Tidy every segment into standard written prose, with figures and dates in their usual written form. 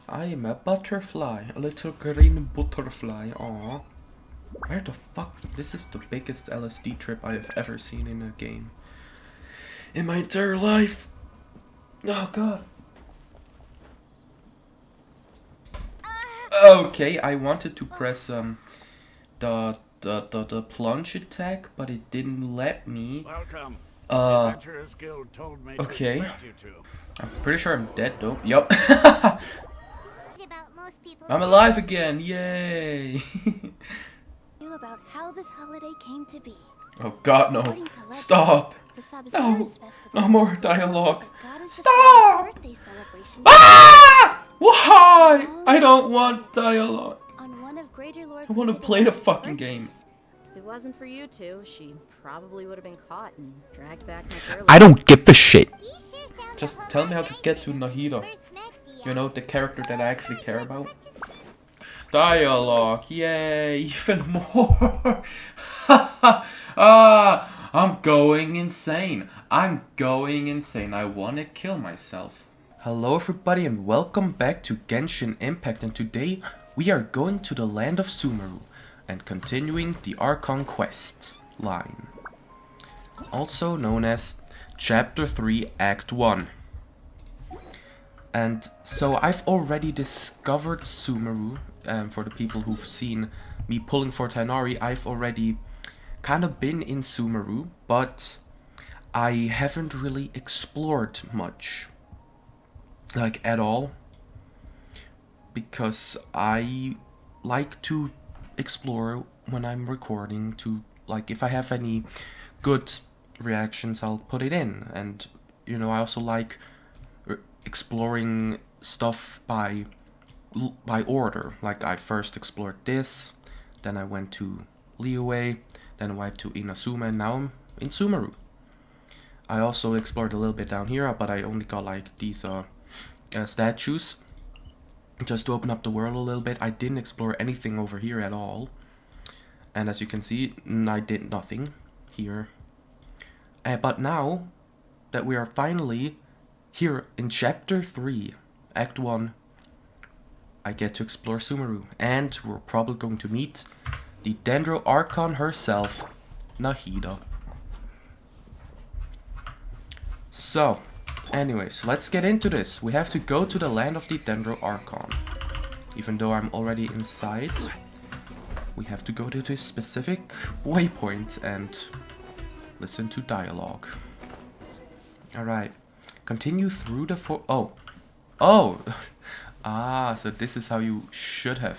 I am a butterfly, a little green butterfly. Aw. Where the fuck? This is the biggest LSD trip I have ever seen in a game. In my entire life. Oh god. Okay, I wanted to press the plunge attack, but it didn't let me. Welcome. The Uh, Adventurers Guild told me to okay. expect you to. I'm pretty sure I'm dead though. Yup. About most people's I'm alive again, yay! about how this holiday came to be. Oh god, no. According to legend, Stop! the No! Sabzeruz festival No more was dialogue. the goddess of Stop! Fire's birthday celebration Ah! Why? I don't want dialogue. on one of Greater Lord I want to Peter play the Devon's fucking game. birthdays. If it wasn't for you two, she probably would have been caught and dragged back much earlier. I don't give a shit. Just tell me how to get to Nahida. You know, the character that I actually care about. Dialogue, yay, even more. I'm going insane. I'm going insane. I want to kill myself. Hello everybody and welcome back to Genshin Impact, and today we are going to the land of Sumeru and continuing the Archon quest line. Also known as Chapter 3 Act 1. And so I've already discovered Sumeru. For the people who've seen me pulling for Tighnari, I've already kind of been in Sumeru, but I haven't really explored much. Like, at all. Because I like to explore when I'm recording to, like, if I have any good reactions, I'll put it in. And, you know, I also like exploring stuff by order. Like, I first explored this, then I went to Liyue, then I went to Inazuma, and now I'm in Sumeru. I also explored a little bit down here, but I only got like these statues just to open up the world a little bit. I didn't explore anything over here at all, and as you can see, I did nothing here. But now that we are finally here in Chapter 3, Act 1, I get to explore Sumeru, and we're probably going to meet the Dendro Archon herself, Nahida. So, anyways, let's get into this. We have to go to the land of the Dendro Archon. Even though I'm already inside, we have to go to this specific waypoint and listen to dialogue. Alright, continue through the Oh! Ah, so this is how you should have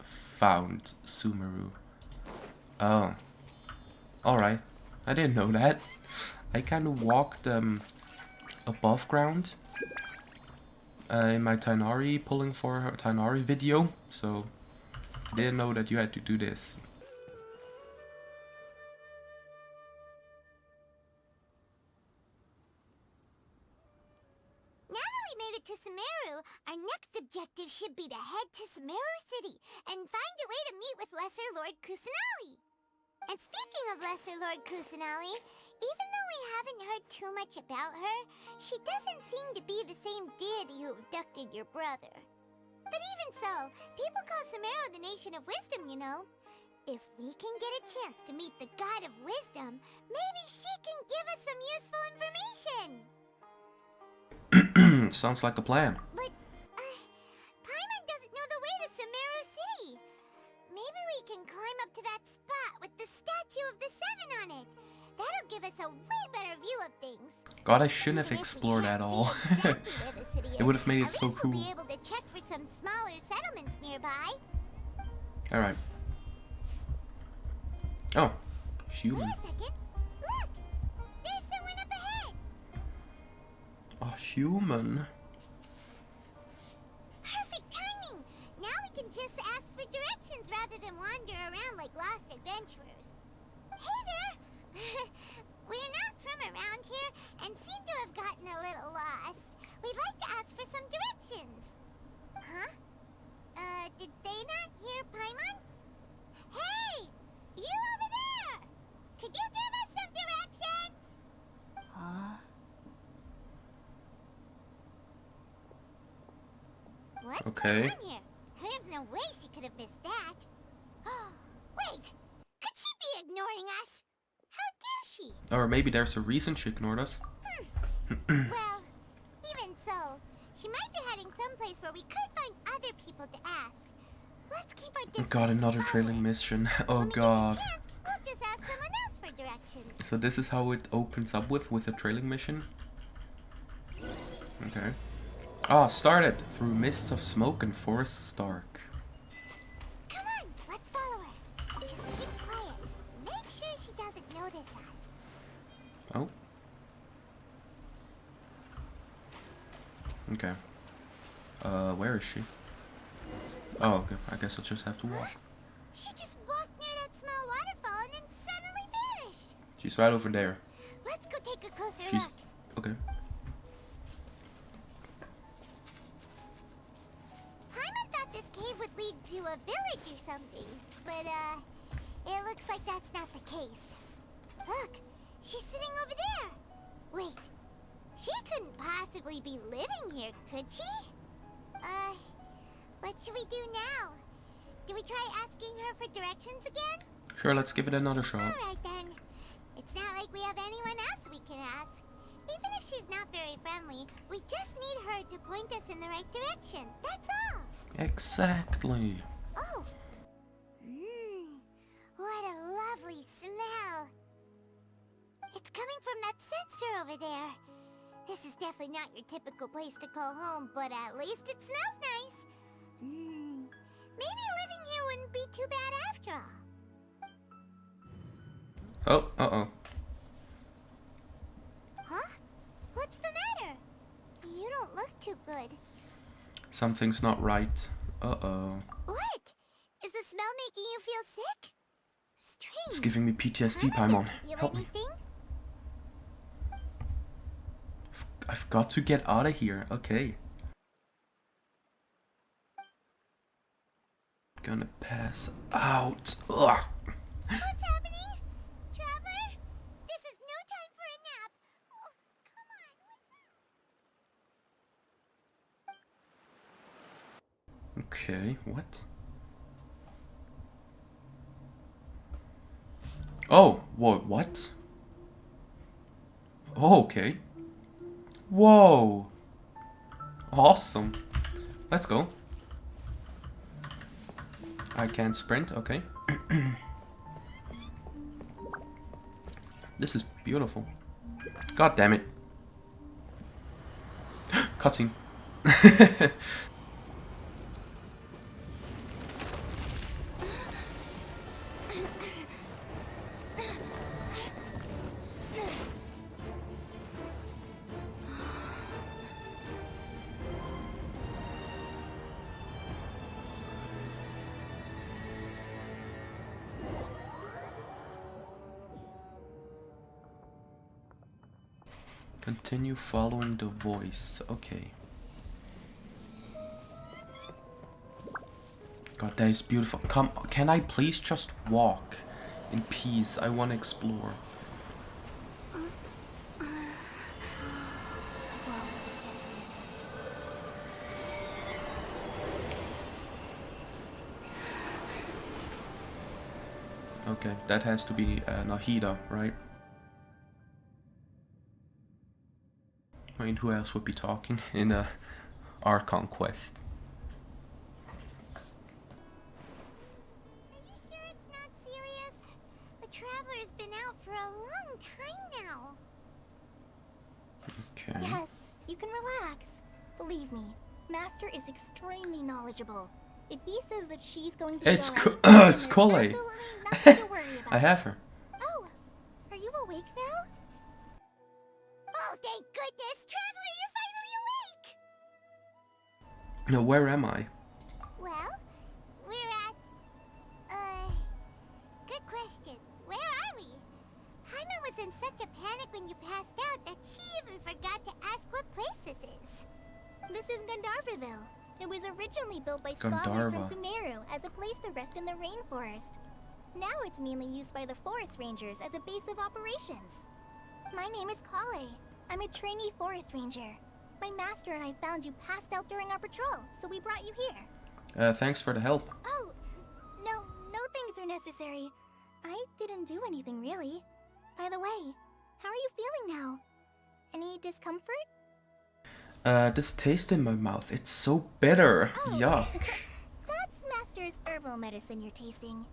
found Sumeru. Oh. Alright. I didn't know that. I kind of walked above ground in my Tighnari pulling for her Tighnari video, so I didn't know that you had to do this. To Sumeru, our next objective should be to head to Sumeru City and find a way to meet with Lesser Lord Kusanali. And speaking of Lesser Lord Kusanali, even though we haven't heard too much about her, she doesn't seem to be the same deity who abducted your brother. But even so, people call Sumeru the Nation of Wisdom, you know. If we can get a chance to meet the God of Wisdom, maybe she can give us some useful information. Sounds like a plan. But, Paimon doesn't know the way to Sumeru City. Maybe we can climb up to that spot with the statue of the Seven on it. That'll give us a way better view of things. God, I shouldn't have explored at all. It would have made it so cool. We'll be able to check for some smaller settlements nearby. Alright. Oh, human. Wait a second. Look! There's someone up ahead! A human? Perfect timing! Now we can just ask for directions rather than wander around like lost adventurers. Hey there! We're not from around here and seem to have gotten a little lost. We'd like to ask for some directions. Huh? Did they not hear Paimon? Hey! You over there! Could you give us some directions? Huh? What? What's Okay. going on here? There's no way she could have missed that. Wait, could she be ignoring us? How dare she? Or maybe there's a reason she ignored us. Well, even so, she might be heading someplace where we could find other people to ask. Let's keep our distance. God, another and trailing follow. mission. Oh When we god. get the chance, we'll just ask someone else for directions. So this is how it opens up with a trailing mission? Okay. Ah, started through mists of smoke and forests dark. Come on, let's follow her. Just keep quiet. Make sure she doesn't notice us. Oh. Okay. Where is she? Oh, okay. I guess I'll just have to walk. She just walked near that small waterfall and then suddenly vanished. She's right over there. Let's go take a closer She's... look. Okay. Paimon thought this cave would lead to a village or something, but it looks like that's not the case. Look, she's sitting over there. Wait, she couldn't possibly be living here, could she? What should we do now? Do we try asking her for directions again? Sure, let's give it another shot. Alright then. It's not like we have anyone else we can ask. Even if she's not very friendly, we just need her to point us in the right direction. That's all. Exactly. Oh. What a lovely smell. It's coming from that sensor over there. This is definitely not your typical place to call home, but at least it smells nice. Maybe living here wouldn't be too bad after all. Oh, uh-oh. Huh? What's the matter? You don't look too good. Something's not right. Uh-oh. What? Is the smell making you feel sick? Strange. It's giving me PTSD, Paimon Paimon. doesn't feel Help me. anything. I've got to get out of here. Okay. Gonna pass out. Ugh. What's happening? Traveler? This is no time for a nap. Oh, come on, wake up. Okay, what? Oh, whoa, what? Oh, okay. Whoa. Awesome. Let's go. I can't sprint, okay. This is beautiful. God damn it. Cutscene. Continue following the voice. Okay. God, that is beautiful. Come, can I please just walk in peace? I want to explore. Okay, that has to be Nahida, right? I mean, who else would be talking in our conquest? Are you sure it's not serious? The Traveler's been out for a long time now. Okay. Yes, you can relax. Believe me, Master is extremely knowledgeable. If he says that she's going to be It's alright, It's there's Cole. absolutely nothing to worry about. I have her. Oh, are you awake now? Oh, thank goodness! Traveler, you're finally awake! Now, where am I? Well, we're at... Good question. Where are we? Paimon was in such a panic when you passed out that she even forgot to ask what place this is. This is Gandharvaville. It was originally built by scholars from Gandharva. Sumeru as a place to rest in the rainforest. Now it's mainly used by the forest rangers as a base of operations. My name is Kale. I'm a trainee forest ranger. My master and I found you passed out during our patrol, so we brought you here. Thanks for the help. Oh, no thanks are necessary. I didn't do anything really. By the way, how are you feeling now? Any discomfort? This taste in my mouth, it's so bitter. Oh. Yuck. That's Master's herbal medicine you're tasting.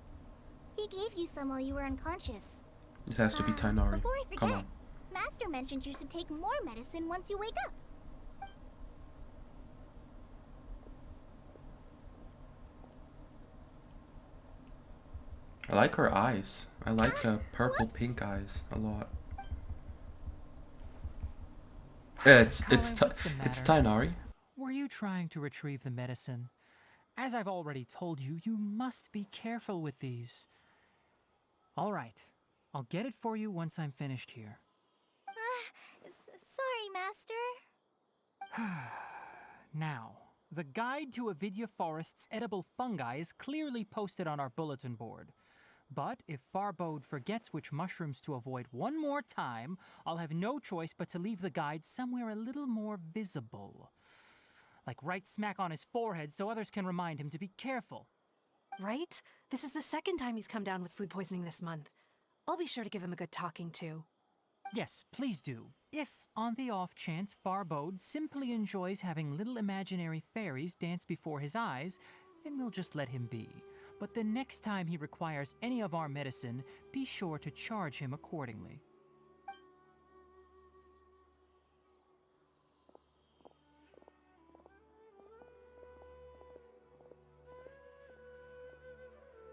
He gave you some while you were unconscious. It has to be Tainari. Before I forget, Come on. Master mentioned you should take more medicine once you wake up. I like her eyes. I like purple pink eyes a lot. It's Tainari. Were you trying to retrieve the medicine? As I've already told you, you must be careful with these. All right, I'll get it for you once I'm finished here. Sorry, Master. Now, the guide to Avidya Forest's edible fungi is clearly posted on our bulletin board. But if Farbode forgets which mushrooms to avoid one more time, I'll have no choice but to leave the guide somewhere a little more visible. Like right smack on his forehead so others can remind him to be careful. Right? This is the second time he's come down with food poisoning this month. I'll be sure to give him a good talking to. Yes, please do. If, on the off chance, Farbode simply enjoys having little imaginary fairies dance before his eyes, then we'll just let him be. But the next time he requires any of our medicine, be sure to charge him accordingly.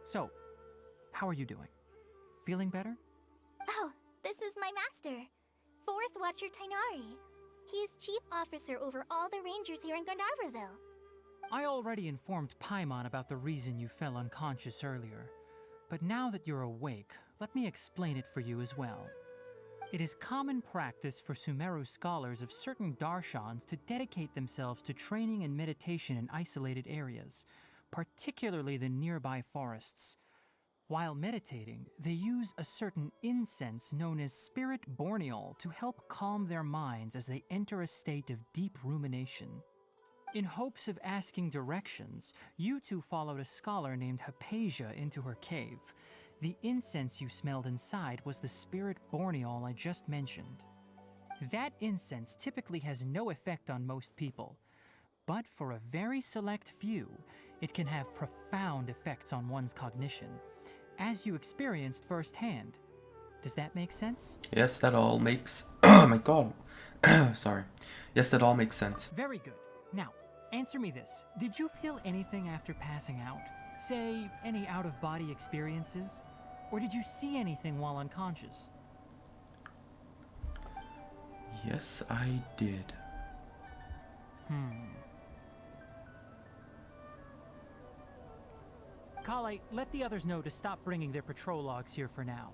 So, how are you doing? Feeling better? Oh, this is my master, Forest Watcher Tainari. He's chief officer over all the rangers here in Gandharvaville. I already informed Paimon about the reason you fell unconscious earlier. But now that you're awake, let me explain it for you as well. It is common practice for Sumeru scholars of certain darshans to dedicate themselves to training and meditation in isolated areas, particularly the nearby forests. While meditating, they use a certain incense known as spirit borneol to help calm their minds as they enter a state of deep rumination. In hopes of asking directions, you two followed a scholar named Hypatia into her cave. The incense you smelled inside was the spirit borneol I just mentioned. That incense typically has no effect on most people, but for a very select few, it can have profound effects on one's cognition, as you experienced firsthand. Does that make sense? Yes, that all makes... Oh my god. Sorry. Yes, that all makes sense. Very good. Now, answer me this. Did you feel anything after passing out? Say, any out-of-body experiences? Or did you see anything while unconscious? Yes, I did. Kale, let the others know to stop bringing their patrol logs here for now.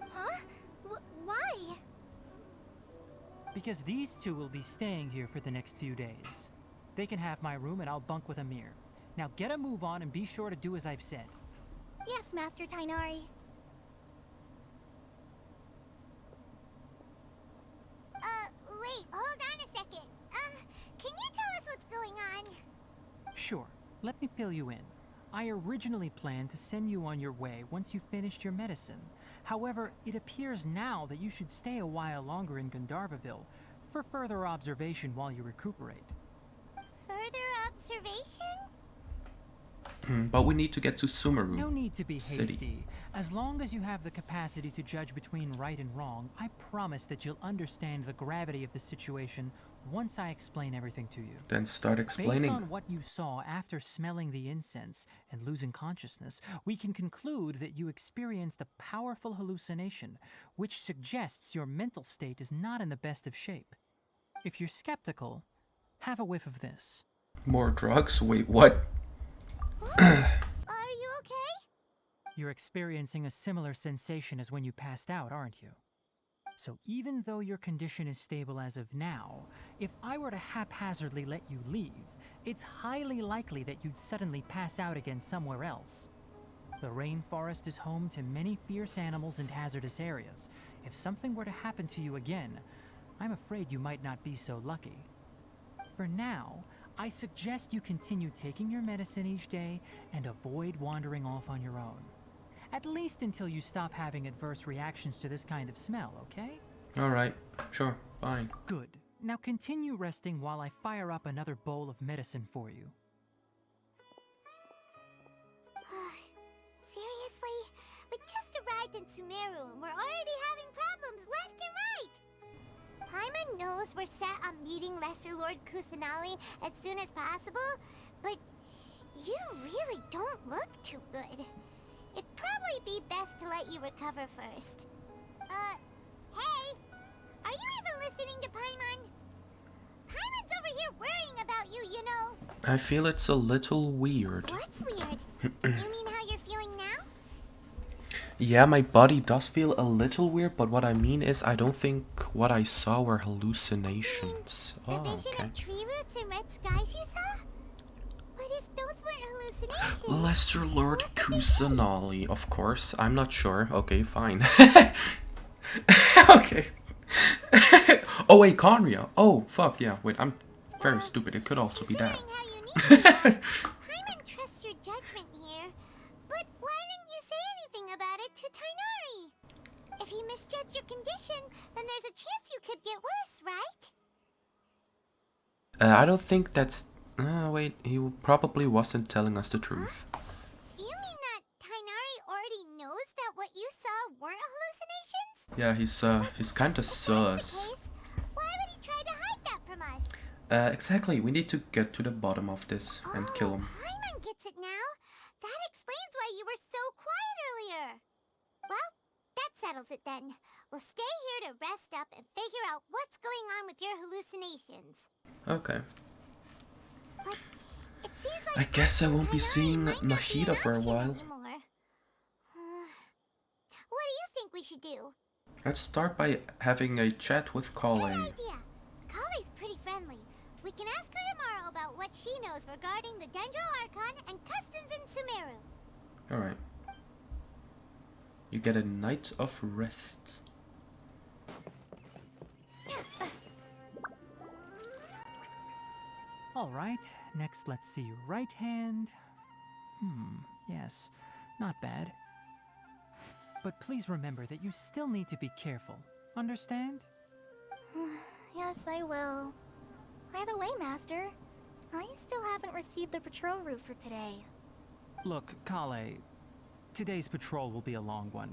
Huh? Why? Because these two will be staying here for the next few days. They can have my room and I'll bunk with Amir. Now get a move on and be sure to do as I've said. Yes, Master Tainari. Wait, hold on a second. Can you tell us what's going on? Sure, let me fill you in. I originally planned to send you on your way once you finished your medicine. However, it appears now that you should stay a while longer in Gandharvaville for further observation while you recuperate. Further observation? But we need to get to Sumeru. No need to be City. hasty. As long as you have the capacity to judge between right and wrong, I promise that you'll understand the gravity of the situation once I explain everything to you. Then start explaining. Based on what you saw after smelling the incense and losing consciousness, we can conclude that you experienced a powerful hallucination, which suggests your mental state is not in the best of shape. If you're skeptical, have a whiff of this. More drugs? Wait, what? Are you okay? You're experiencing a similar sensation as when you passed out, aren't you? So even though your condition is stable as of now, if I were to haphazardly let you leave, it's highly likely that you'd suddenly pass out again somewhere else. The rainforest is home to many fierce animals and hazardous areas. If something were to happen to you again, I'm afraid you might not be so lucky. For now, I suggest you continue taking your medicine each day and avoid wandering off on your own. At least until you stop having adverse reactions to this kind of smell, okay? Alright, sure, fine. Good. Now continue resting while I fire up another bowl of medicine for you. Seriously? We just arrived in Sumeru and we're already having problems left and right! Paimon knows we're set on meeting Lesser Lord Kusanali as soon as possible, but you really don't look too good. It'd probably be best to let you recover first. Hey! Are you even listening to Paimon? Paimon's over here worrying about you, you know. I feel it's a little weird. What's weird? You mean how you're feeling now? Yeah, my body does feel a little weird, but what I mean is I don't think what I saw were hallucinations. The Oh, vision okay. of tree roots and red skies you saw? But if those weren't hallucinations... Lesser Lord what could they be? Kusanali, of course. I'm not sure. Okay, fine. Okay. Oh wait, Conria. Oh, fuck, yeah. Wait, I'm very stupid. It could also be that. Considering how you need me, Paimon trusts your judgment here. But why didn't you say anything about it to Tainari? If he misjudged your condition, then there's a chance you could get worse, right? I don't think that's... wait, he probably wasn't telling us the truth. You mean that Tainari already knows that what you saw weren't hallucinations? Yeah, he's kinda If that's sus. the case, why would he try to hide that from us? Exactly. We need to get to the bottom of this and kill him. Paimon gets it now. That explains why you were so quiet earlier. Well, that settles it then. We'll stay here to rest up and figure out what's going on with your hallucinations. Okay. But it seems like I guess I won't be Tainari seeing might not be Nahida an for a option while. anymore. What do you think we should do? Let's start by having a chat with Good Kale. idea. Kale's pretty friendly. We can ask her tomorrow about what she knows regarding the Dendro Archon and customs in Sumeru. Alright. You get a night of rest. Alright, next let's see your right hand. Yes, not bad. But please remember that you still need to be careful. Understand? Yes, I will. By the way, Master, I still haven't received the patrol route for today. Look, Kale, today's patrol will be a long one,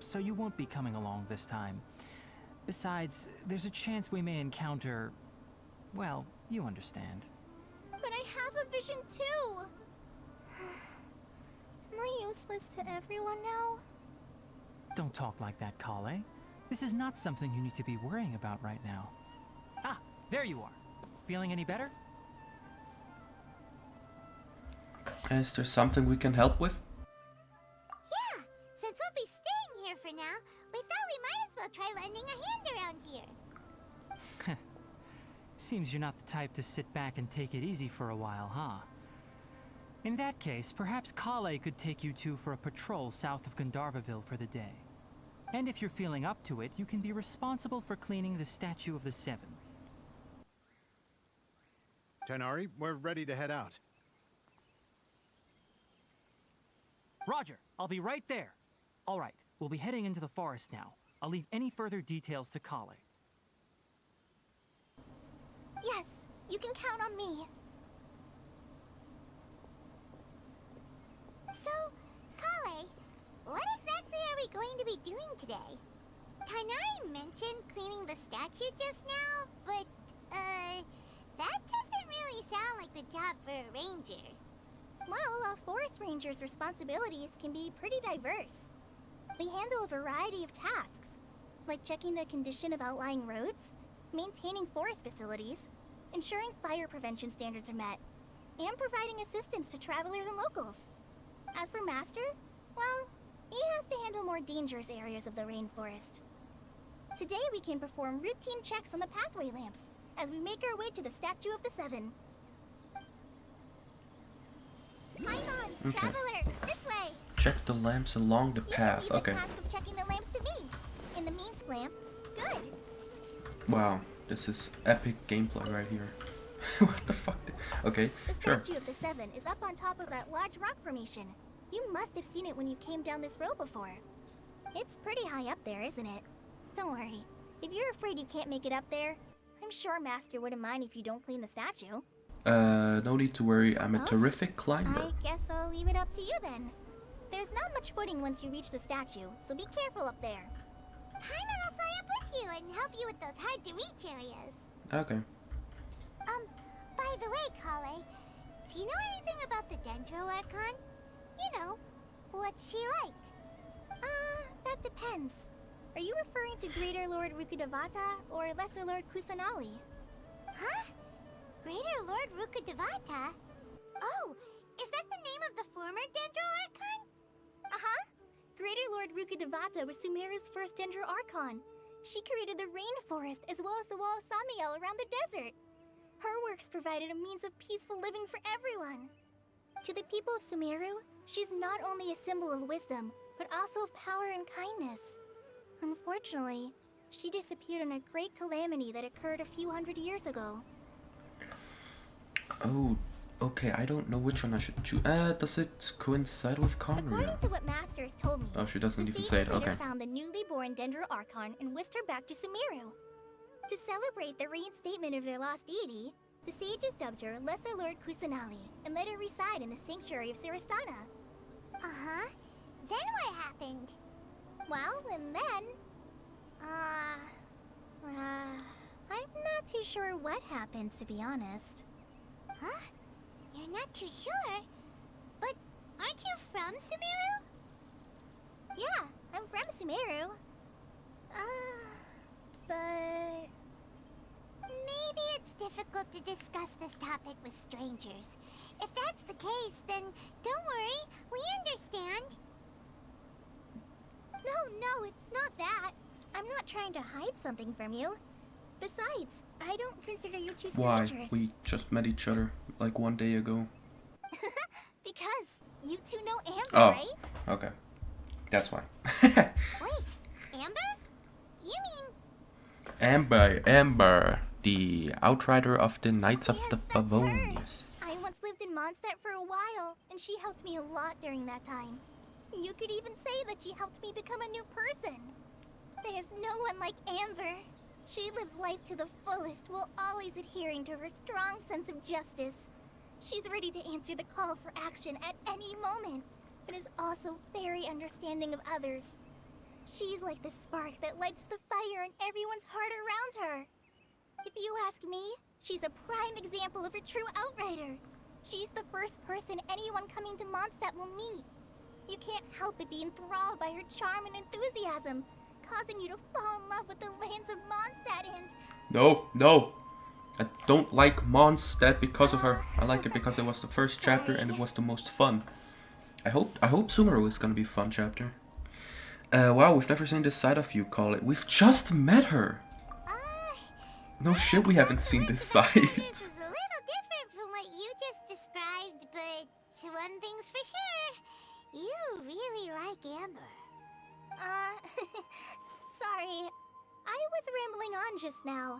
so you won't be coming along this time. Besides, there's a chance we may encounter... well, you understand. But I have a vision too! Am I useless to everyone now? Don't talk like that, Kale. This is not something you need to be worrying about right now. Ah, there you are. Feeling any better? Is there something we can help with? Yeah, since we'll be staying here for now, we thought we might as well try lending a hand around here. Seems you're not the type to sit back and take it easy for a while, huh? In that case, perhaps Kale could take you two for a patrol south of Gandharvaville for the day. And if you're feeling up to it, you can be responsible for cleaning the Statue of the Seven. Tainari, we're ready to head out. Roger, I'll be right there. All right, we'll be heading into the forest now. I'll leave any further details to Kale. Yes, you can count on me. So, Kale, what exactly are we going to be doing today? Tainari mentioned cleaning the statue just now, but, that doesn't really sound like the job for a ranger. Well, a forest ranger's responsibilities can be pretty diverse. They handle a variety of tasks, like checking the condition of outlying roads, maintaining forest facilities, ensuring fire prevention standards are met, and providing assistance to travelers and locals. As for Master, well, he has to handle more dangerous areas of the rainforest. Today we can perform routine checks on the pathway lamps as we make our way to the Statue of the Seven. Paimon, Okay. traveler, this way! Check the lamps along the You can path. leave the Okay. task of checking the lamps to me. In the means lamp, good. Wow, this is epic gameplay right here. What the fuck? Okay, The sure. statue of the Seven is up on top of that large rock formation. You must have seen it when you came down this road before. It's pretty high up there, isn't it? Don't worry. If you're afraid you can't make it up there, I'm sure Master wouldn't mind if you don't clean the statue. No need to worry, I'm a Huh? terrific climber. I guess I'll leave it up to you then. There's not much footing once you reach the statue, so be careful up there. Paimon will fly up with you and help you with those hard-to-reach areas. Okay. By the way, Kale, do you know anything about the Dendro Archon? You know, what's she like? That depends. Are you referring to Greater Lord Rukudevata or Lesser Lord Kusanali? Huh? Greater Lord Rukudevata? Oh, is that the name of the former Dendro Archon? Uh-huh. Greater Lord Rukudevata was Sumeru's first Dendro Archon. She created the rainforest as well as the wall of Samiel around the desert. Her works provided a means of peaceful living for everyone. To the people of Sumeru, she's not only a symbol of wisdom, but also of power and kindness. Unfortunately, she disappeared in a great calamity that occurred a few hundred years ago. Oh, okay, I don't know which one I should choose. Does it coincide with Conria? According to what Master has told me, Oh, she doesn't the even sages say it, later okay. found the newly born Dendro Archon and whisked her back to Sumeru. To celebrate the reinstatement of their lost deity, the sages dubbed her Lesser Lord Kusanali and let her reside in the sanctuary of Sarastana. Uh-huh. Then what happened? Well, and then... I'm not too sure what happened, to be honest. Huh? You're not too sure? But aren't you from Sumeru? Yeah, I'm from Sumeru. But... Maybe it's difficult to discuss this topic with strangers. If that's the case, then don't worry, we understand. No, it's not that. I'm not trying to hide something from you. Besides, I don't consider you two Why? strangers. We just met each other like 1 day ago. Because you two know Amber, Oh, right? okay. That's why. Wait, Amber? You mean... Amber, the outrider of the Knights of Yes, the that's her. Favonius. I once lived in Mondstadt for a while, and she helped me a lot during that time. You could even say that she helped me become a new person. There's no one like Amber. She lives life to the fullest while always adhering to her strong sense of justice. She's ready to answer the call for action at any moment, but is also very understanding of others. She's like the spark that lights the fire in everyone's heart around her. If you ask me, she's a prime example of a true outrider. She's the first person anyone coming to Mondstadt will meet. You can't help but be enthralled by her charm and enthusiasm, causing you to fall in love with the lands of Mondstadt and... No. I don't like Mondstadt because of her. I like it because it was the first chapter and it was the most fun. I hope Sumeru is gonna be a fun chapter. Wow, we've never seen this side of you, call it. We've just met her. No shit, we haven't seen this side. This is a little different from what you just described, but one thing's for sure. You really like Amber. Sorry. I was rambling on just now.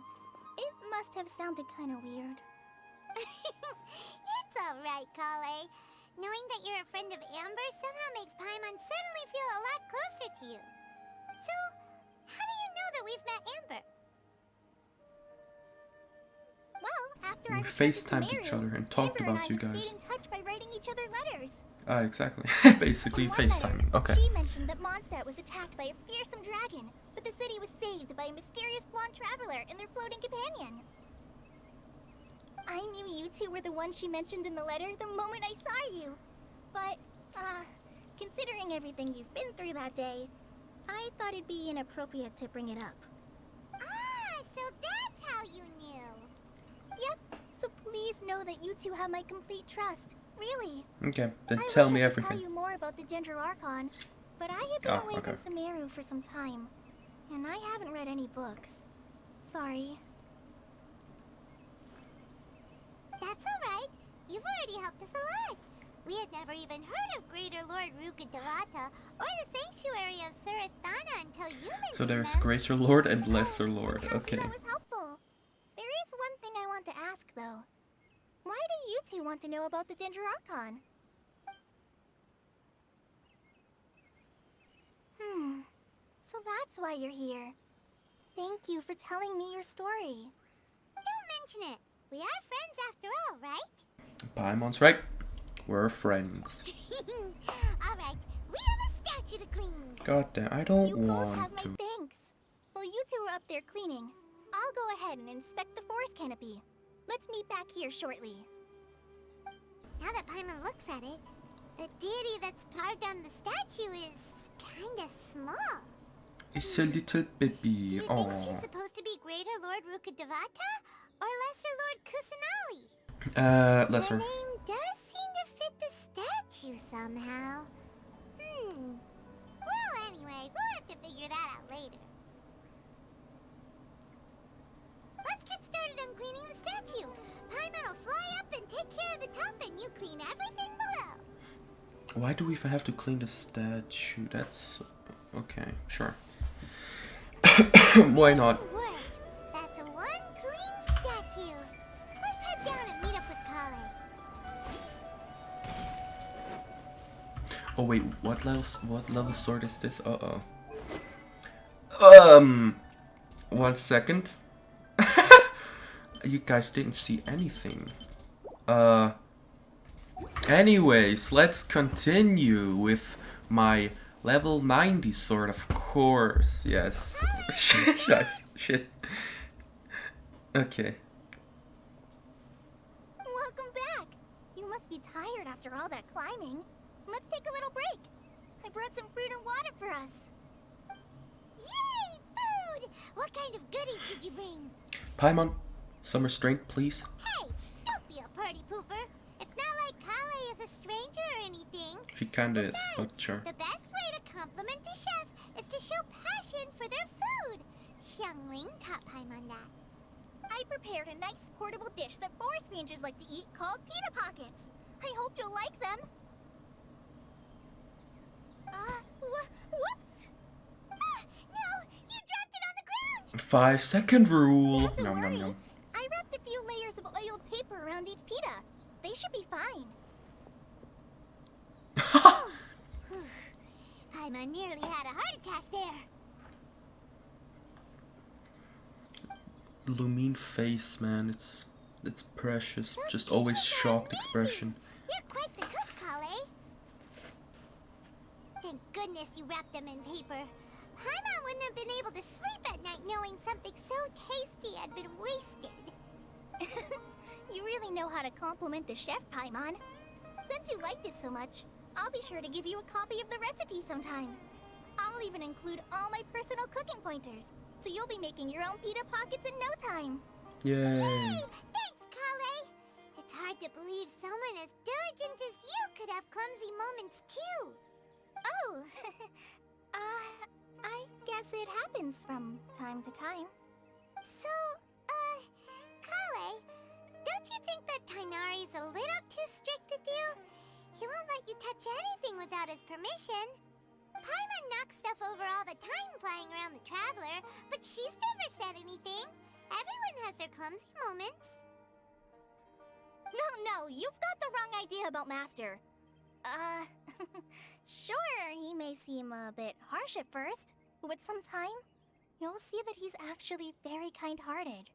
It must have sounded kind of weird. It's alright, Kale. Knowing that you're a friend of Amber somehow makes Paimon suddenly feel a lot closer to you. So, how do you know that we've met Amber? Well, after We I returned to FaceTimed Sumeru, each other and talked Amber and about I you have guys. stayed in touch by writing each other letters. Exactly. Basically In one letter, FaceTiming. Okay. She mentioned that Mondstadt was attacked by a fearsome dragon, but the city was saved by a mysterious blonde traveler and their floating companion. I knew you two were the ones she mentioned in the letter the moment I saw you. But, considering everything you've been through that day, I thought it'd be inappropriate to bring it up. Ah, so that's how you knew. Yep, so please know that you two have my complete trust. Really. Okay, then I tell wish me I could everything. tell you more about the Dendro Archon, but I have been Oh, away okay. from Sumeru for some time, and I haven't read any books. Sorry. That's alright. You've already helped us a lot. We had never even heard of Greater Lord Rukkhadevata or the Sanctuary of Surasthana until you mentioned So there's them. Greater Lord and Lesser I'm Lord. happy Okay. that was helpful. There is one thing I want to ask, though. Why do you two want to know about the Danger Archon? So that's why you're here. Thank you for telling me your story. Don't mention it. We are friends after all, right? Paimon's right. We're friends. Alright, we have a statue to clean. God damn, I don't You both have want my to. thanks. While you two are up there cleaning, I'll go ahead and inspect the forest canopy. Let's meet back here shortly. Now that Paimon looks at it, the deity that's carved on the statue is kinda small. It's a little Do baby. you think she's Oh. supposed to be Greater Lord Rukkhadevata or Lesser Lord Kusanali? Her Lesser. name does seem to fit the statue somehow. Well, anyway, we'll have to figure that out later. Let's get started on cleaning the statue. Paimon will fly up and take care of the top, and you clean everything below. Why do we even have to clean the statue? That's okay. Sure. Why not? Nice work. That's one clean statue. Let's head down and meet up with Kale. Oh wait, what level sword is this? Oh. 1 second. You guys didn't see anything. Anyways, let's continue with my level 90 sword, of course. Yes. Shit. Okay. Welcome back. You must be tired after all that climbing. Let's take a little break. I brought some fruit and water for us. Yay, food! What kind of goodies did you bring? Paimon, some restraint, please. Hey, don't be a party pooper. It's not like Kale is a stranger or anything. She kinda is, Besides, but sure. the best way to compliment a chef is to show passion for their food. Xiangling taught Paimon that. I prepared a nice portable dish that forest rangers like to eat called pita pockets. I hope you'll like them. Whoops! No! You dropped it on the ground! 5-second rule. Not to Nom nom worry. nom. I wrapped a few layers of oiled paper around each pita. They should be fine. Paimon nearly had a heart attack there. Lumine face, man. It's precious. Those Just always peas are shocked amazing. expression. You're quite the cook, Kale. Thank goodness you wrapped them in paper. Paimon wouldn't have been able to sleep at night knowing something so tasty had been wasted. You really know how to compliment the chef, Paimon. Since you liked it so much, I'll be sure to give you a copy of the recipe sometime. I'll even include all my personal cooking pointers, so you'll be making your own pita pockets in no time. Yay. Thanks, Kale. It's hard to believe someone as diligent as you could have clumsy moments too. Oh, I guess it happens from time to time. So, Kale, don't you think that Tainari's a little too strict with you? He won't let you touch anything without his permission. Paimon knocks stuff over all the time flying around the Traveler, but she's never said anything. Everyone has their clumsy moments. No, you've got the wrong idea about Master. Sure, he may seem a bit harsh at first, but with some time, you'll see that he's actually very kind-hearted.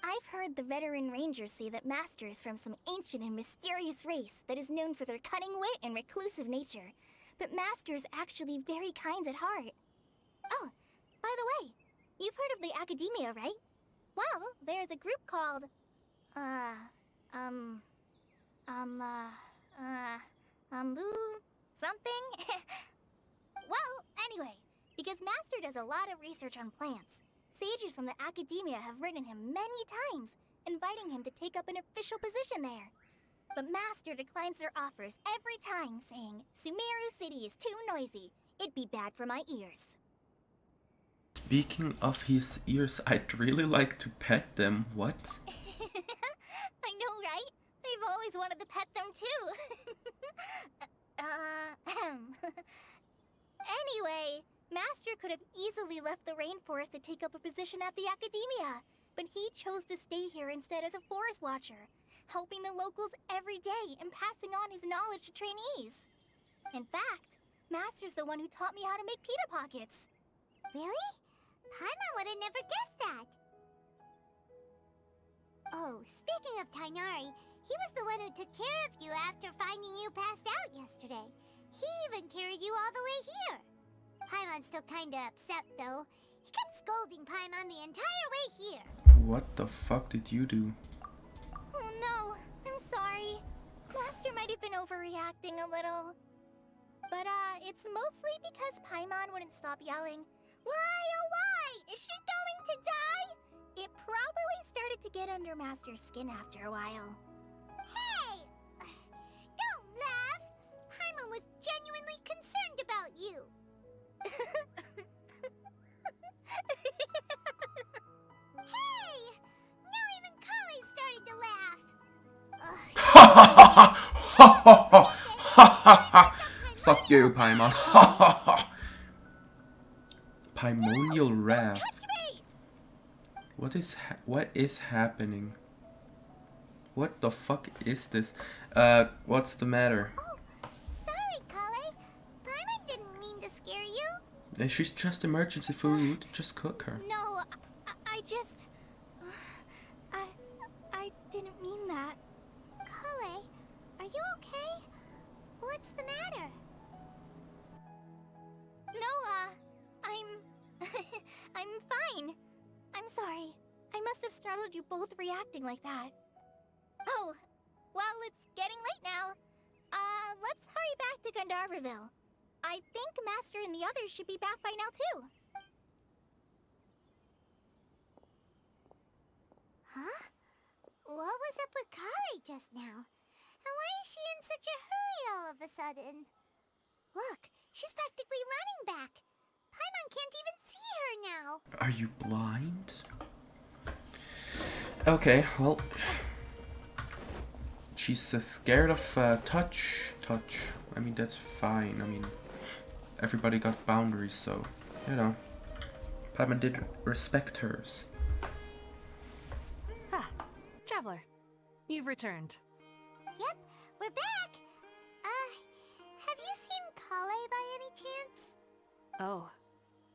I've heard the veteran rangers say that Master is from some ancient and mysterious race that is known for their cunning wit and reclusive nature, but Master is actually very kind at heart. Oh, by the way, you've heard of the Academia, right? Well, there's a group called, something? Well, anyway, because Master does a lot of research on plants, sages from the Academia have written him many times, inviting him to take up an official position there. But Master declines their offers every time, saying, Sumeru City is too noisy. It'd be bad for my ears. Speaking of his ears, I'd really like to pet them. What? I know, right? I've always wanted to pet them too. Anyway, Master could have easily left the rainforest to take up a position at the academia, but he chose to stay here instead as a forest watcher, helping the locals every day and passing on his knowledge to trainees. In fact, Master's the one who taught me how to make pita pockets. Really? Paimon would have never guessed that. Oh, speaking of Tainari, he was the one who took care of you after finding you passed out yesterday. He even carried you all the way here. Paimon's still kinda upset, though. He kept scolding Paimon the entire way here. What the fuck did you do? Oh no, I'm sorry. Master might have been overreacting a little. But it's mostly because Paimon wouldn't stop yelling, "Why, oh why? Is she going to die?" It probably started to get under Master's skin after a while. Hey! Don't laugh! Paimon was genuinely concerned about you. Hey! Now even Kali started to laugh. Ha ha ha ha ha ha ha! Fuck you, Paimon. Ha ha ha! Paimonial wrath. What is happening? What the fuck is this? What's the matter? Oh, sorry, Kale. Paimon didn't mean to scare you. And she's just emergency food. Just cook her. No, I just... I didn't mean that. Kale, are you okay? What's the matter? No, I'm fine. I'm sorry. I must have startled you both reacting like that. Oh, well, it's getting late now. Let's hurry back to Gandharville. I think Master and the others should be back by now, too. Huh? What was up with Kale just now? And why is she in such a hurry all of a sudden? Look, she's practically running back. Paimon can't even see her now. Are you blind? Okay, well, she's scared of touch. I mean, that's fine. I mean, everybody got boundaries, so, you know, Paimon did respect hers. Ah, Traveler, you've returned. Yep, we're back. Have you seen Kale by any chance? Oh,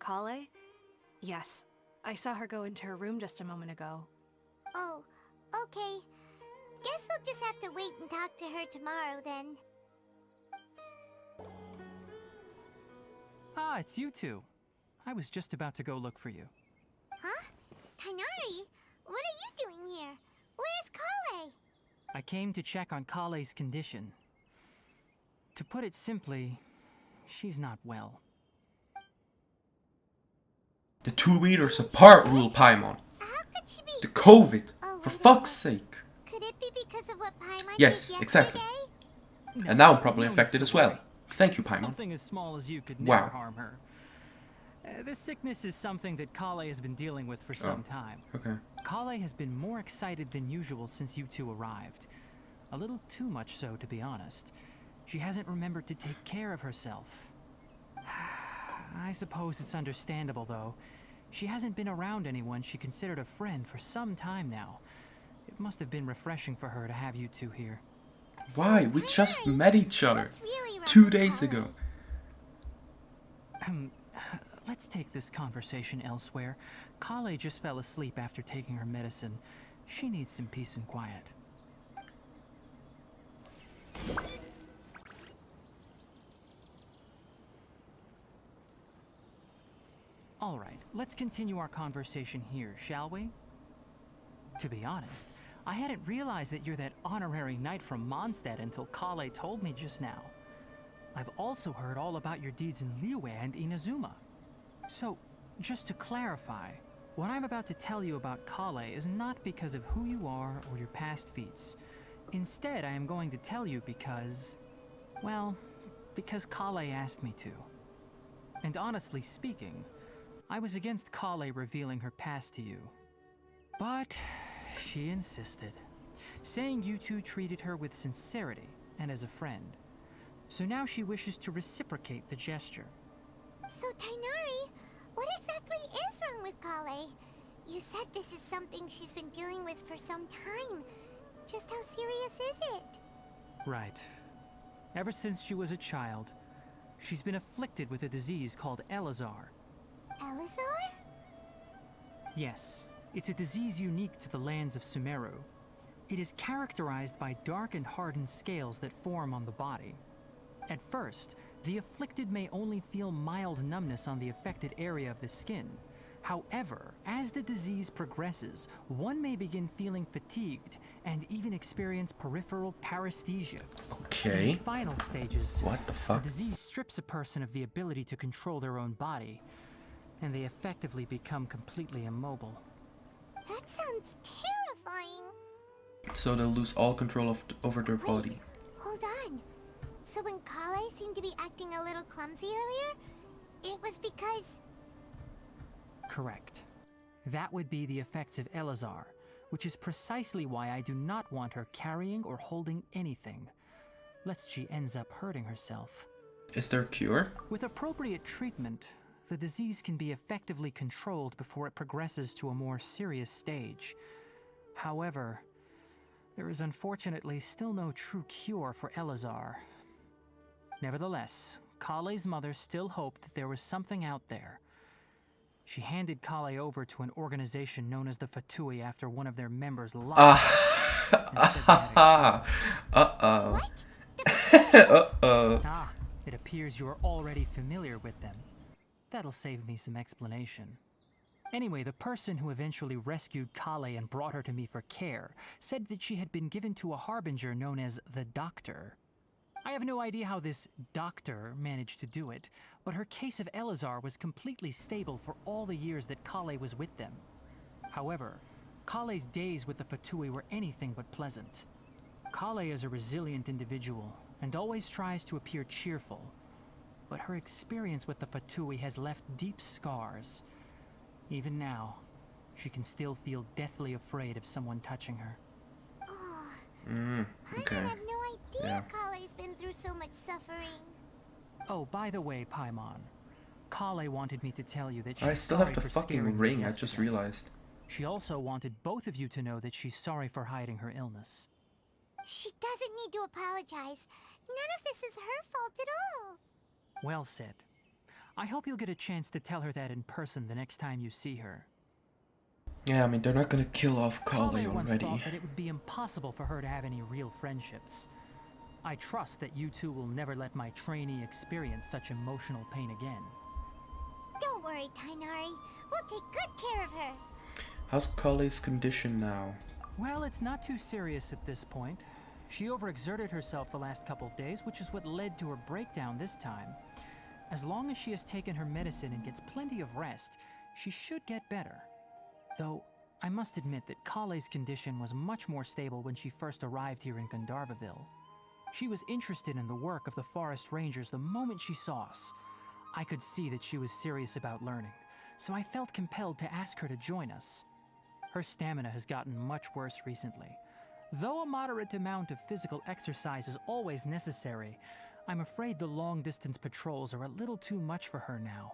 Kale? Yes, I saw her go into her room just a moment ago. Oh, okay. Guess we'll just have to wait and talk to her tomorrow then. Ah, it's you two. I was just about to go look for you. Huh? Tainari? What are you doing here? Where's Kale? I came to check on Kale's condition. To put it simply, she's not well. The 2 meters apart rule, Paimon. How could she be? The COVID, Oh, for wait a fuck's minute. sake. Could it be because of what Paimon Yes, did exactly. yesterday? And now I'm probably No infected need as to well. worry. Thank you, Paimon. Something as small as you could Wow. never harm her. This sickness is something that Kale has been dealing with for some time. Okay. Kale has been more excited than usual since you two arrived. A little too much so, to be honest. She hasn't remembered to take care of herself. I suppose it's understandable, though. She hasn't been around anyone she considered a friend for some time now. It must have been refreshing for her to have you two here. Why? We just met each other What's really wrong 2 with days Kale? ago. Let's take this conversation elsewhere. Kale just fell asleep after taking her medicine. She needs some peace and quiet. All right, let's continue our conversation here, shall we? To be honest, I hadn't realized that you're that honorary knight from Mondstadt until Kale told me just now. I've also heard all about your deeds in Liyue and Inazuma. So, just to clarify, what I'm about to tell you about Kale is not because of who you are or your past feats. Instead, I am going to tell you because... well, because Kale asked me to. And honestly speaking, I was against Kale revealing her past to you. But she insisted. saying you two treated her with sincerity and as a friend. So now she wishes to reciprocate the gesture. So, Tainari, what exactly is wrong with Kale? You said this is something she's been dealing with for some time. Just how serious is it? Right. Ever since she was a child, she's been afflicted with a disease called Elazar. Elazar? Yes, it's a disease unique to the lands of Sumeru. It is characterized by dark and hardened scales that form on the body. At first, the afflicted may only feel mild numbness on the affected area of the skin. However, as the disease progresses, one may begin feeling fatigued and even experience peripheral paresthesia. In Okay. its final stages, What the the fuck? disease strips a person of the ability to control their own body, and they effectively become completely immobile. That sounds terrifying. So they'll lose all control over their body. Hold on. So when Kale seemed to be acting a little clumsy earlier, it was because... Correct. That would be the effects of Elazar, which is precisely why I do not want her carrying or holding anything, lest she ends up hurting herself. Is there a cure? With appropriate treatment, the disease can be effectively controlled before it progresses to a more serious stage. However, there is unfortunately still no true cure for Elazar. Nevertheless, Kale's mother still hoped that there was something out there. She handed Kale over to an organization known as the Fatui after one of their members lied. Uh-oh. What? Uh-oh. Ah, it appears you are already familiar with them. That'll save me some explanation. Anyway, the person who eventually rescued Kale and brought her to me for care said that she had been given to a harbinger known as the Doctor. I have no idea how this doctor managed to do it, but her case of Elazar was completely stable for all the years that Kale was with them. However, Kale's days with the Fatui were anything but pleasant. Kale is a resilient individual and always tries to appear cheerful, but her experience with the Fatui has left deep scars. Even now, she can still feel deathly afraid of someone touching her. I Okay. have no idea Yeah. Kale's been through so much suffering. Oh, by the way, Paimon, Kale wanted me to tell you that she's I still sorry have the for fucking scaring you ring, I just yesterday. realized. She also wanted both of you to know that she's sorry for hiding her illness. She doesn't need to apologize. None of this is her fault at all. Well said. I hope you'll get a chance to tell her that in person the next time you see her. Yeah, I mean, they're not gonna kill off Kale Once already. thought that it would be impossible for her to have any real friendships. I trust that you two will never let my trainee experience such emotional pain again. Don't worry, Tainari. We'll take good care of her. How's Kale's condition now? Well, it's not too serious at this point. She overexerted herself the last couple of days, which is what led to her breakdown this time. As long as she has taken her medicine and gets plenty of rest, she should get better. Though, I must admit that Kale's condition was much more stable when she first arrived here in Gandharvaville. She was interested in the work of the forest rangers the moment she saw us. I could see that she was serious about learning, so I felt compelled to ask her to join us. Her stamina has gotten much worse recently. Though a moderate amount of physical exercise is always necessary, I'm afraid the long-distance patrols are a little too much for her now.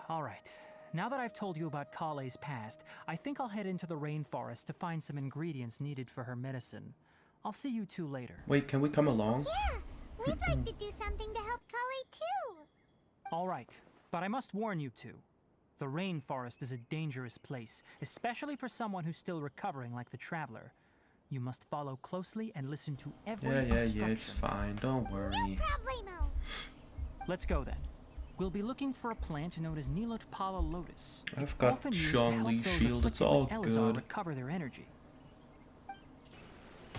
All right. Now that I've told you about Kale's past, I think I'll head into the rainforest to find some ingredients needed for her medicine. I'll see you two later. Wait, can we come along? Yeah, we'd like to do something to help Kale too. All right, but I must warn you two. The rainforest is a dangerous place, especially for someone who's still recovering like the traveler. You must follow closely and listen to every Yeah, instruction. it's fine, don't worry. Problemo. Let's go then. We'll be looking for a plant known as Nilotpala lotus. I've It's got often used to help Zhongli those shield, it's afflicted all with Elazar good. recover their energy.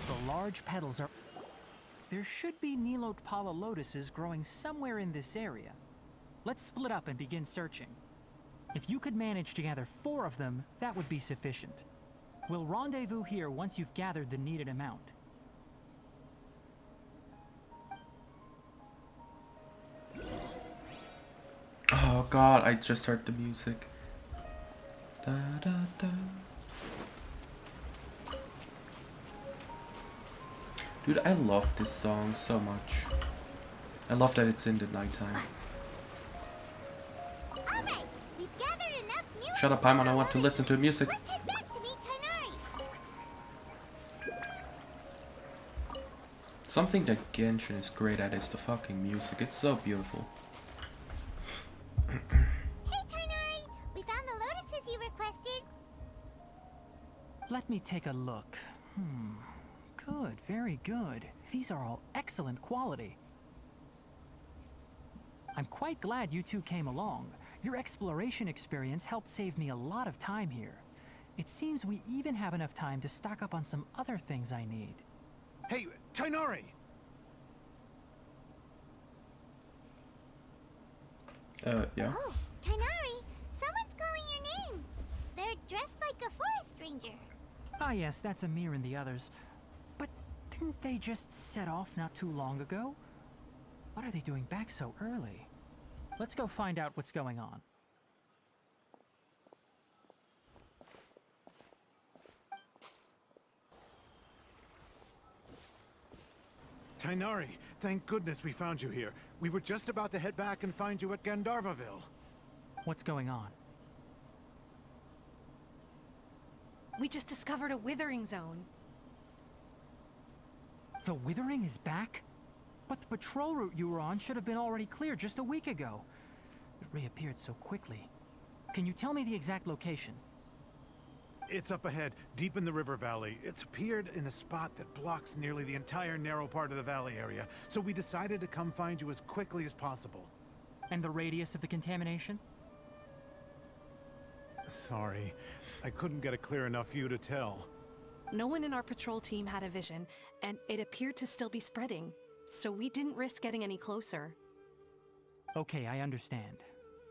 The large petals are... There should be Nilotpala lotuses growing somewhere in this area. Let's split up and begin searching. If you could manage to gather 4 of them, that would be sufficient. We'll rendezvous here once you've gathered the needed amount. Oh god, I just heard the music. Da, da, da. Dude, I love this song so much. I love that it's in the nighttime. Alright, we've gathered enough music. Shut up, Paimon, I want to listen to music. Let's head back to meet Tighnari. Something that Genshin is great at is the fucking music. It's so beautiful. Hey Tighnari, we found the lotuses you requested. Let me take a look. Good, very good. These are all excellent quality. I'm quite glad you two came along. Your exploration experience helped save me a lot of time here. It seems we even have enough time to stock up on some other things I need. Hey, Tighnari! Yeah. Oh, Tighnari, someone's calling your name. They're dressed like a forest ranger. Ah yes, that's Amir and the others. But didn't they just set off not too long ago? What are they doing back so early? Let's go find out what's going on. Tighnari, thank goodness we found you here. We were just about to head back and find you at Gandharvaville. What's going on? We just discovered a withering zone. The Withering is back? But the patrol route you were on should have been already clear just a week ago. It reappeared so quickly. Can you tell me the exact location? It's up ahead, deep in the river valley. It's appeared in a spot that blocks nearly the entire narrow part of the valley area, so we decided to come find you as quickly as possible. And the radius of the contamination? Sorry, I couldn't get a clear enough view to tell. No one in our patrol team had a vision, and it appeared to still be spreading. So we didn't risk getting any closer. Okay, I understand.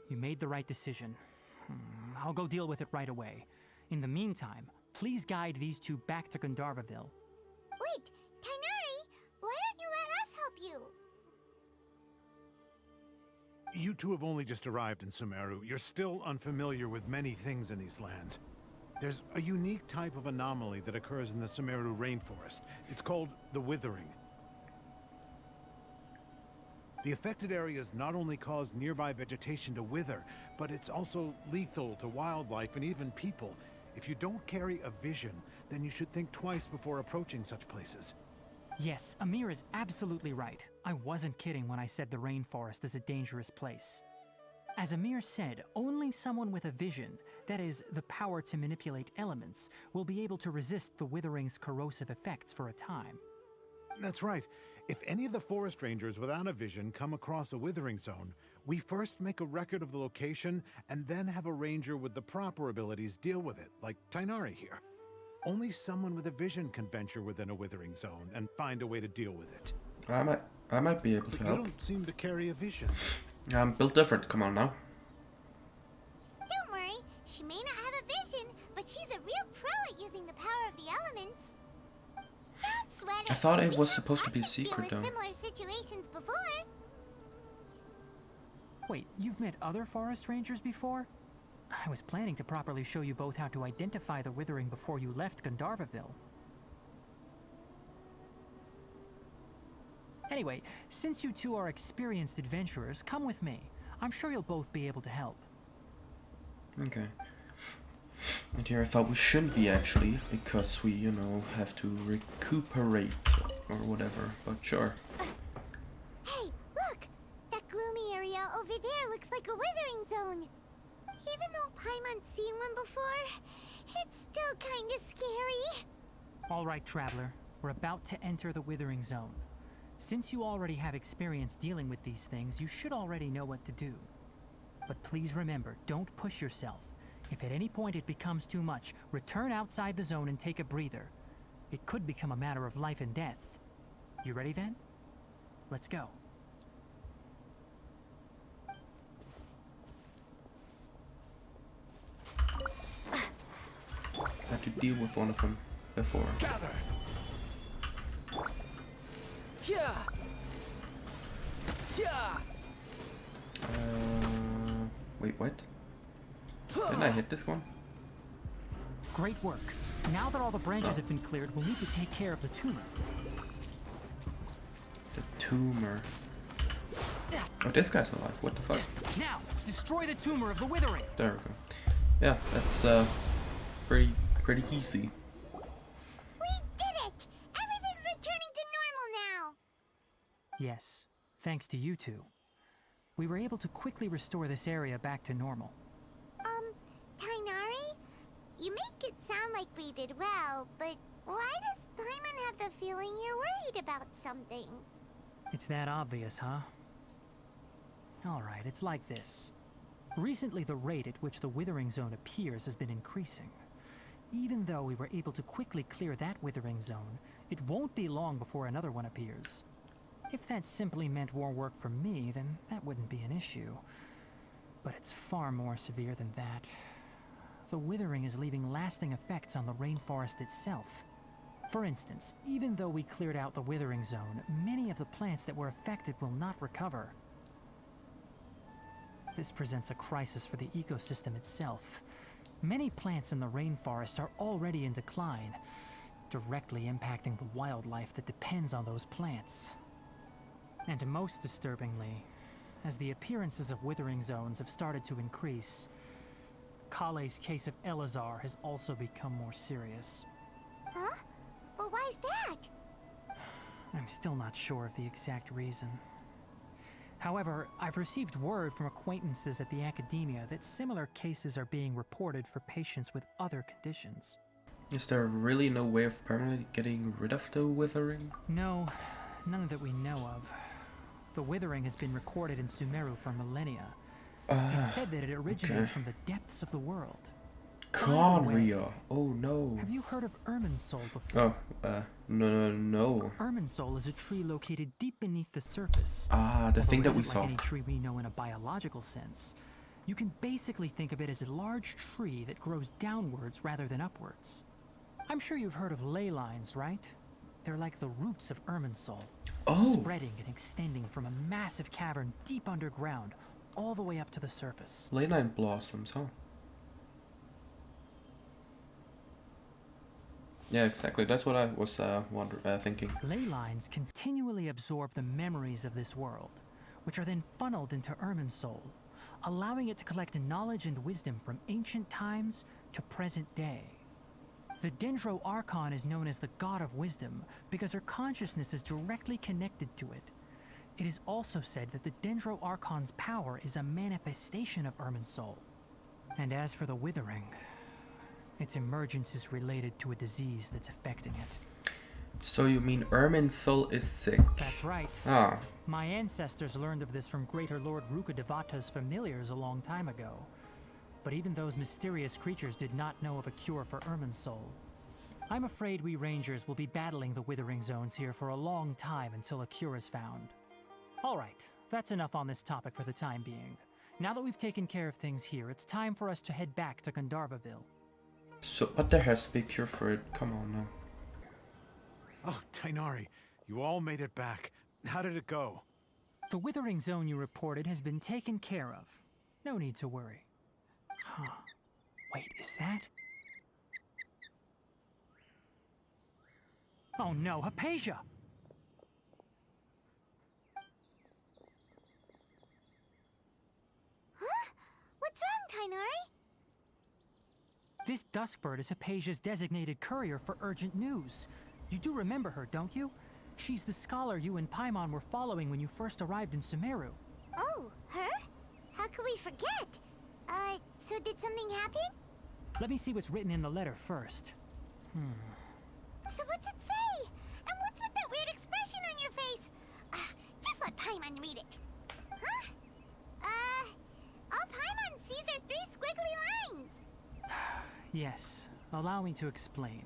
You made the right decision. I'll go deal with it right away. In the meantime, please guide these two back to Gandharvaville. Wait, Tighnari, why don't you let us help you? You two have only just arrived in Sumeru. You're still unfamiliar with many things in these lands. There's a unique type of anomaly that occurs in the Sumeru rainforest. It's called the Withering. The affected areas not only cause nearby vegetation to wither, but it's also lethal to wildlife and even people. If you don't carry a vision, then you should think twice before approaching such places. Yes, Amir is absolutely right. I wasn't kidding when I said the rainforest is a dangerous place. As Amir said, only someone with a vision, that is, the power to manipulate elements, will be able to resist the Withering's corrosive effects for a time. That's right. If any of the forest rangers without a vision come across a withering zone, we first make a record of the location and then have a ranger with the proper abilities deal with it, like Tighnari here. Only someone with a vision can venture within a withering zone and find a way to deal with it. I might be able to But help. you don't seem to carry a vision. I'm built different, come on now. Don't worry, she may not have a vision, but she's a real pro at using the power of the elements. Don't sweat it. I thought it We was have supposed to be a partners deal secret with though. similar situations before. Wait, you've met other forest rangers before? I was planning to properly show you both how to identify the Withering before you left Gandharvaville. Anyway, since you two are experienced adventurers, come with me. I'm sure you'll both be able to help. Okay. And here I thought we shouldn't be actually, because we, you know, have to recuperate or whatever, but sure. Hey, look! That gloomy area over there looks like a withering zone. Even though Paimon's seen one before, it's still kinda scary. All right, Traveler. We're about to enter the Withering Zone. Since you already have experience dealing with these things, you should already know what to do. But please remember, don't push yourself. If at any point it becomes too much, return outside the zone and take a breather. It could become a matter of life and death. You ready then? Let's go. Had to deal with one of them before. Gather! Yeah. Yeah. Wait, what? Didn't I hit this one? Great work. Now that all the branches have been cleared, we'll need to take care of the tumor. tumor. Oh, this guy's alive. What the fuck? Now, destroy the tumor of the withering. There we go. Yeah, that's pretty easy. We did it! Everything's returning to normal now! Yes, thanks to you two. We were able to quickly restore this area back to normal. Tainari? You make it sound like we did well, but why does Paimon have the feeling you're worried about something? It's that obvious, huh? Alright, it's like this. Recently, the rate at which the withering zone appears has been increasing. Even though we were able to quickly clear that withering zone, it won't be long before another one appears. If that simply meant more work for me, then that wouldn't be an issue. But it's far more severe than that. The withering is leaving lasting effects on the rainforest itself. For instance, even though we cleared out the withering zone, many of the plants that were affected will not recover. This presents a crisis for the ecosystem itself. Many plants in the rainforest are already in decline, directly impacting the wildlife that depends on those plants. And most disturbingly, as the appearances of withering zones have started to increase, Kale's case of Elazar has also become more serious. Huh? Well, why is that? I'm still not sure of the exact reason. However, I've received word from acquaintances at the academia that similar cases are being reported for patients with other conditions. Is there really no way of permanently getting rid of the withering? No, none that we know of. The withering has been recorded in Sumeru for millennia. It's said that it originates from the depths of the world. Conria. Oh no. Have you heard of Irminsul before? Oh, no. Irminsul is a tree located deep beneath the surface. Ah, the thing Although that we it isn't saw. like any tree we know in a biological sense. You can basically think of it as a large tree that grows downwards rather than upwards. I'm sure you've heard of ley lines, right? They're like the roots of Irminsul, spreading and extending from a massive cavern deep underground all the way up to the surface. Leyline blossoms, huh? Yeah, exactly. That's what I was thinking. Ley lines continually absorb the memories of this world, which are then funneled into Irminsul, allowing it to collect knowledge and wisdom from ancient times to present day. The Dendro Archon is known as the God of Wisdom because her consciousness is directly connected to it. It is also said that the Dendro Archon's power is a manifestation of Irminsul. And as for the Withering, its emergence is related to a disease that's affecting it. So you mean Irminsul is sick? That's right. Ah. My ancestors learned of this from Greater Lord Rukadevata's familiars a long time ago. But even those mysterious creatures did not know of a cure for Irminsul. I'm afraid we Rangers will be battling the Withering Zones here for a long time until a cure is found. Alright, that's enough on this topic for the time being. Now that we've taken care of things here, it's time for us to head back to Gandharvaville. So, but there has to be a cure for it. Come on now. Oh, Tainari, you all made it back. How did it go? The Withering Zone you reported has been taken care of. No need to worry. Huh. Wait, is that? Oh no, Hypatia! Huh? What's wrong, Tainari? This Duskbird is Hypatia's designated courier for urgent news. You do remember her, don't you? She's the scholar you and Paimon were following when you first arrived in Sumeru. Oh, her? How could we forget? So did something happen? Let me see what's written in the letter first. So what's it say? And what's with that weird expression on your face? Just let Paimon read it. Huh? All Paimon sees are 3 squiggly lines. Yes, allow me to explain.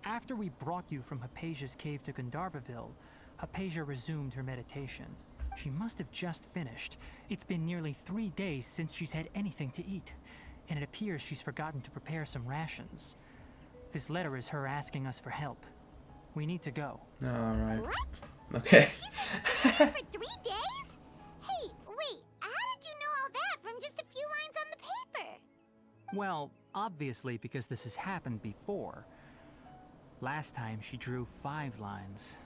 After we brought you from Hypatia's cave to Gandharvaville, Hypatia resumed her meditation. She must have just finished. It's been nearly 3 days since she's had anything to eat, and it appears she's forgotten to prepare some rations. This letter is her asking us for help. We need to go. Alright. What? Okay. She's been sick for 3 days? Hey, wait, how did you know all that from just a few lines on the paper? Well, obviously because this has happened before. Last time she drew 5 lines,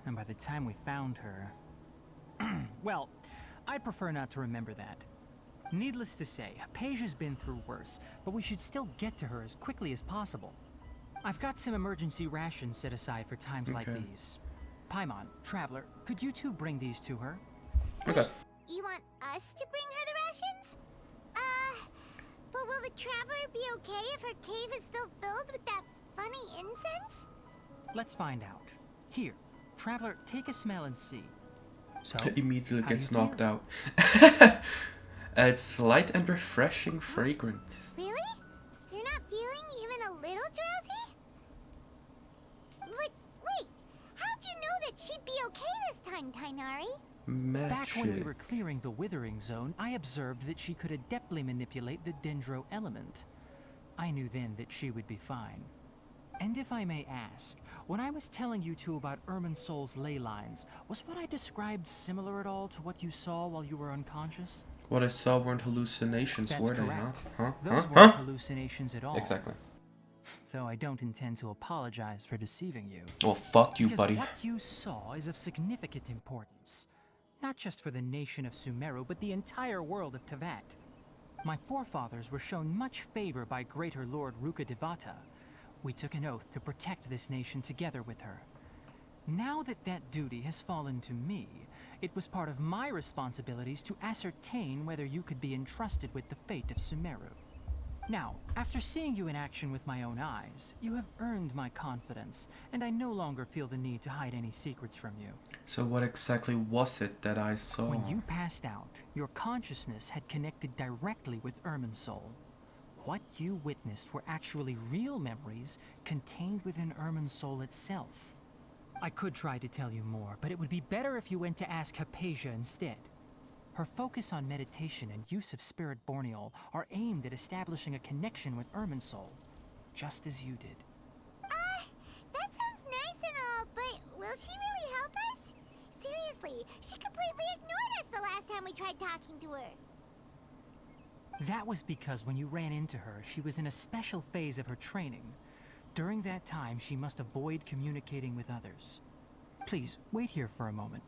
and by the time we found her, Well, I'd prefer not to remember that. Needless to say, Hypatia's been through worse, but we should still get to her as quickly as possible. I've got some emergency rations set aside for times like Okay. these. Paimon, Traveler, could you two bring these to her? Okay. You want us to bring her the rations? But will the Traveler be okay if her cave is still filled with that funny incense? Let's find out. Here, Traveler, take a smell and see. So, Immediately how do gets you knocked feel? out. It's light and refreshing fragrance. Really? You're not feeling even a little drowsy? But wait, how'd you know that she'd be okay this time, Tainari? Back when we Magic. were clearing the Withering Zone, I observed that she could adeptly manipulate the Dendro element. I knew then that she would be fine. And if I may ask, when I was telling you two about Irminsol's ley lines, was what I described similar at all to what you saw while you were unconscious? What I saw weren't hallucinations, That's were they, huh? correct. Huh? Those Huh? weren't Huh? hallucinations at all. Exactly. Though I don't intend to apologize for deceiving you. Well, fuck you, Because buddy. what you saw is of significant importance. Not just for the nation of Sumeru, but the entire world of Tevat. My forefathers were shown much favor by Greater Lord Rukkhadevata. We took an oath to protect this nation together with her. Now that that duty has fallen to me, it was part of my responsibilities to ascertain whether you could be entrusted with the fate of Sumeru. Now, after seeing you in action with my own eyes, you have earned my confidence, and I no longer feel the need to hide any secrets from you. So what exactly was it that I saw? When you passed out, your consciousness had connected directly with Irminsul. What you witnessed were actually real memories contained within Irminsul itself. I could try to tell you more, but it would be better if you went to ask Hypatia instead. Her focus on meditation and use of Spirit Borneol are aimed at establishing a connection with Irminsul, just as you did. That sounds nice and all, but will she really help us? Seriously, she completely ignored us the last time we tried talking to her. That was because when you ran into her, she was in a special phase of her training. During that time, she must avoid communicating with others. Please, wait here for a moment.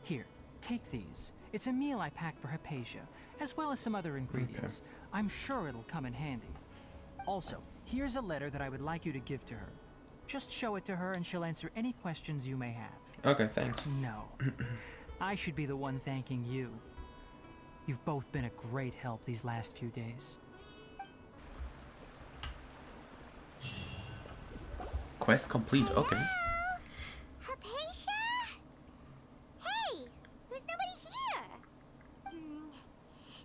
Here, take these. It's a meal I packed for Hypatia, as well as some other ingredients. I'm sure it'll come in handy. Also, here's a letter that I would like you to give to her. Just show it to her and she'll answer any questions you may have. Okay, thanks. No. I should be the one thanking you. You've both been a great help these last few days. Quest complete, okay. Hello? Hypatia? Hey, there's nobody here.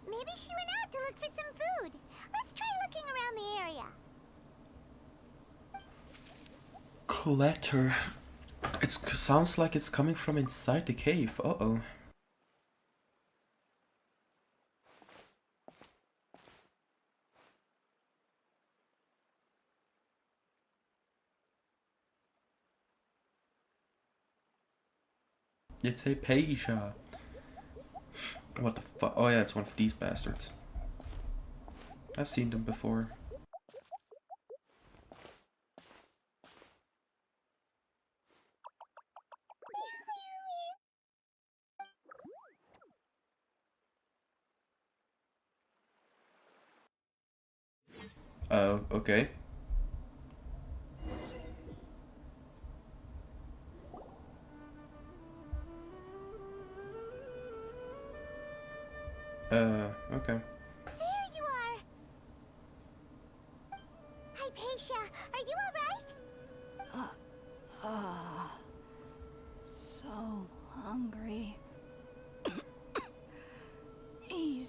Maybe she went out to look for some food. Let's try looking around the area. Clutter. It sounds like it's coming from inside the cave. Uh-oh. It's a Hypatia. What the fuck? Oh yeah, it's one of these bastards. I've seen them before. Oh, okay. Okay. There you are. Hypatia, are you alright? So hungry. Eat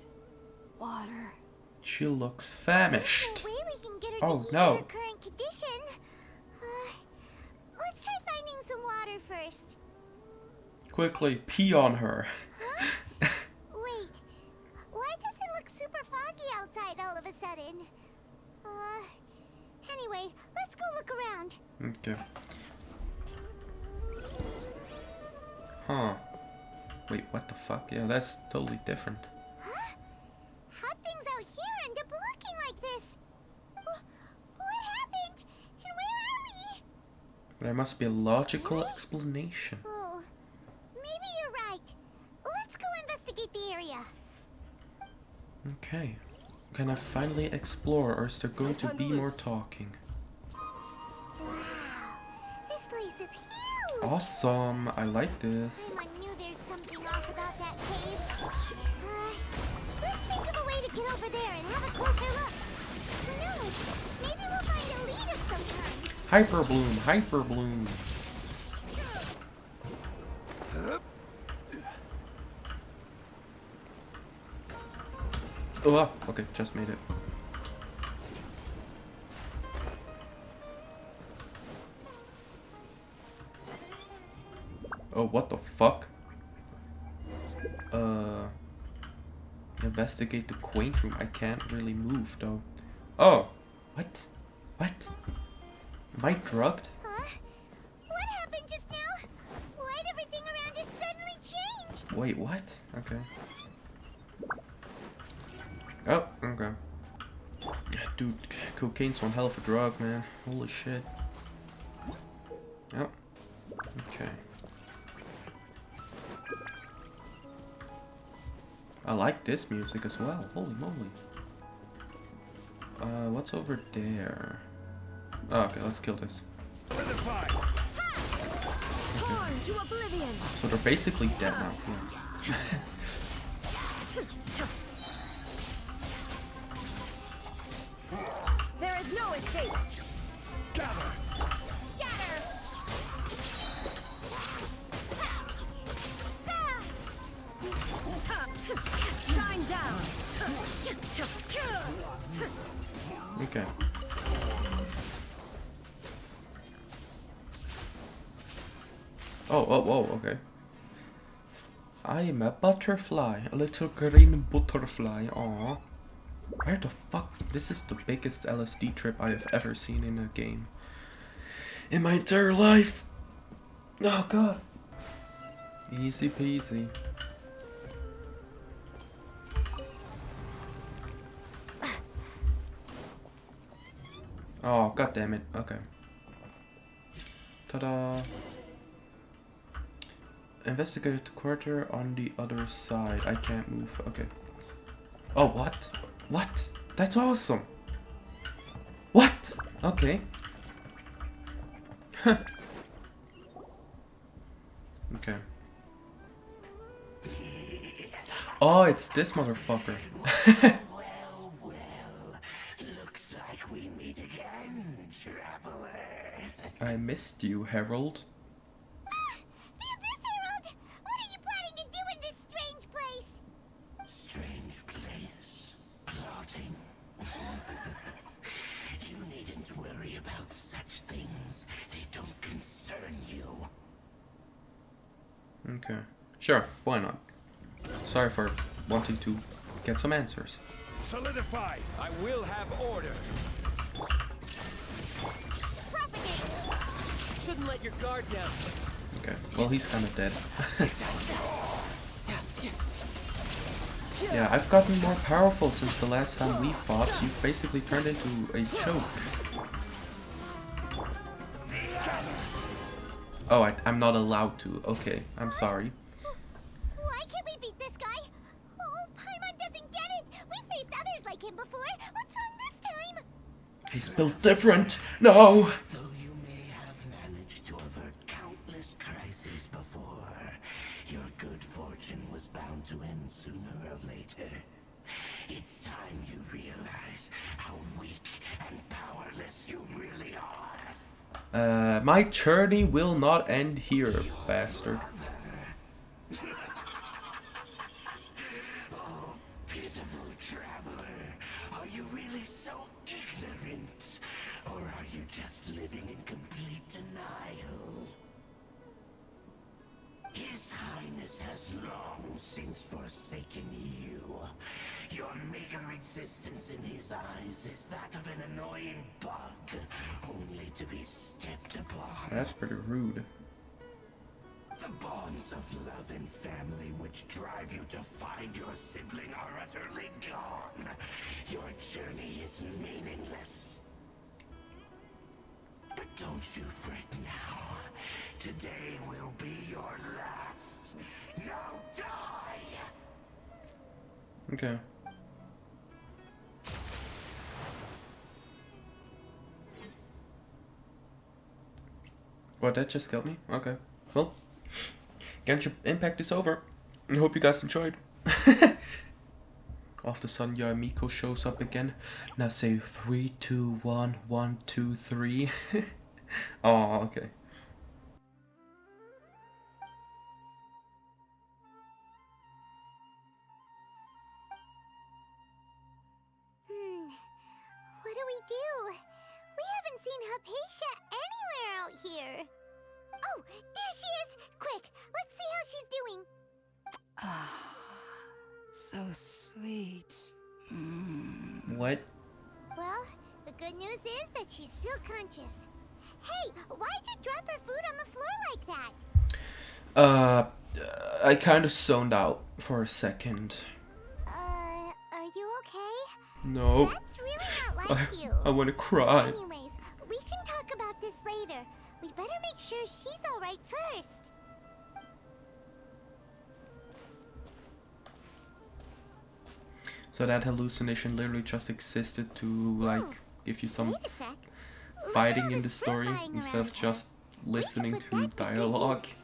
water. She looks There's famished. no way we can get her Oh, to eat no. in her current condition. Let's try finding some water first. Quickly, pee on her. Wait, why does it look super foggy outside all of a sudden? Anyway, let's go look around. Okay. Huh. Wait, what the fuck? Yeah, that's totally different. Huh? How'd things out here end up looking like this? What happened? And where are we? There must be a logical explanation. Oh, maybe you're right. Let's go investigate the area. Okay. Can I finally explore, or is there going to be more talking? Wow, this place is huge. Awesome! I like this. I knew there's something off about that cave. Let's think of a way to get over there and have a closer look. Who knows? Maybe we'll find a lead of some kind. Hyper bloom, hyper bloom. Oh, okay, just made it. Oh, what the fuck? Investigate the quaint room. I can't really move though. Oh, what? What? Am I drugged? Huh? What happened just now? Why'd everything around us suddenly change? Wait, what? Okay. Oh, okay. Dude, cocaine's one hell of a drug, man. Holy shit. Oh. Okay. I like this music as well. Holy moly. What's over there? Oh, okay, let's kill this. Okay. So they're basically dead now. Yeah. There is no escape. Scatter! Shine down. Okay. Oh, okay. I am a butterfly, a little green butterfly. Aww. Where the fuck? This is the biggest LSD trip I have ever seen in a game. In my entire life. Oh god. Easy peasy. Oh, god damn it. Okay. Ta-da. Investigate the quarter on the other side. I can't move. Okay. Oh, what? What? That's awesome. What? Okay. Okay. Oh, it's this motherfucker. Looks like we meet again, traveler. I missed you, Harold. The Abyss Herald! What are you planning to do in this strange place? Strange place. Plotting. You needn't worry about such things. They don't concern you. Okay. Sure, why not? Sorry for wanting to get some answers. Solidify! I will have order! Propagate! Shouldn't let your guard down. Okay, well he's kinda dead. Yeah, I've gotten more powerful since the last time we fought. You've basically turned into a choke. Oh, I'm not allowed to. Okay, I'm sorry. Why can't we beat this guy? Oh, Paimon doesn't get it! We've faced others like him before! What's wrong this time? He's built different. No! Though you may have managed to avert countless crises before, your good fortune was bound to end sooner or later. It's time you realize how weak and powerless you really are. My journey will not end here, bastard. Oh, pitiful traveler. Are you really so ignorant? Or are you just living in complete denial? His Highness has long since forsaking you. Your meager existence in his eyes is that of an annoying bug, only to be stepped upon. That's pretty rude. The bonds of love and family which drive you to find your sibling are utterly gone. Your journey is meaningless. But don't you fret now. Today will be your last. Now die! Okay. What, that just killed me? Okay. Well, Genshin Impact is over. I hope you guys enjoyed. All of a sudden, your Miko shows up again. Now say 3, 2, 1, 1, 2, 3. Oh, okay. What do we do? We haven't seen Hypatia anywhere out here. Oh, there she is! Quick, let's see how she's doing. Ah, so sweet. What? Well, the good news is that she's still conscious. Hey, why'd you drop her food on the floor like that? I kind of zoned out for a second. Are you okay? No. That's really not like you. I want to cry. Anyways, we can talk about this later. We better make sure she's alright first. So that hallucination literally just existed to, like, give you some Wait a sec. Look at fighting all in the this fruit story lying instead around of her. just listening put to that to good dialogue. use.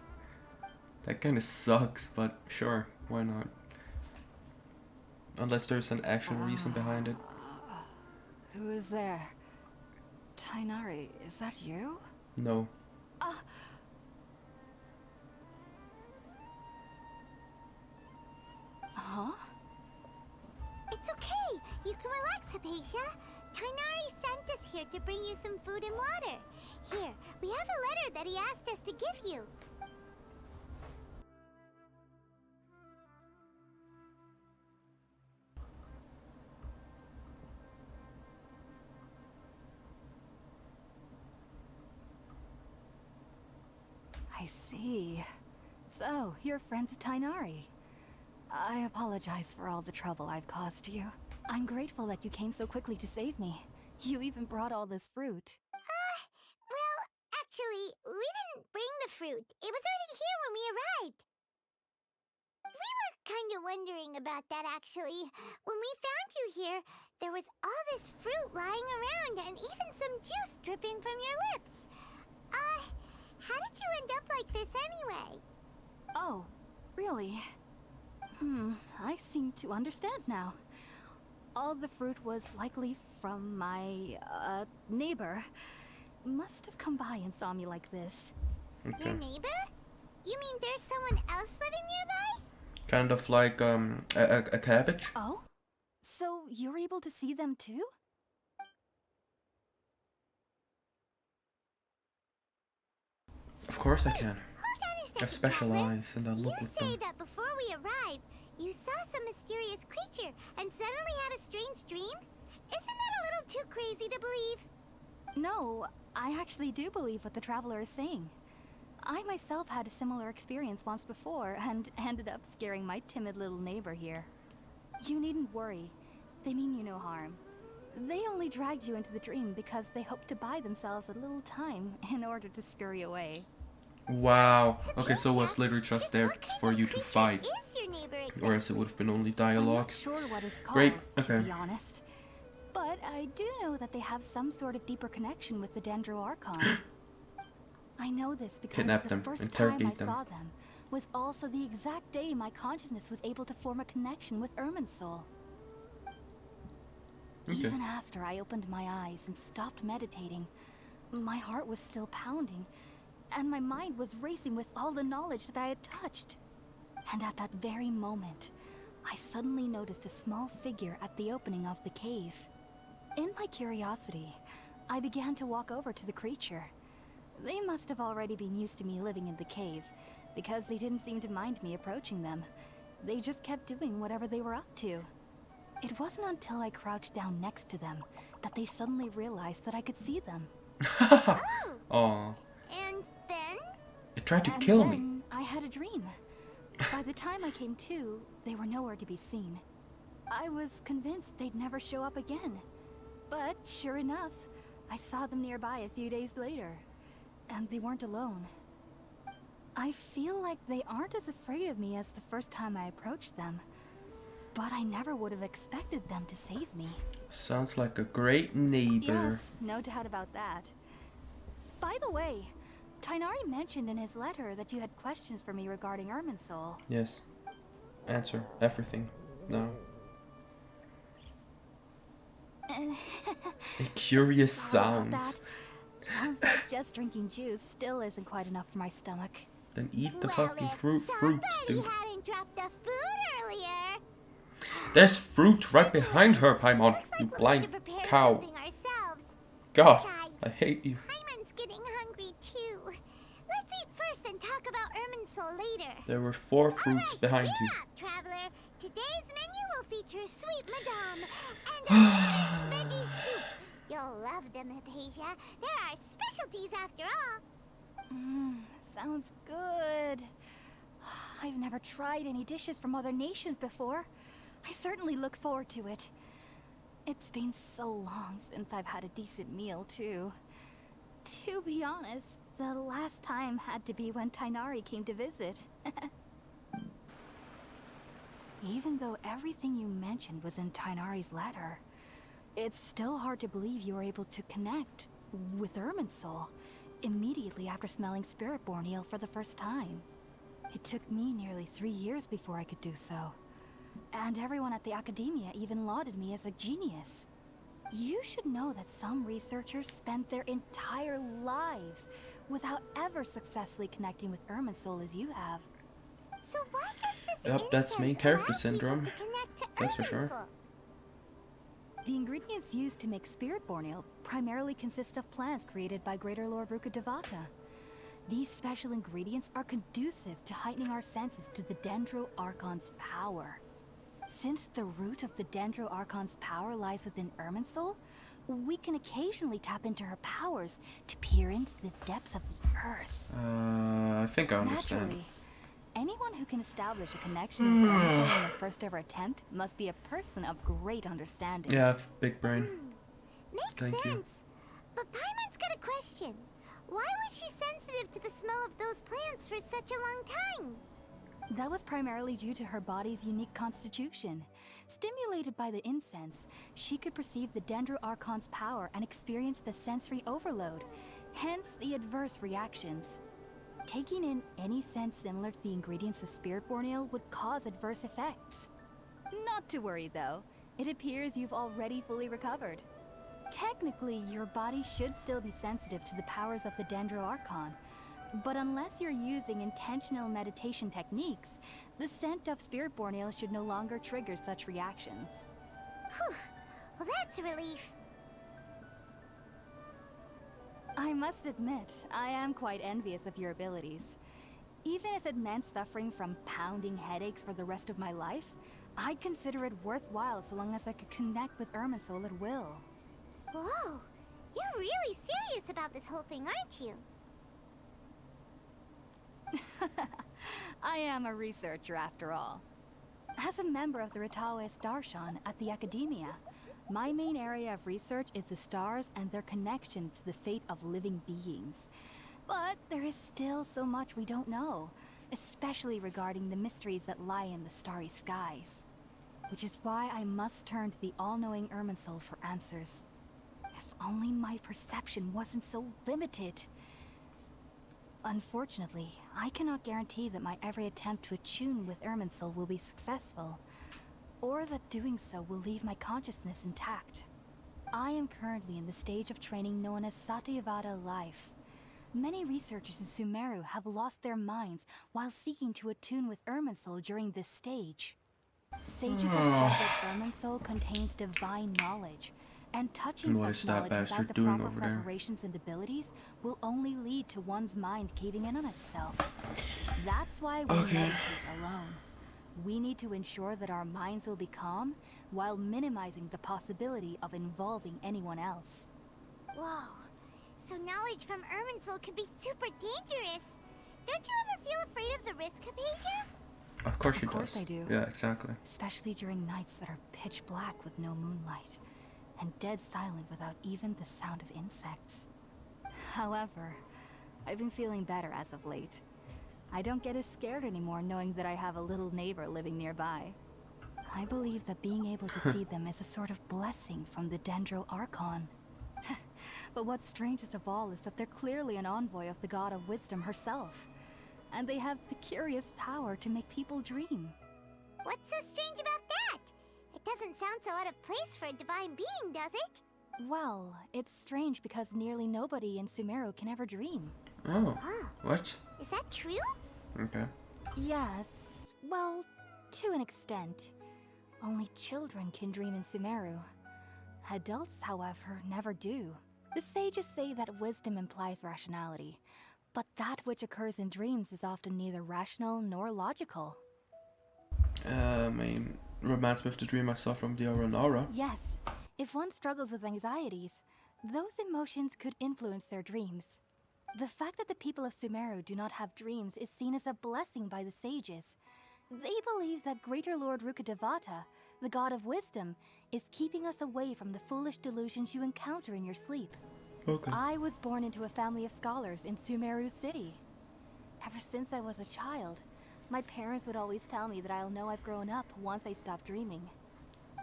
That kind of sucks, but sure, why not? Unless there's an actual reason behind it. Who is there? Tainari, is that you? No. Huh? It's okay. You can relax, Hypatia. Tainari sent us here to bring you some food and water. Here, we have a letter that he asked us to give you. I see. So, you're friends of Tainari. I apologize for all the trouble I've caused you. I'm grateful that you came so quickly to save me. You even brought all this fruit. Well, actually, we didn't bring the fruit. It was already here when we arrived. We were kind of wondering about that, actually. When we found you here, there was all this fruit lying around and even some juice dripping from your lips. How did you end up like this anyway? Oh, really? I seem to understand now. All the fruit was likely from my, neighbor. Must have come by and saw me like this. Okay. Your neighbor? You mean there's someone else living nearby? Kind of like, a cabbage? Oh? So you're able to see them too? Of course I can. Hold on a second, I specialize and I You look with say them. that before we arrived, you saw some mysterious creature and suddenly had a strange dream? Isn't that a little too crazy to believe? No, I actually do believe what the traveler is saying. I myself had a similar experience once before and ended up scaring my timid little neighbor here. You needn't worry. They mean you no harm. They only dragged you into the dream because they hoped to buy themselves a little time in order to scurry away. Wow. Okay, so it was literally just there What kind for of you to creature fight. is your neighbor Or else it would have been only I'm dialogue. not sure what it's called, Great, to okay. be honest. But I do know that they have some sort of deeper connection with the Dendro Archon. I know this because Kidnap the them, first interrogate time I them. saw them was also the exact day my consciousness was able to form a connection with Ermin's soul. Okay. Even after I opened my eyes and stopped meditating, my heart was still pounding, and my mind was racing with all the knowledge that I had touched. And at that very moment, I suddenly noticed a small figure at the opening of the cave. In my curiosity, I began to walk over to the creature. They must have already been used to me living in the cave, because they didn't seem to mind me approaching them. They just kept doing whatever they were up to. It wasn't until I crouched down next to them that they suddenly realized that I could see them. Oh. And then? It tried to And kill me. then I had a dream. By the time I came to, they were nowhere to be seen. I was convinced they'd never show up again. But sure enough, I saw them nearby a few days later. And they weren't alone. I feel like they aren't as afraid of me as the first time I approached them. But I never would have expected them to save me. Sounds like a great neighbor. Yes, no doubt about that. By the way, Tainari mentioned in his letter that you had questions for me regarding Irminsul. Yes. Answer everything. No. A curious sound. That. Sounds like just drinking juice still isn't quite enough for my stomach. Then eat the Well, fucking if fruit, somebody dude. hadn't dropped the food earlier. There's fruit right behind her, Paimon. Looks like You we'll blind have to prepare cow. something ourselves. God, Besides, I hate you. Paimon's getting hungry too. Let's eat first and talk about Irminsul later. There were 4 fruits Alright, behind we're you. up, traveler. Today's menu will feature sweet madame and a fresh veggie soup. You'll love them, Hypatia. They're our specialties after all. Sounds good. I've never tried any dishes from other nations before. I certainly look forward to it. It's been so long since I've had a decent meal, too. To be honest, the last time had to be when Tainari came to visit. Even though everything you mentioned was in Tainari's letter, it's still hard to believe you were able to connect with Irminsul immediately after smelling Spiritborn Ale for the first time. It took me nearly 3 years before I could do so. And everyone at the Academia even lauded me as a genius. You should know that some researchers spent their entire lives without ever successfully connecting with Irminsul as you have. So why does this Yep, that's main incense character allow people syndrome. to connect to That's for sure. Irminsul? The ingredients used to make Spiritborn Ale primarily consist of plants created by Greater Lord Rukkhadevata. These special ingredients are conducive to heightening our senses to the Dendro Archon's power. Since the root of the Dendro Archon's power lies within Irminsul, we can occasionally tap into her powers to peer into the depths of the earth. I think I understand. Naturally, anyone who can establish a connection with Irminsul in their first ever attempt must be a person of great understanding. Yeah, big brain. Makes Thank sense. you. But Paimon's got a question. Why was she sensitive to the smell of those plants for such a long time? That was primarily due to her body's unique constitution. Stimulated by the incense, she could perceive the Dendro Archon's power and experience the sensory overload, hence the adverse reactions. Taking in any scent similar to the ingredients of Spiritborn Ale would cause adverse effects. Not to worry though, it appears you've already fully recovered. Technically, your body should still be sensitive to the powers of the Dendro Archon, but unless you're using intentional meditation techniques, the scent of Spiritborn Ale should no longer trigger such reactions. Whew. Well, that's a relief. I must admit, I am quite envious of your abilities. Even if it meant suffering from pounding headaches for the rest of my life, I'd consider it worthwhile so long as I could connect with Irminsul at will. Whoa. You're really serious about this whole thing, aren't you? I am a researcher after all. As a member of the Ritaoist Darshan at the Academia, my main area of research is the stars and their connection to the fate of living beings. But there is still so much we don't know, especially regarding the mysteries that lie in the starry skies. Which is why I must turn to the all-knowing Irminsul for answers. If only my perception wasn't so limited. Unfortunately, I cannot guarantee that my every attempt to attune with Irminsul will be successful, or that doing so will leave my consciousness intact. I am currently in the stage of training known as Satyavada life. Many researchers in Sumeru have lost their minds while seeking to attune with Irminsul during this stage. Sages have said that Irminsul contains divine knowledge, and touching And what such is that knowledge bastard without the doing proper over there? preparations and abilities will only lead to one's mind caving in on itself. That's why we meditate alone. We need to ensure that our minds will be calm while minimizing the possibility of involving anyone else. Whoa. So knowledge from Irminsul could be super dangerous. Don't you ever feel afraid of the risk, Hypatia? Of course she Of course does. I do. Yeah, exactly. Especially during nights that are pitch black with no moonlight, and dead silent without even the sound of insects. However, I've been feeling better as of late. I don't get as scared anymore knowing that I have a little neighbor living nearby. I believe that being able to see them is a sort of blessing from the Dendro Archon. But what's strangest of all is that they're clearly an envoy of the God of Wisdom herself. And they have the curious power to make people dream. What's so strange about that? It doesn't sound so out of place for a divine being, does it? Well, it's strange because nearly nobody in Sumeru can ever dream. Oh. Huh. What? Is that true? Okay. Yes, well, to an extent. Only children can dream in Sumeru. Adults, however, never do. The sages say that wisdom implies rationality, but that which occurs in dreams is often neither rational nor logical. I mean, reminds me of the dream I saw from the Aurora. Yes, if one struggles with anxieties, those emotions could influence their dreams. The fact that the people of Sumeru do not have dreams is seen as a blessing by the sages. They believe that Greater Lord Rukkhadevata, the god of wisdom, is keeping us away from the foolish delusions you encounter in your sleep. Okay. I was born into a family of scholars in Sumeru City. Ever since I was a child, my parents would always tell me that I'll know I've grown up once I stop dreaming.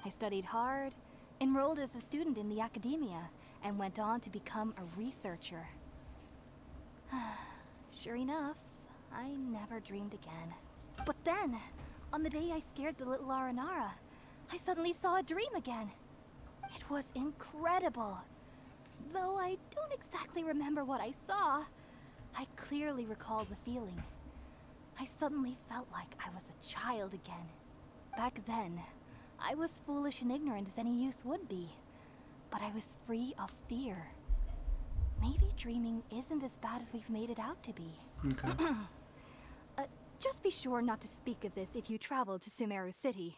I studied hard, enrolled as a student in the academia, and went on to become a researcher. Sure enough, I never dreamed again. But then, on the day I scared the little Aranara, I suddenly saw a dream again. It was incredible. Though I don't exactly remember what I saw, I clearly recall the feeling. I suddenly felt like I was a child again. Back then, I was foolish and ignorant as any youth would be, but I was free of fear. Maybe dreaming isn't as bad as we've made it out to be. Okay. Just be sure not to speak of this if you travel to Sumeru City.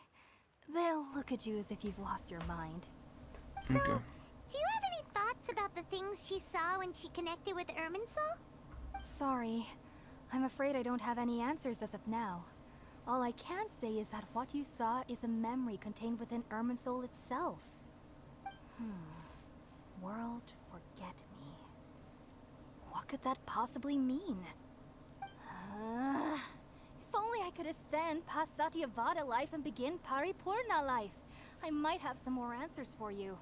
They'll look at you as if you've lost your mind. So, Okay. do you have any thoughts about the things she saw when she connected with Irminsul? Sorry. I'm afraid I don't have any answers as of now. All I can say is that what you saw is a memory contained within Irminsul itself. World forget me. What could that possibly mean? If only I could ascend past Satyavada life and begin Paripurna life. I might have some more answers for you.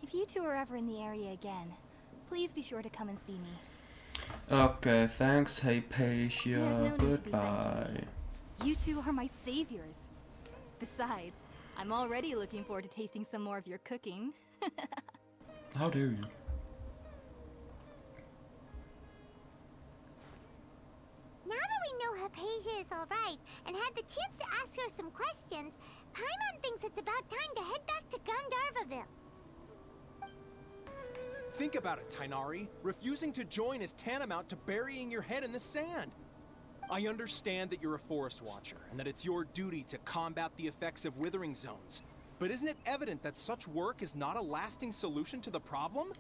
If you two are ever in the area again, please be sure to come and see me. Okay, thanks, There's Hypatia. no need to be Goodbye. thanking me. You two are my saviors. Besides, I'm already looking forward to tasting some more of your cooking. How dare you? Now that we know Hypatia is alright and had the chance to ask her some questions, Paimon thinks it's about time to head back to Gandharvaville. Think about it, Tainari. Refusing to join is tantamount to burying your head in the sand. I understand that you're a forest watcher and that it's your duty to combat the effects of withering zones. But isn't it evident that such work is not a lasting solution to the problem?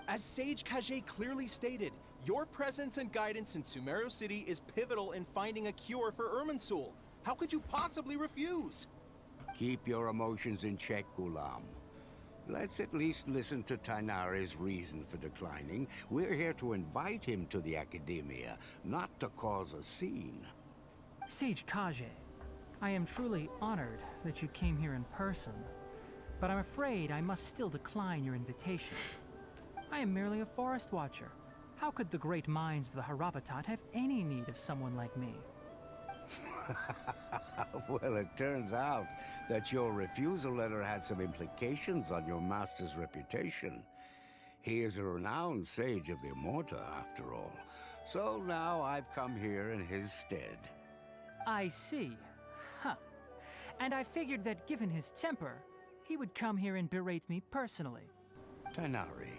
As Sage Kage clearly stated, your presence and guidance in Sumeru City is pivotal in finding a cure for Irminsul. How could you possibly refuse? Keep your emotions in check, Gulam. Let's at least listen to Tainari's reason for declining. We're here to invite him to the Academia, not to cause a scene. Sage Kage, I am truly honored that you came here in person, but I'm afraid I must still decline your invitation. I am merely a forest watcher. How could the great minds of the Haravatat have any need of someone like me? Well, it turns out that your refusal letter had some implications on your master's reputation. He is a renowned sage of the Immorta, after all. So now I've come here in his stead. I see. Huh. And I figured that given his temper, he would come here and berate me personally. Tainari,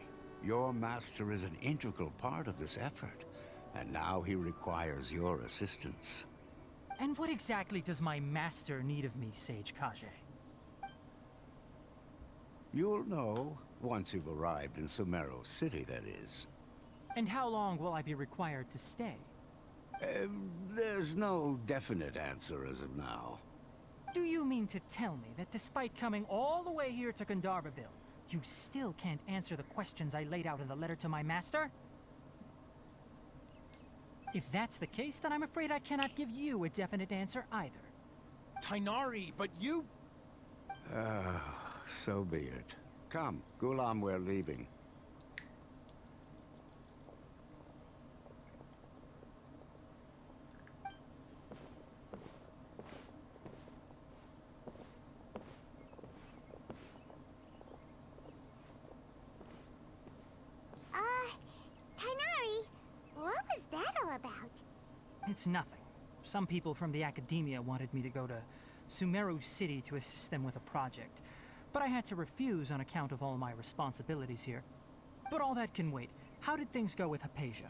your master is an integral part of this effort, and now he requires your assistance. And what exactly does my master need of me, Sage Kage? You'll know once you've arrived in Sumeru City, that is. And how long will I be required to stay? There's no definite answer as of now. Do you mean to tell me that despite coming all the way here to Gandharvaville, you still can't answer the questions I laid out in the letter to my master? If that's the case, then I'm afraid I cannot give you a definite answer either. Tighnari, but you... So be it. Come, Gulam, we're leaving. Tighnari, what was that all about? It's nothing. Some people from the academia wanted me to go to Sumeru City to assist them with a project, but I had to refuse on account of all my responsibilities here. But all that can wait. How did things go with Hypatia?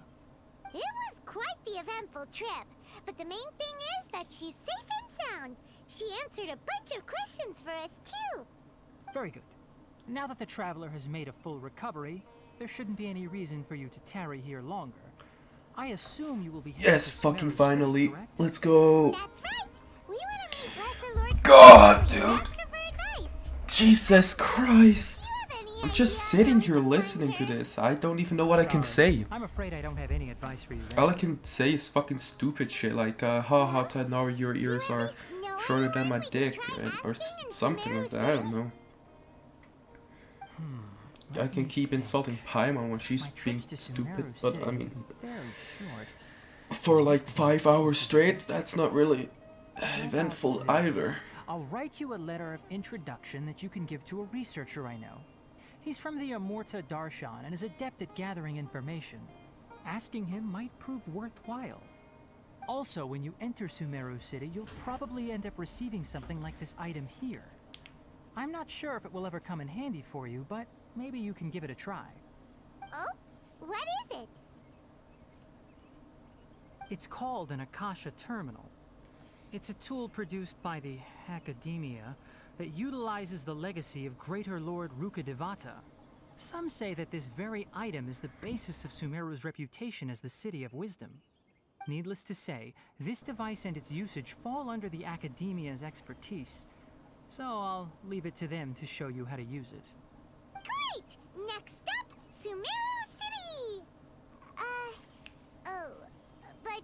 It was quite the eventful trip, but the main thing is that she's safe and sound. She answered a bunch of questions for us, too. Very good. Now that the traveler has made a full recovery, there shouldn't be any reason for you to tarry here longer. I assume you will be Yes, to fucking Sumeru finally. City, correct? Let's go. That's right. We want to meet Lesser Lord God, Kusanali and dude. ask her for advice. Jesus Christ. Do you have any I'm just idea sitting how we here can listening find to her? this. I don't even know what I can Sorry. say. I'm afraid I don't have any advice for you then. All I can say is fucking stupid shit like, haha, Tighnari, your Do you ears at are least know shorter than anyone my we can dick, try or asking in something Sumeru like that. I don't City? know. I Let can me keep think. insulting Paimon when she's My being trips to stupid, Sumeru but City I have mean, been very short. for like Used to be 5 hours considered straight, years. that's not really How eventful about either. this? I'll write you a letter of introduction that you can give to a researcher I know. He's from the Amorta Darshan and is adept at gathering information. Asking him might prove worthwhile. Also, when you enter Sumeru City, you'll probably end up receiving something like this item here. I'm not sure if it will ever come in handy for you, but maybe you can give it a try. Oh? What is it? It's called an Akasha Terminal. It's a tool produced by the Academia that utilizes the legacy of Greater Lord Rukkhadevata. Some say that this very item is the basis of Sumeru's reputation as the City of Wisdom. Needless to say, this device and its usage fall under the Academia's expertise, so I'll leave it to them to show you how to use it. Great! Next up, Sumeru City! Oh, but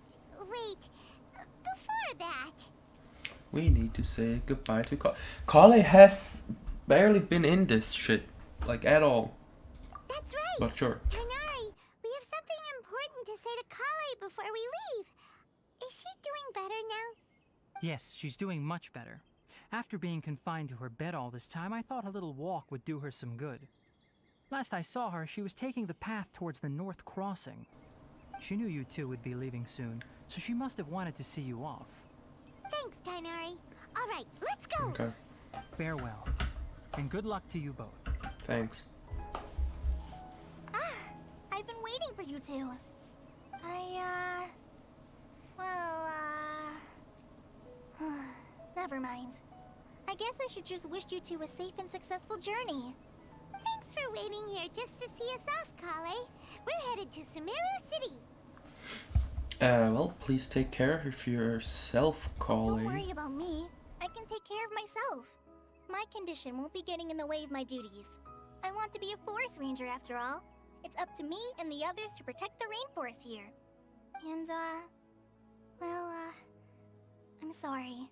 wait, before that... We need to say goodbye to Kale has barely been in this shit, like at all. That's right! But sure. Tighnari, we have something important to say to Kale before we leave. Is she doing better now? Yes, she's doing much better. After being confined to her bed all this time, I thought a little walk would do her some good. Last I saw her, she was taking the path towards the North Crossing. She knew you two would be leaving soon, so she must have wanted to see you off. Thanks, Tighnari. All right, let's go! Okay. Farewell, and good luck to you both. Thanks. I've been waiting for you two. Never mind. I guess I should just wish you two a safe and successful journey. Thanks for waiting here just to see us off, Kale. We're headed to Sumeru City. Well, please take care of yourself, Don't Kale. worry about me. I can take care of myself. My condition won't be getting in the way of my duties. I want to be a forest ranger after all. It's up to me and the others to protect the rainforest here. And, I'm sorry.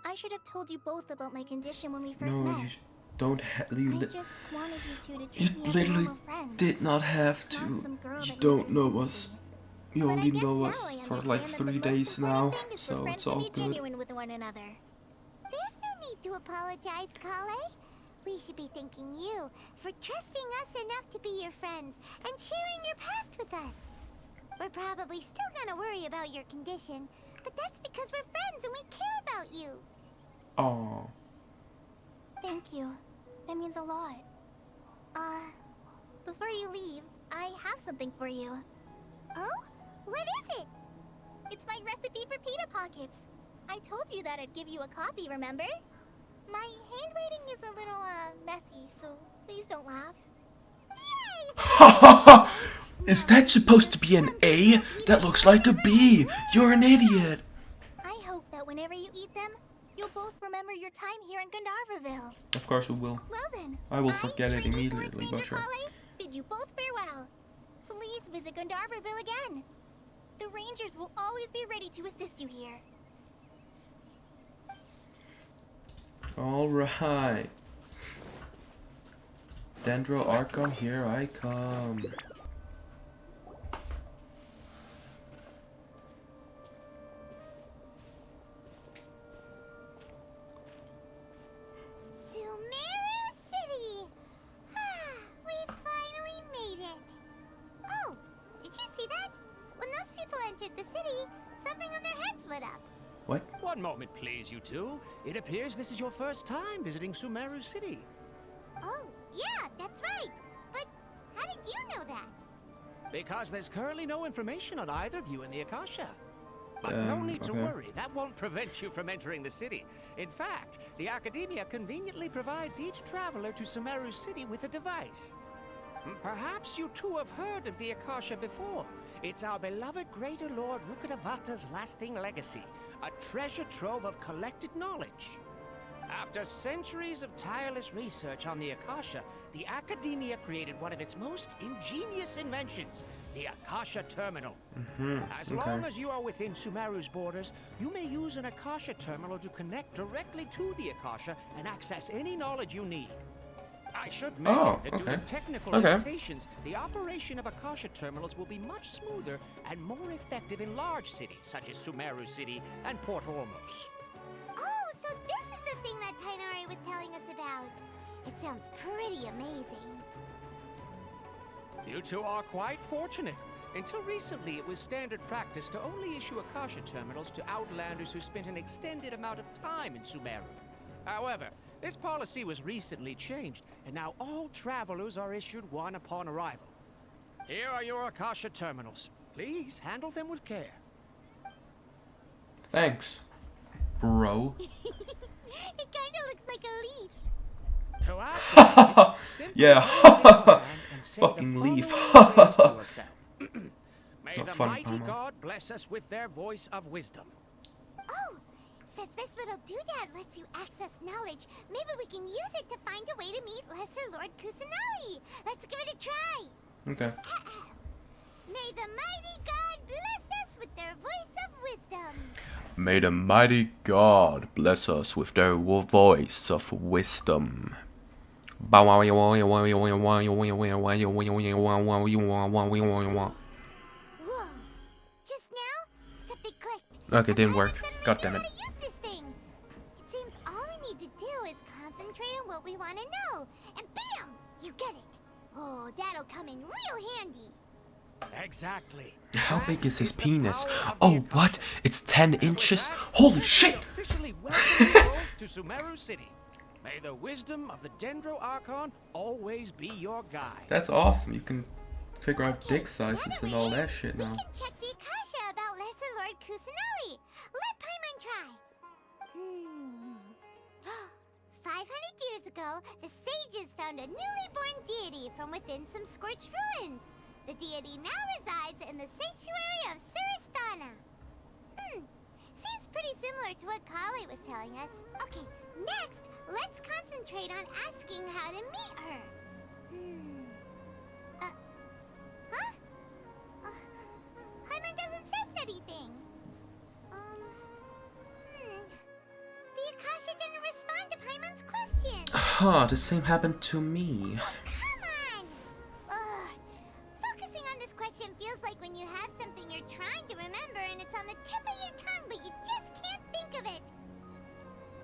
I should have told you both about my condition when we first No, met. you don't have. You, I just wanted you two to you treat me as a literally normal friend. did not have Not to. some girl You that don't needs know your us. sympathy. You But I only guess know now us I for like understand that 3 the days most important now, thing is for so friends it's to all be good. genuine with one another. There's no need to apologize, Kale. We should be thanking you for trusting us enough to be your friends and sharing your past with us. We're probably still gonna worry about your condition, but that's because we're friends and we care about you. Oh, Thank you. That means a lot. Before you leave, I have something for you. Oh? What is it? It's my recipe for pita pockets. I told you that I'd give you a copy, remember? My handwriting is a little, messy, so please don't laugh. Is that supposed to be an A? That looks like a B. You're an idiot. I hope that whenever you eat them, you'll both remember your time here in Gandharvaville. Of course we will. Well then, I will forget it Trainee immediately, Forest but Ranger sure. Kale, bid you both farewell. Please visit Gandharvaville again. The Rangers will always be ready to assist you here. Alright. Dendro Archon, here I come. Sumeru City! We finally made it! Oh, did you see that? When those people entered the city, something on their heads lit up. What? One moment, please, you two. It appears this is your first time visiting Sumeru City. Oh, yeah, that's right. But how did you know that? Because there's currently no information on either of you in the Akasha. But no need to okay. worry, that won't prevent you from entering the city. In fact, the Academia conveniently provides each traveler to Sumeru City with a device. Perhaps you two have heard of the Akasha before. It's our beloved Greater Lord Rukkhadevata's lasting legacy, a treasure trove of collected knowledge. After centuries of tireless research on the Akasha, the Academia created one of its most ingenious inventions, the Akasha Terminal. As long as you are within Sumeru's borders, you may use an Akasha Terminal to connect directly to the Akasha and access any knowledge you need. I should mention that due to technical limitations, the operation of Akasha Terminals will be much smoother and more effective in large cities, such as Sumeru City and Port Ormos. Oh, so this is the thing that Tainari was telling us about. It sounds pretty amazing. You two are quite fortunate. Until recently, it was standard practice to only issue Akasha Terminals to Outlanders who spent an extended amount of time in Sumeru. However, this policy was recently changed, and now all travelers are issued one upon arrival. Here are your Akasha Terminals. Please handle them with care. Thanks, bro. It kinda looks like a leaf. To activate, simply Yeah. raise your hand and say Fucking the leaf. following phrase to yourself. May Not the fun, mighty Paimon. God bless us with their voice of wisdom. Oh, since this little doodad lets you access knowledge, maybe we can use it to find a way to meet Lesser Lord Kusanali. Let's give it a try. Okay. May the mighty God bless us with their voice of wisdom. May the mighty God bless us with their voice of wisdom. Whoa. Just now, something clicked. Okay, didn't And work. all of a sudden, God we damn know it. how to use this thing. It seems all we need to do is concentrate on what we want to know. And bam! You get it. Oh, that'll come in real handy. Exactly. How big is his the penis? power of Oh, the what? Akasha. It's 10 And with inches? that, Holy we shit! officially welcome you both to Sumeru City. May the wisdom of the Dendro Archon always be your guide. That's awesome. You can figure out Okay, dick sizes now and that all we're that in, shit we now. can check the Akasha about Lesser Lord Kusanali. Let Paimon try. 500 years ago, the sages found a newly born deity from within some scorched ruins. The deity now resides in the sanctuary of Suristana. Seems pretty similar to what Kali was telling us. Okay, next, let's concentrate on asking how to meet her. Huh? Paimon doesn't sense anything. The Akasha didn't respond to Paimon's question. Huh, the same happened to me. Come on! Ugh. Focusing on this question feels like when you have something you're trying to remember and it's on the tip of your tongue, but you just can't think of it.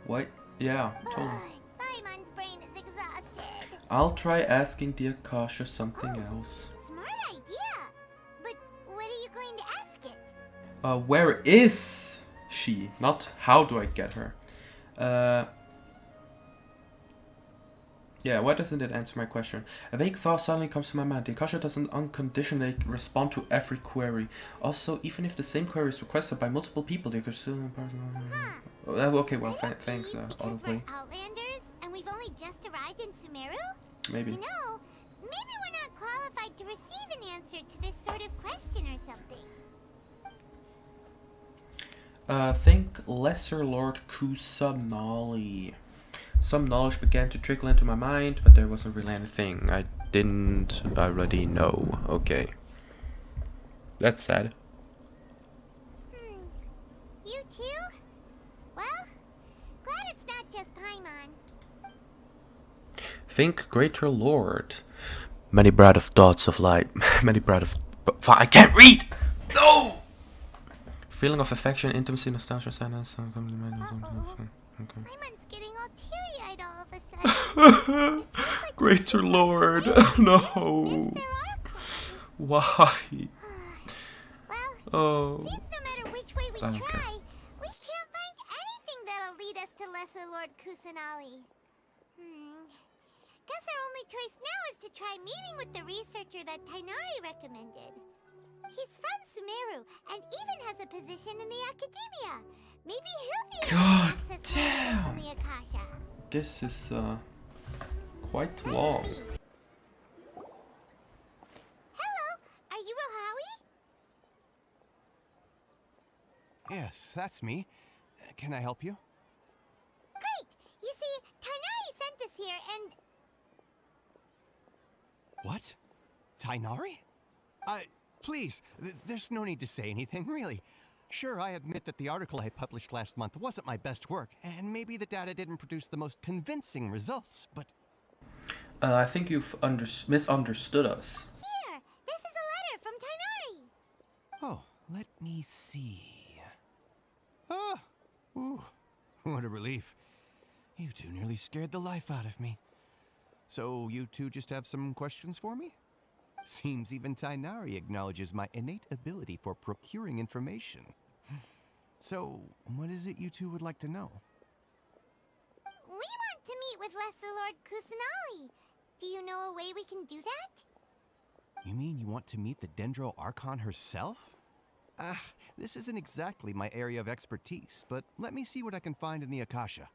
What? Yeah, totally. Paimon's brain is exhausted. I'll try asking the Akasha something else. Smart idea. But what are you going to ask it? Where is she? Not how do I get her. Yeah, why doesn't it answer my question? A vague thought suddenly comes to my mind. The Akasha doesn't unconditionally respond to every query. Also, even if the same query is requested by multiple people, they could still... Okay, well, thanks, because autoplay. we're Outlanders and we've only just arrived in Sumeru? Maybe. You know, maybe we're not qualified to receive an answer to this sort of question or something. Think Lesser Lord Kusanali. Some knowledge began to trickle into my mind, but there wasn't really anything I didn't already know. Okay. That's sad. You too? Well, glad it's not just Paimon. Think Greater Lord. Many bright of thoughts of light. Many bright of... I can't read! No! Feeling of affection, intimacy, nostalgia, sadness. Okay. Paimon's getting all teary-eyed all of a sudden. Like Greater Lord, no. Why? Well, seems no matter which way we try, we can't find anything that'll lead us to Lesser Lord Kusanali. Guess our only choice now is to try meeting with the researcher that Tainari recommended. He's from Sumeru and even has a position in the Academia. Maybe he'll be able to access more from the Akasha. This is quite long. Hello, are you Rohawi? Yes, that's me. Can I help you? Great! You see, Tainari sent us here and... What? Tainari? Please, there's no need to say anything, really. Sure, I admit that the article I published last month wasn't my best work, and maybe the data didn't produce the most convincing results, but... I think you've misunderstood us. Here, this is a letter from Tainari. Oh, let me see. Ah! Ooh, what a relief. You two nearly scared the life out of me. So, you two just have some questions for me? Seems even Tainari acknowledges my innate ability for procuring information. So, what is it you two would like to know? We want to meet with Lesser Lord Kusanali. Do you know a way we can do that? You mean you want to meet the Dendro Archon herself? This isn't exactly my area of expertise, but let me see what I can find in the Akasha.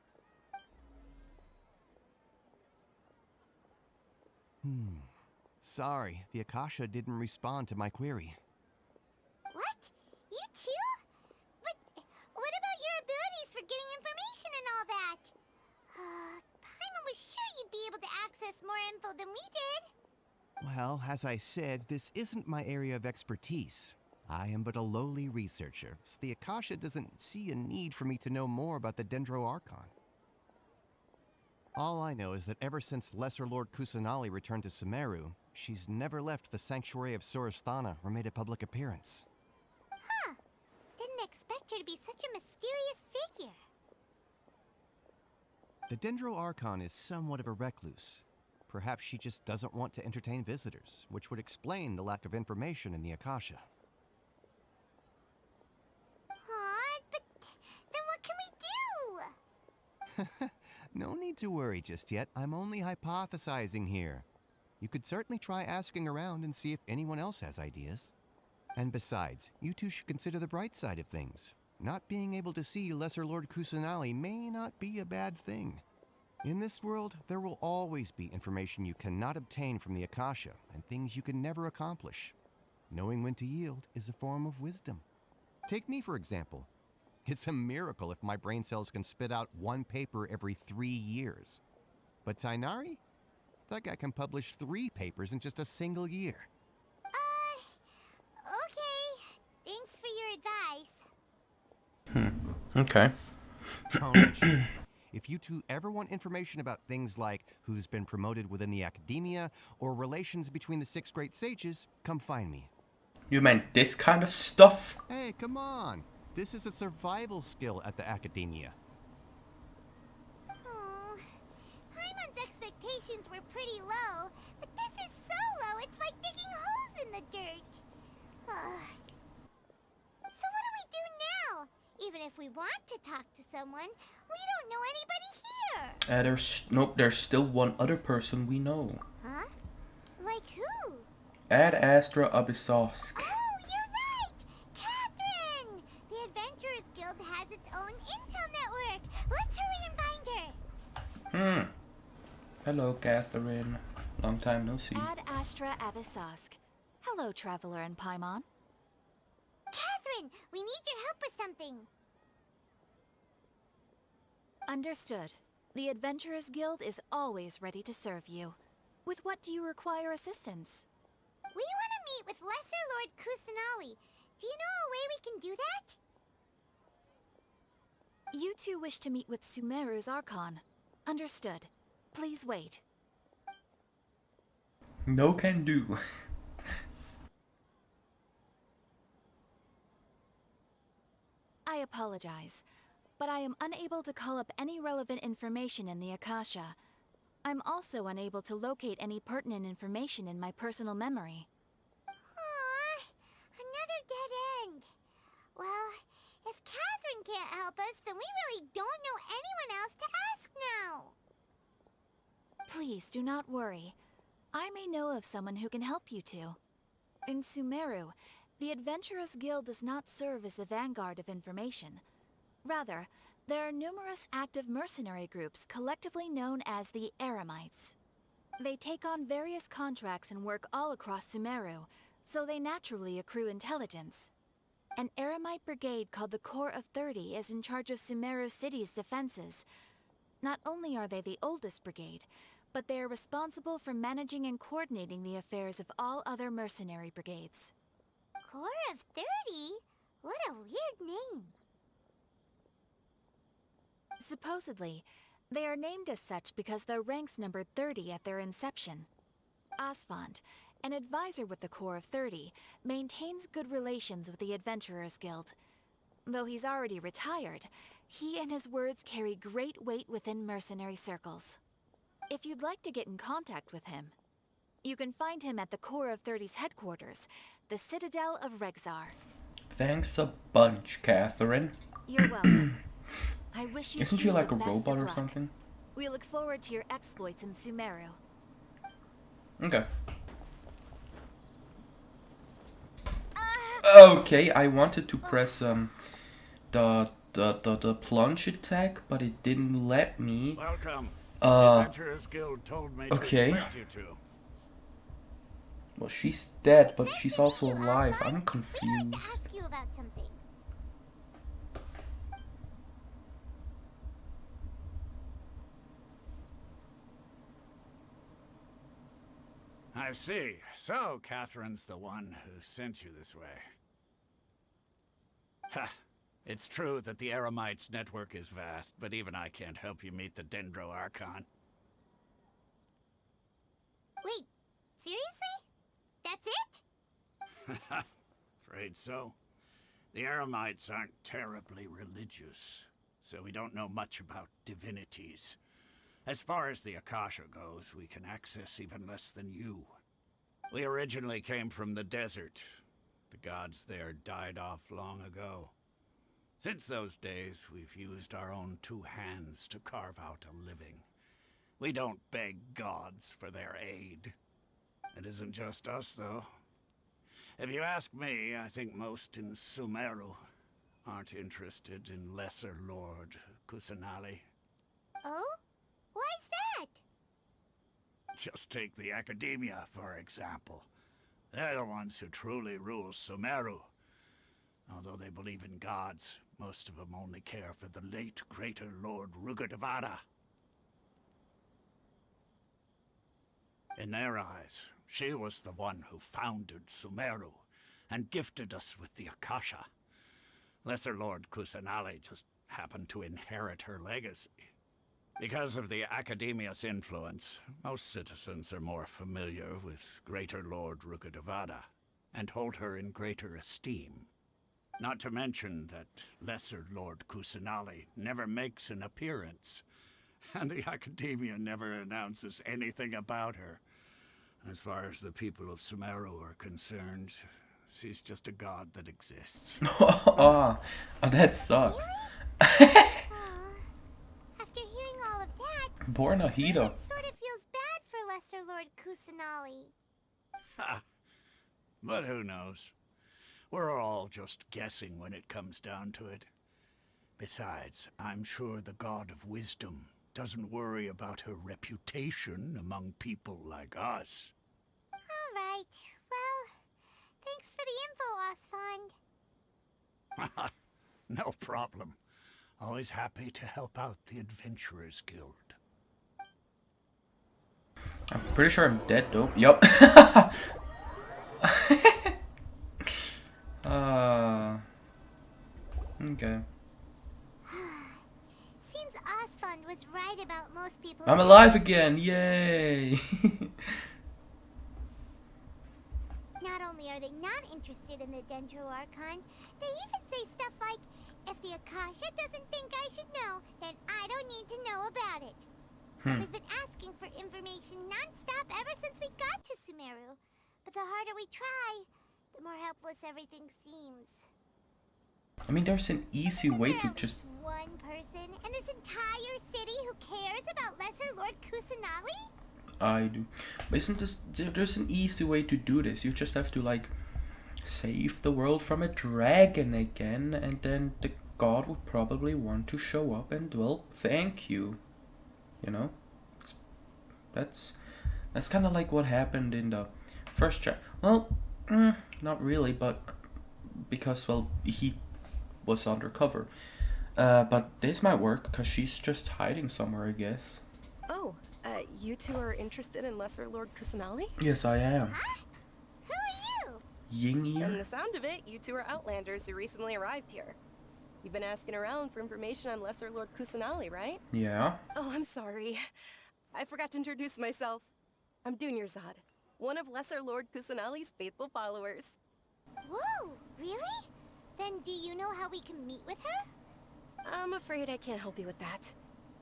Sorry, the Akasha didn't respond to my query. What? You too? But what about your abilities for getting information and all that? Paimon was sure you'd be able to access more info than we did. Well, as I said, this isn't my area of expertise. I am but a lowly researcher, so the Akasha doesn't see a need for me to know more about the Dendro Archon. All I know is that ever since Lesser Lord Kusanali returned to Sumeru, she's never left the Sanctuary of Surasthana or made a public appearance. Huh. Didn't expect her to be such a mysterious figure. The Dendro Archon is somewhat of a recluse. Perhaps she just doesn't want to entertain visitors, which would explain the lack of information in the Akasha. But then what can we do? No need to worry just yet. I'm only hypothesizing here. You could certainly try asking around and see if anyone else has ideas. And besides, you two should consider the bright side of things. Not being able to see Lesser Lord Kusanali may not be a bad thing. In this world, there will always be information you cannot obtain from the Akasha, and things you can never accomplish. Knowing when to yield is a form of wisdom. Take me, for example. It's a miracle if my brain cells can spit out one paper every 3 years. But Tainari? That guy can publish 3 papers in just a single year. Okay. Thanks for your advice. Okay. Don't mention it. If you two ever want information about things like who's been promoted within the Academia or relations between the 6 great sages, come find me. You meant this kind of stuff? Hey, come on. This is a survival skill at the Academia. Paimon's expectations were pretty low, but this is so low, it's like digging holes in the dirt. So what do we do now? Even if we want to talk to someone, we don't know anybody there? There's still one other person we know. Huh? Like who? Ad Astra Abyssosk. Oh, you're right! Catherine! The Adventurers Guild has its own intel network. Let's hurry and find her. Hello, Catherine. Long time no see. Ad Astra Abyssosk. Hello, Traveler and Paimon. Catherine, we need your help with something. Understood. The Adventurers Guild is always ready to serve you. With what do you require assistance? We want to meet with Lesser Lord Kusanali. Do you know a way we can do that? You two wish to meet with Sumeru's Archon. Understood. Please wait. No can do. I apologize, but I am unable to call up any relevant information in the Akasha. I'm also unable to locate any pertinent information in my personal memory. Aww, another dead end. Well, if Catherine can't help us, then we really don't know anyone else to ask now. Please do not worry. I may know of someone who can help you two. In Sumeru, the Adventurers Guild does not serve as the vanguard of information. Rather, there are numerous active mercenary groups collectively known as the Eremites. They take on various contracts and work all across Sumeru, so they naturally accrue intelligence. An Eremite brigade called the Corps of 30 is in charge of Sumeru City's defenses. Not only are they the oldest brigade, but they are responsible for managing and coordinating the affairs of all other mercenary brigades. Corps of 30? What a weird name. Supposedly, they are named as such because their ranks numbered 30 at their inception. Asfand, an advisor with the Corps of 30, maintains good relations with the Adventurers Guild. Though he's already retired, he and his words carry great weight within mercenary circles. If you'd like to get in contact with him, you can find him at the Corps of 30's headquarters, the Citadel of Rexar. Thanks a bunch, Catherine. You're welcome. I wish you Isn't she two like the a best robot of or luck. something? We look forward to your exploits in Sumeru. Okay. Okay, I wanted to press the plunge attack, but it didn't let me. Welcome. The Adventurers Guild told me okay. to expect you to. Well, she's dead, but she's also alive. I'm We'd confused. like to ask you about something. I see. So, Catherine's the one who sent you this way. Ha! It's true that the Eremites' network is vast, but even I can't help you meet the Dendro Archon. Wait, seriously? That's it? Afraid so. The Eremites aren't terribly religious, so we don't know much about divinities. As far as the Akasha goes, we can access even less than you. We originally came from the desert. The gods there died off long ago. Since those days, we've used our own two hands to carve out a living. We don't beg gods for their aid. It isn't just us, though. If you ask me, I think most in Sumeru aren't interested in Lesser Lord Kusanali. Oh? Why's that? Just take the Academia, for example. They're the ones who truly rule Sumeru. Although they believe in gods, most of them only care for the late Greater Lord Rugudevada. In their eyes, she was the one who founded Sumeru and gifted us with the Akasha. Lesser Lord Kusanali just happened to inherit her legacy. Because of the Academia's influence, most citizens are more familiar with Greater Lord Rugudevada and hold her in greater esteem. Not to mention that Lesser Lord Kusanali never makes an appearance, and the Academia never announces anything about her. As far as the people of Sumeru are concerned, she's just a god that exists. Oh, that sucks. After hearing all of that, Bornahida. It sort of feels bad for Lesser Lord Kusanali. Ha! But who knows? We're all just guessing when it comes down to it. Besides, I'm sure the God of Wisdom doesn't worry about her reputation among people like us. All right. Well, thanks for the info, Osfond. No problem. Always happy to help out the Adventurers Guild. I'm pretty sure I'm dead though. Yup. Okay. Seems Osfond was right about most people. I'm alive again! Yay! Not only are they not interested in the Dendro Archon, they even say stuff like, if the Akasha doesn't think I should know, then I don't need to know about it. We've been asking for information non-stop ever since we got to Sumeru. But the harder we try, the more helpless everything seems. I mean, there's an easy way to At just... least one person in this entire city who cares about Lesser Lord Kusanali? I do. But isn't this... There's an easy way to do this. You just have to, like, save the world from a dragon again, and then the god would probably want to show up and, well, thank you. You know? That's kind of like what happened in the first chapter. Well, not really, but... Because, well, he was undercover. But this might work, because she's just hiding somewhere, I guess. Oh, you two are interested in Lesser Lord Kusanali? Yes, I am. Huh? Who are you? Ying From the sound of it, you two are Outlanders who recently arrived here. You've been asking around for information on Lesser Lord Kusanali, right? Yeah. Oh, I'm sorry. I forgot to introduce myself. I'm Dunyarzad, one of Lesser Lord Kusanali's faithful followers. Whoa, really? Then do you know how we can meet with her? I'm afraid I can't help you with that.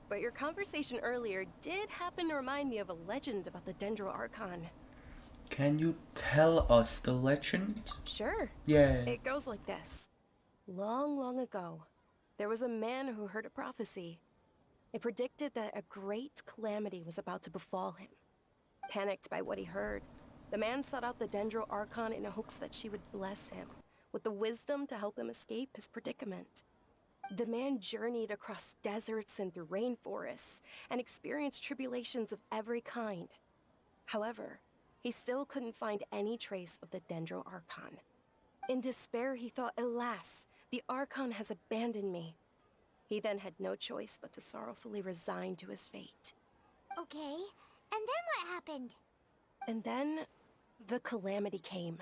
But your conversation earlier did happen to remind me of a legend about the Dendro Archon. Can you tell us the legend? Sure. Yeah. It goes like this. Long, long ago, there was a man who heard a prophecy. It predicted that a great calamity was about to befall him. Panicked by what he heard, the man sought out the Dendro Archon in hopes that she would bless him with the wisdom to help him escape his predicament. The man journeyed across deserts and through rainforests and experienced tribulations of every kind. However, he still couldn't find any trace of the Dendro Archon. In despair, he thought, alas, the Archon has abandoned me. He then had no choice but to sorrowfully resign to his fate. Okay, and then what happened? And then, the calamity came.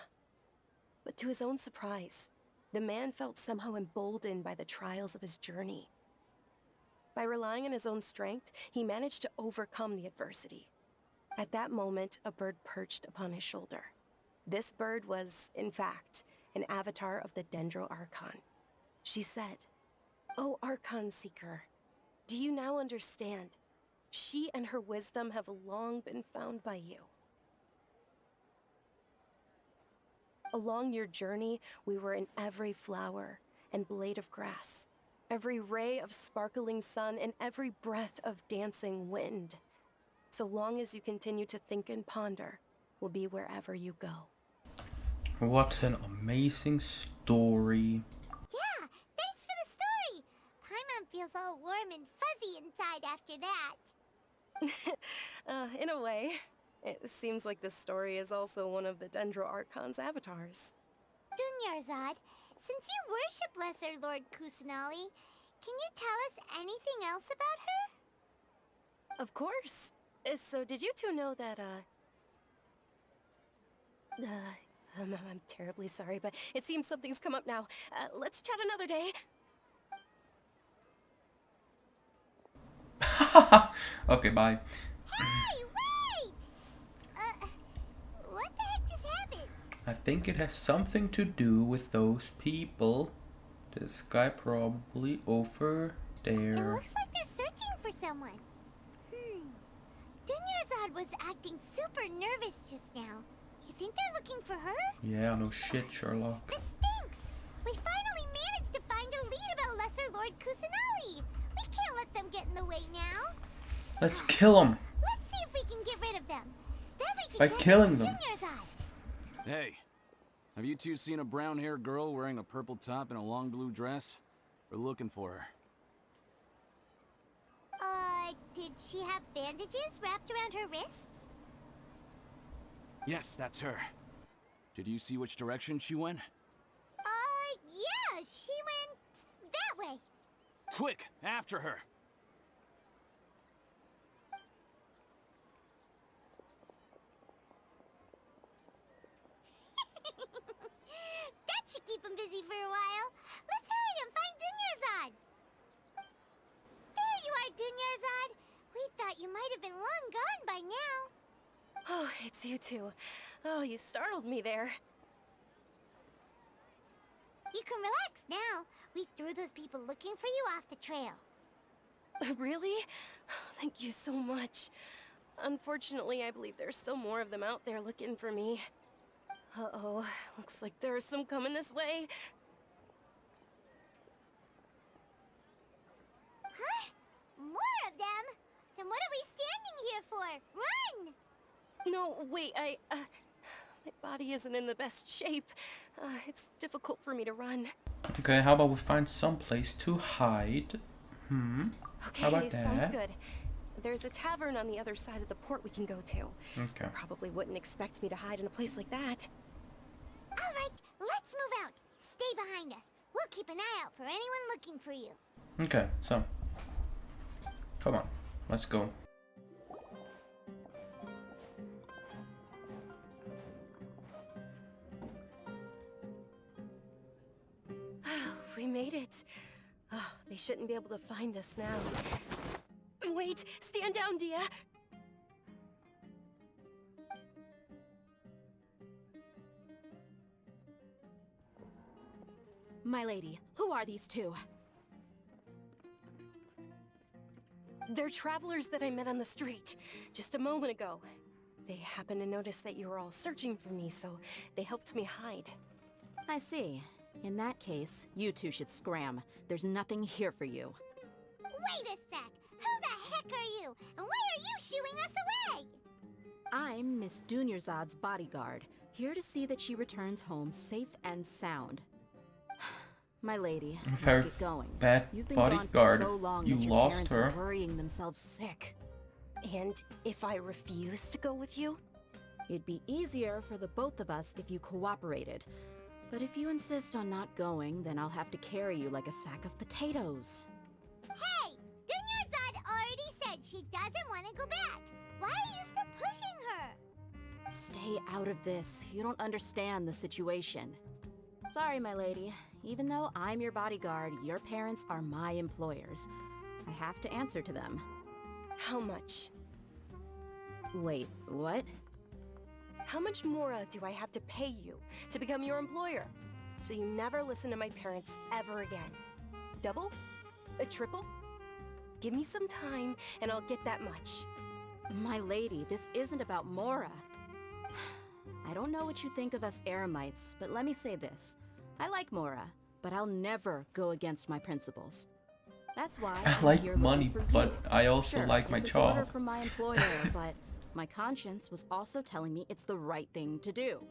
But to his own surprise, the man felt somehow emboldened by the trials of his journey. By relying on his own strength, he managed to overcome the adversity. At that moment, a bird perched upon his shoulder. This bird was, in fact, an avatar of the Dendro Archon. She said, "O Archon Seeker, do you now understand? She and her wisdom have long been found by you. Along your journey, we were in every flower and blade of grass, every ray of sparkling sun, and every breath of dancing wind. So long as you continue to think and ponder, we'll be wherever you go." What an amazing story. Yeah, thanks for the story. Paimon feels all warm and fuzzy inside after that. In a way. It seems like this story is also one of the Dendro Archon's avatars. Dunyarzad, since you worship Lesser Lord Kusanali, can you tell us anything else about her? Of course. So did you two know that, I'm terribly sorry, but it seems something's come up now. Let's chat another day. Okay, bye. Hey, wait! What the heck just happened? I think it has something to do with those people. This guy probably over It there. looks like they're searching for someone. Dunyarzad was acting super nervous just now. You think they're looking for her? Yeah, no shit, Sherlock. This stinks! We finally managed to find a lead about Lesser Lord Kusanali! We can't let them get in the way now! Let's kill them. Let's see if we can get rid of them. Then we can By catch killing them. Junior's eye. Hey, have you two seen a brown-haired girl wearing a purple top and a long blue dress? We're looking for her. Did she have bandages wrapped around her wrists? Yes, that's her. Did you see which direction she went? Yeah, she went that way. Quick, after her! That should keep him busy for a while. Let's hurry and find Dunyarzad. There you are, Dunyarzad. We thought you might have been long gone by now. Oh, it's you two. Oh, you startled me there. You can relax now. We threw those people looking for you off the trail. Really? Thank you so much. Unfortunately, I believe there's still more of them out there looking for me. Uh-oh, looks like there's some coming this way. Huh? More of them? Then what are we standing here for? Run! No, wait, my body isn't in the best shape. It's difficult for me to run. Okay, how about we find some place to hide? Okay, How about sounds that? good. There's a tavern on the other side of the port we can go to. Okay. Probably wouldn't expect me to hide in a place like that. All right, let's move out. Stay behind us. We'll keep an eye out for anyone looking for you. Okay, so. Come on, let's go. We made it. Oh, they shouldn't be able to find us now. Wait, stand down, Dia. My lady, who are these two? They're travelers that I met on the street just a moment ago. They happened to notice that you were all searching for me, so they helped me hide. I see. In that case, you two should scram. There's nothing here for you. Wait a sec. Who the heck are you? And why are you shooing us away? I'm Miss Dunyarzad's bodyguard, here to see that she returns home safe and sound. My lady, Very let's get going. bad You've been bodyguard. gone for so long You that your lost parents her. are worrying themselves sick. And if I refuse to go with you? It'd be easier for the both of us if you cooperated. But if you insist on not going, then I'll have to carry you like a sack of potatoes. Hey! Dunyarzad already said she doesn't want to go back. Why are you still pushing her? Stay out of this. You don't understand the situation. Sorry, my lady. Even though I'm your bodyguard, your parents are my employers. I have to answer to them. How much? Wait, what? How much more do I have to pay you to become your employer? So you never listen to my parents ever again. Double? A triple? Give me some time and I'll get that much. My lady, this isn't about Mora. I don't know what you think of us Eremites, but let me say this. I like Mora, but I'll never go against my principles. That's why I I'm like here money, looking for but you. I also Sure, like my it's an order job. from my employer, but my conscience was also telling me it's the right thing to do.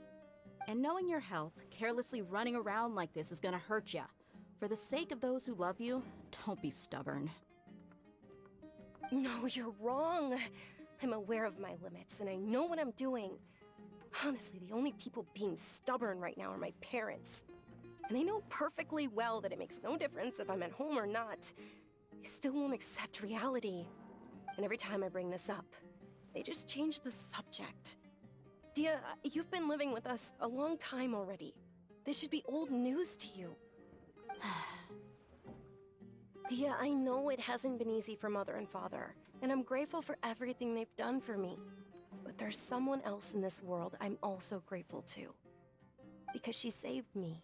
And knowing your health, carelessly running around like this is gonna hurt ya. For the sake of those who love you, don't be stubborn. No, you're wrong. I'm aware of my limits and I know what I'm doing. Honestly, the only people being stubborn right now are my parents. And they know perfectly well that it makes no difference if I'm at home or not. They still won't accept reality. And every time I bring this up, they just change the subject. Dia, you've been living with us a long time already. This should be old news to you. Dia, I know it hasn't been easy for Mother and Father, and I'm grateful for everything they've done for me. But there's someone else in this world I'm also grateful to. Because she saved me.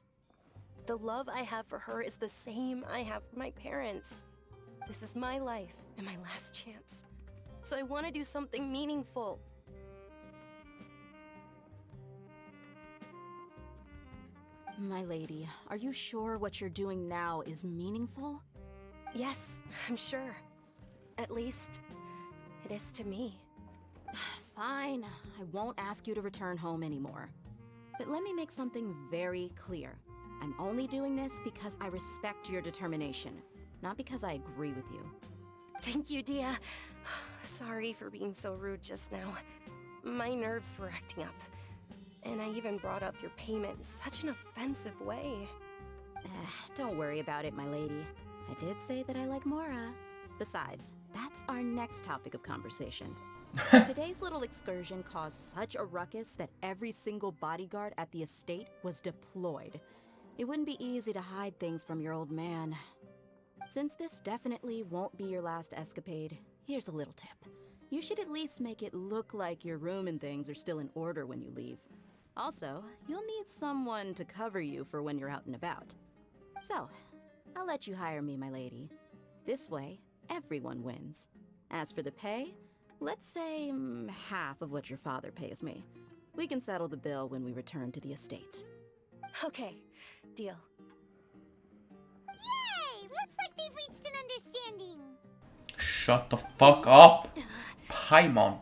The love I have for her is the same I have for my parents. This is my life and my last chance. So I want to do something meaningful. My lady, are you sure what you're doing now is meaningful? Yes, I'm sure. At least, It is to me. Fine, I won't ask you to return home anymore. But let me make something very clear. I'm only doing this because I respect your determination, not because I agree with you. Thank you, Dia. Sorry for being so rude just now. My nerves were acting up. And I even brought up your payment in such an offensive way. Don't worry about it, my lady. I did say that I like Mora. Besides, that's our next topic of conversation. Today's little excursion caused such a ruckus that every single bodyguard at the estate was deployed. It wouldn't be easy to hide things from your old man. Since this definitely won't be your last escapade, here's a little tip. You should at least make it look like your room and things are still in order when you leave. Also, you'll need someone to cover you for when you're out and about. So, I'll let you hire me, my lady. This way, everyone wins. As for the pay, let's say half of what your father pays me. We can settle the bill when we return to the estate. Okay, deal. Yay! Looks like they've reached an understanding. Shut the fuck up, Paimon.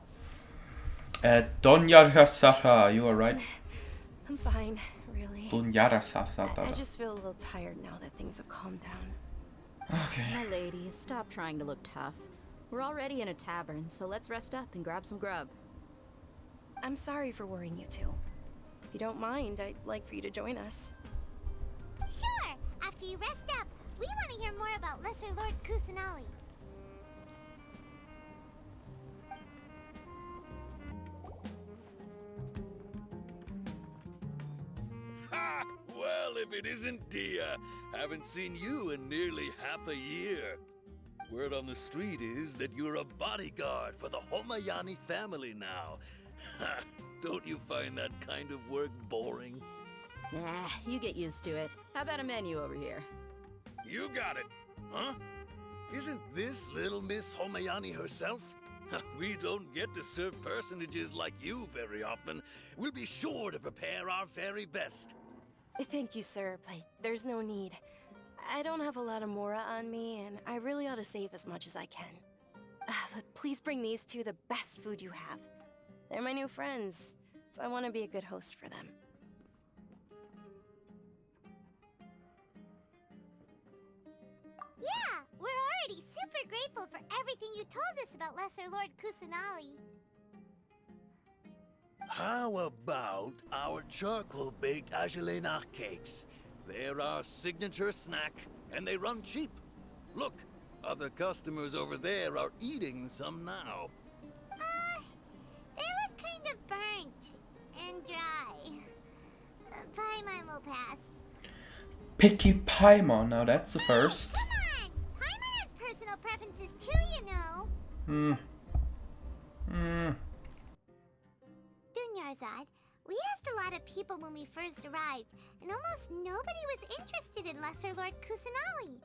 Donyarhasara, you alright? I'm fine, really. Donyarhasara. I just feel a little tired now that things have calmed down. Okay. My lady, stop trying to look tough. We're already in a tavern, so let's rest up and grab some grub. I'm sorry for worrying you two. If you don't mind, I'd like for you to join us. Sure! After you rest up, we want to hear more about Lesser Lord Kusanali. Ha! Well, if it isn't Dia. Haven't seen you in nearly half a year. Word on the street is that you're a bodyguard for the Homayani family now. Ha! Don't you find that kind of work boring? Nah, you get used to it. How about a menu over here? You got it, huh? Isn't this little Miss Homayani herself? We don't get to serve personages like you very often. We'll be sure to prepare our very best. Thank you, sir, but there's no need. I don't have a lot of Mora on me, and I really ought to save as much as I can. But please bring these two the best food you have. They're my new friends, so I want to be a good host for them. Yeah, we're already super grateful for everything you told us about Lesser Lord Kusanali. How about our charcoal-baked Agelena cakes? They're our signature snack, and they run cheap. Look, other customers over there are eating some now. They look kind of burnt and dry. Paimon will pass. Picky Paimon, now that's the first. Come on! Paimon has personal preferences too, you know. Dunyarzad, we asked a lot of people when we first arrived, and almost nobody was interested in Lesser Lord Kusanali.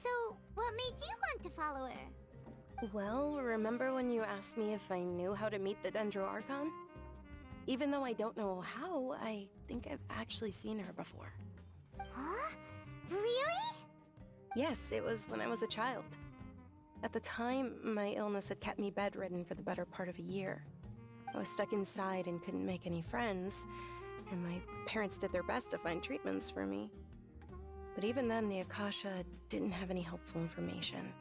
So, what made you want to follow her? Well, remember when you asked me if I knew how to meet the Dendro Archon? Even though I don't know how, I think I've actually seen her before. Huh? Really? Yes, it was when I was a child. At the time, my illness had kept me bedridden for the better part of a year. I was stuck inside and couldn't make any friends, and my parents did their best to find treatments for me. But even then, the Akasha didn't have any helpful information.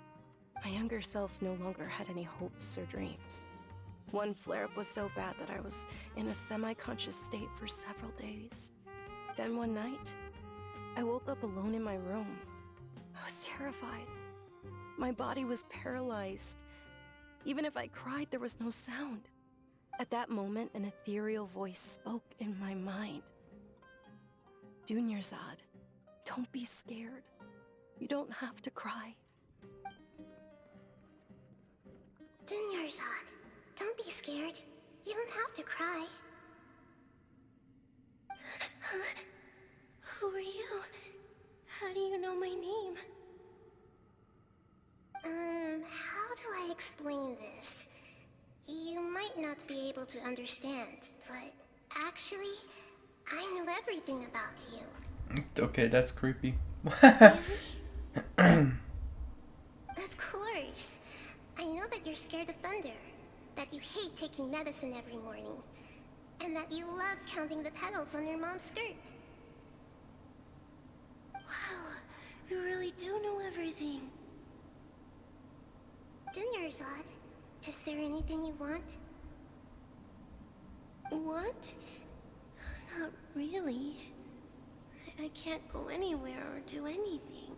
My younger self no longer had any hopes or dreams. One flare-up was so bad that I was in a semi-conscious state for several days. Then one night, I woke up alone in my room. I was terrified. My body was paralyzed. Even if I cried, there was no sound. At that moment, an ethereal voice spoke in my mind. Dunyarzad, don't be scared. You don't have to cry. Dunyarzad, don't be scared. You don't have to cry. Who are you? How do you know my name? How do I explain this? You might not be able to understand, but actually, I know everything about you. Okay, that's creepy. Really? Of course. I know that you're scared of thunder, that you hate taking medicine every morning, and that you love counting the petals on your mom's skirt. Wow, you really do know everything. Dunyarzad, is there anything you want? Want? Not really. I can't go anywhere or do anything.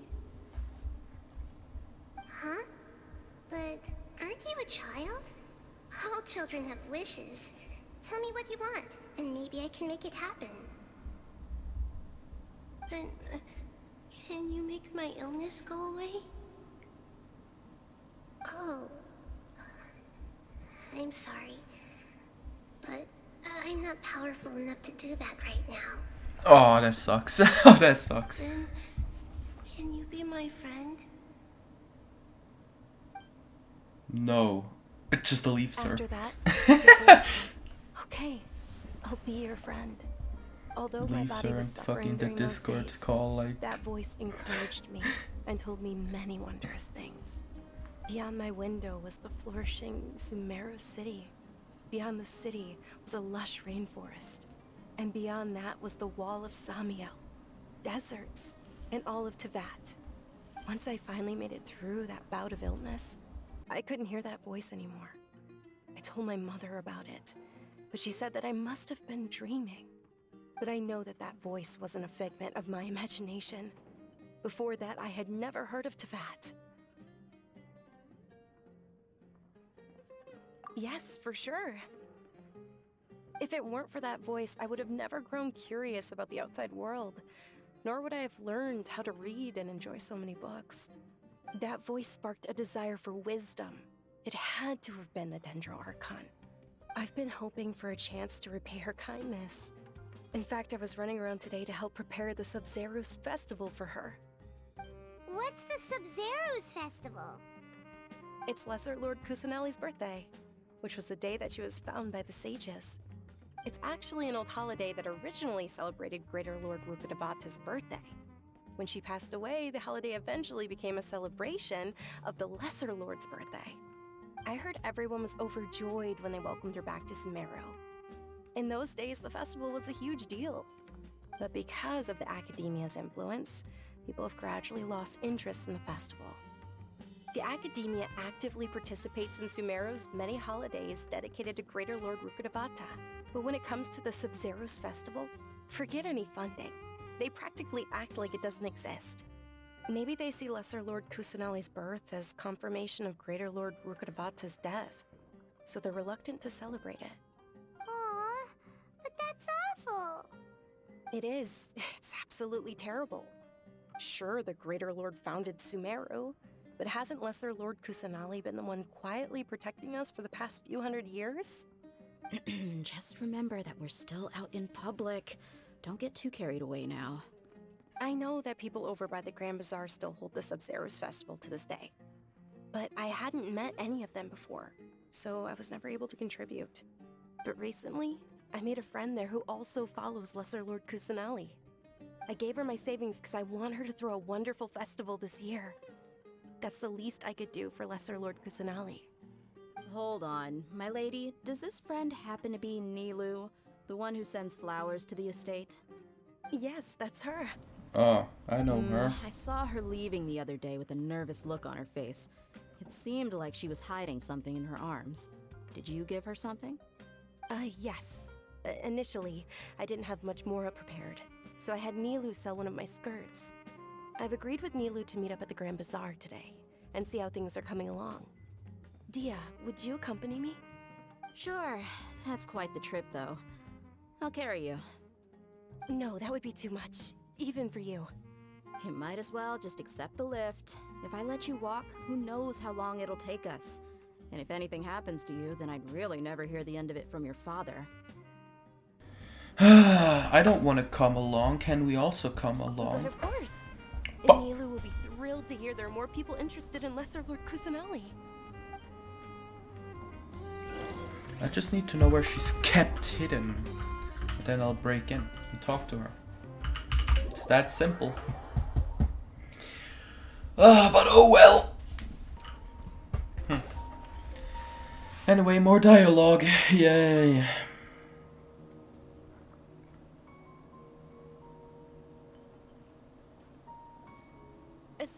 Huh? But aren't you a child? All children have wishes. Tell me what you want, and maybe I can make it happen. But, can you make my illness go away? Oh. I'm sorry. But I'm not powerful enough to do that right now. Oh, that sucks. Oh, that sucks. Then, can you be my friend? No. It just leaves her. After that, the voice said, okay, I'll be your friend. Although my Leaves body her was and suffering fucking the during those Discord days, call, like. that voice encouraged me and told me many wondrous things. Beyond my window was the flourishing Sumeru city. Beyond the city was a lush rainforest. And beyond that was the wall of Samiel, deserts, and all of Teyvat. Once I finally made it through that bout of illness, I couldn't hear that voice anymore. I told my mother about it, but she said that I must have been dreaming. But I know that that voice wasn't a figment of my imagination. Before that, I had never heard of Teyvat. Yes, for sure. If it weren't for that voice, I would have never grown curious about the outside world, nor would I have learned how to read and enjoy so many books. That voice sparked a desire for wisdom. It had to have been the Dendro Archon. I've been hoping for a chance to repay her kindness. In fact, I was running around today to help prepare the Sub-Zerus festival for her. What's the Sub-Zerus festival? It's Lesser Lord Kusanali's birthday, which was the day that she was found by the sages. It's actually an old holiday that originally celebrated Greater Lord Rukkhadevata's birthday. When she passed away, the holiday eventually became a celebration of the Lesser Lord's birthday. I heard everyone was overjoyed when they welcomed her back to Sumeru. In those days, the festival was a huge deal. But because of the Academia's influence, people have gradually lost interest in the festival. The Academia actively participates in Sumeru's many holidays dedicated to Greater Lord Rukkhadevata. But when it comes to the Sub-Zerus festival, forget any funding. They practically act like it doesn't exist. Maybe they see Lesser Lord Kusanali's birth as confirmation of Greater Lord Rukkhadevata's death, so they're reluctant to celebrate it. Aww, but that's awful. It is. It's absolutely terrible. Sure, the Greater Lord founded Sumeru, but hasn't Lesser Lord Kusanali been the one quietly protecting us for the past few hundred years? Just remember that we're still out in public. Don't get too carried away now. I know that people over by the Grand Bazaar still hold the Sub-Zerus festival to this day. But I hadn't met any of them before, so I was never able to contribute. But recently, I made a friend there who also follows Lesser Lord Kusanali. I gave her my savings because I want her to throw a wonderful festival this year. That's the least I could do for Lesser Lord Kusanali. Hold on, my lady. Does this friend happen to be Nilu, the one who sends flowers to the estate? Yes, that's her. Oh, I know her. I saw her leaving the other day with a nervous look on her face. It seemed like she was hiding something in her arms. Did you give her something? Yes. Initially, I didn't have much Mora prepared, so I had Nilu sell one of my skirts. I've agreed with Nilu to meet up at the Grand Bazaar today, and see how things are coming along. Dia, would you accompany me? Sure. That's quite the trip, though. I'll carry you. No, that would be too much, even for you. You might as well just accept the lift. If I let you walk, who knows how long it'll take us. And if anything happens to you, then I'd really never hear the end of it from your father. I don't want to come along. Can we also come along? But of course. But And Nilu will be thrilled to hear there are more people interested in Lesser Lord Kusanali. I just need to know where she's kept hidden. And then I'll break in and talk to her. It's that simple. But oh well. Anyway, more dialogue. Yay.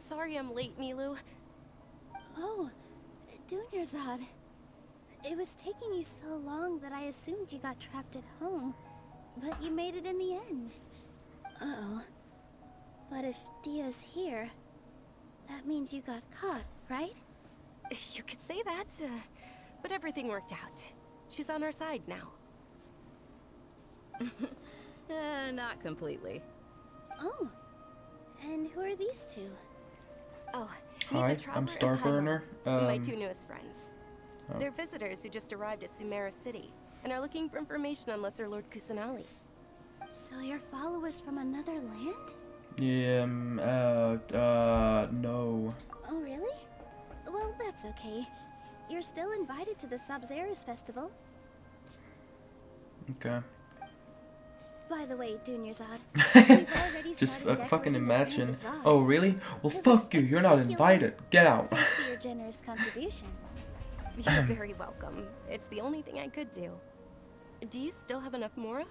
Sorry I'm late, Nilu. Oh, Dunyarzad. It was taking you so long that I assumed you got trapped at home. But you made it in the end. Uh-oh. But if Dia's here, that means you got caught, right? You could say that, but everything worked out. She's on our side now. Not completely. Oh. And who are these two? Oh, Hi, I'm Starburner. My two newest friends. Oh. They're visitors who just arrived at Sumeru City and are looking for information on Lesser Lord Kusanali. So you're followers from another land? Yeah, no. Oh, really? Well, that's okay. You're still invited to the Sub-Zerus Festival. Okay. By the way, Dunyarzad, we've already Just started fucking decorating the Grand imagine. Bazaar. Oh, really? Well, It fuck looks you. You're not invited. Get out. Thanks to your generous contribution. You're very welcome. It's the only thing I could do. Do you still have enough Mora?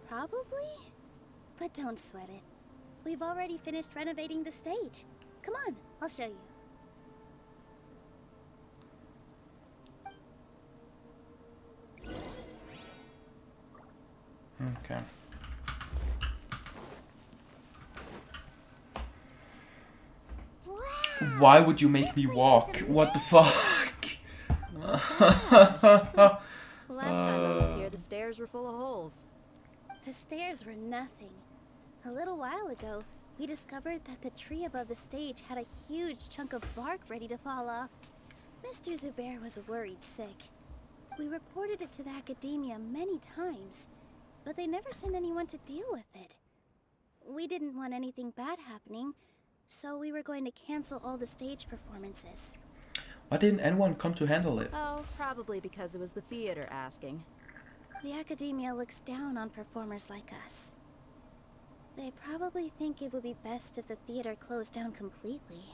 Probably? But don't sweat it. We've already finished renovating the stage. Come on, I'll show you. Okay. Why would you make me walk? What the fuck? Last time I was here, the stairs were full of holes. The stairs were nothing. A little while ago, we discovered that the tree above the stage had a huge chunk of bark ready to fall off. Mr. Zubair was worried sick. We reported it to the academia many times, but they never sent anyone to deal with it. We didn't want anything bad happening, so we were going to cancel all the stage performances. Why didn't anyone come to handle it? Oh, probably because it was the theater asking. The academia looks down on performers like us. They probably think it would be best if the theater closed down completely.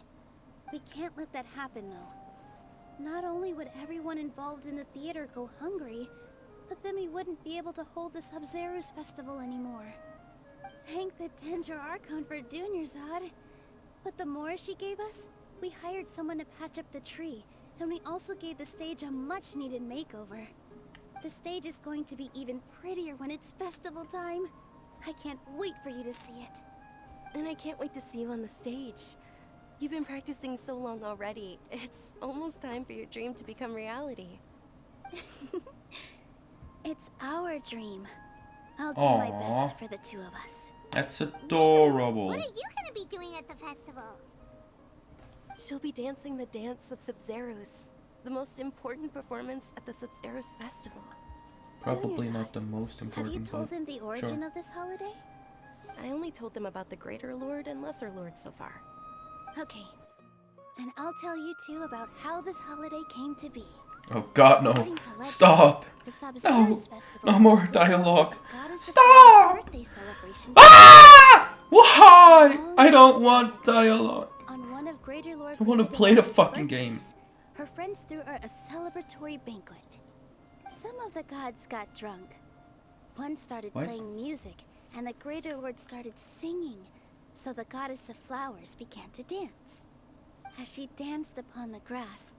We can't let that happen, though. Not only would everyone involved in the theater go hungry, but then we wouldn't be able to hold the Sub-Zerus Festival anymore. Thank the Dendro Archon for Dunyarzad. But the more she gave us, we hired someone to patch up the tree, and we also gave the stage a much-needed makeover. The stage is going to be even prettier when it's festival time. I can't wait for you to see it. And I can't wait to see you on the stage. You've been practicing so long already. It's almost time for your dream to become reality. It's our dream. I'll do my Aww. best for the two of us. That's adorable. What are you gonna be doing at the festival? She'll be dancing the dance of Sub-Zerus, the most important performance at the Sub-Zerus Festival. Probably not the most Have important. you told but them the origin sure. of this holiday? I only told them about the Greater Lord and Lesser Lord so far. Okay. Then I'll tell you two about how this holiday came to be. Oh god, no. According to legend, Stop. the No. Sub-Zerus Festival No was more originally dialogue. the goddess of Stop! Frost birthday celebration. Ah! Why? I don't want dialogue. On one of Greater Lord I want to Forbidden play the Lord's fucking game. birthdays, her friends threw her a celebratory banquet. Some of the gods got drunk. One started What? playing music, and the Greater Lord started singing, so the goddess of flowers began to dance. As she danced upon the grass,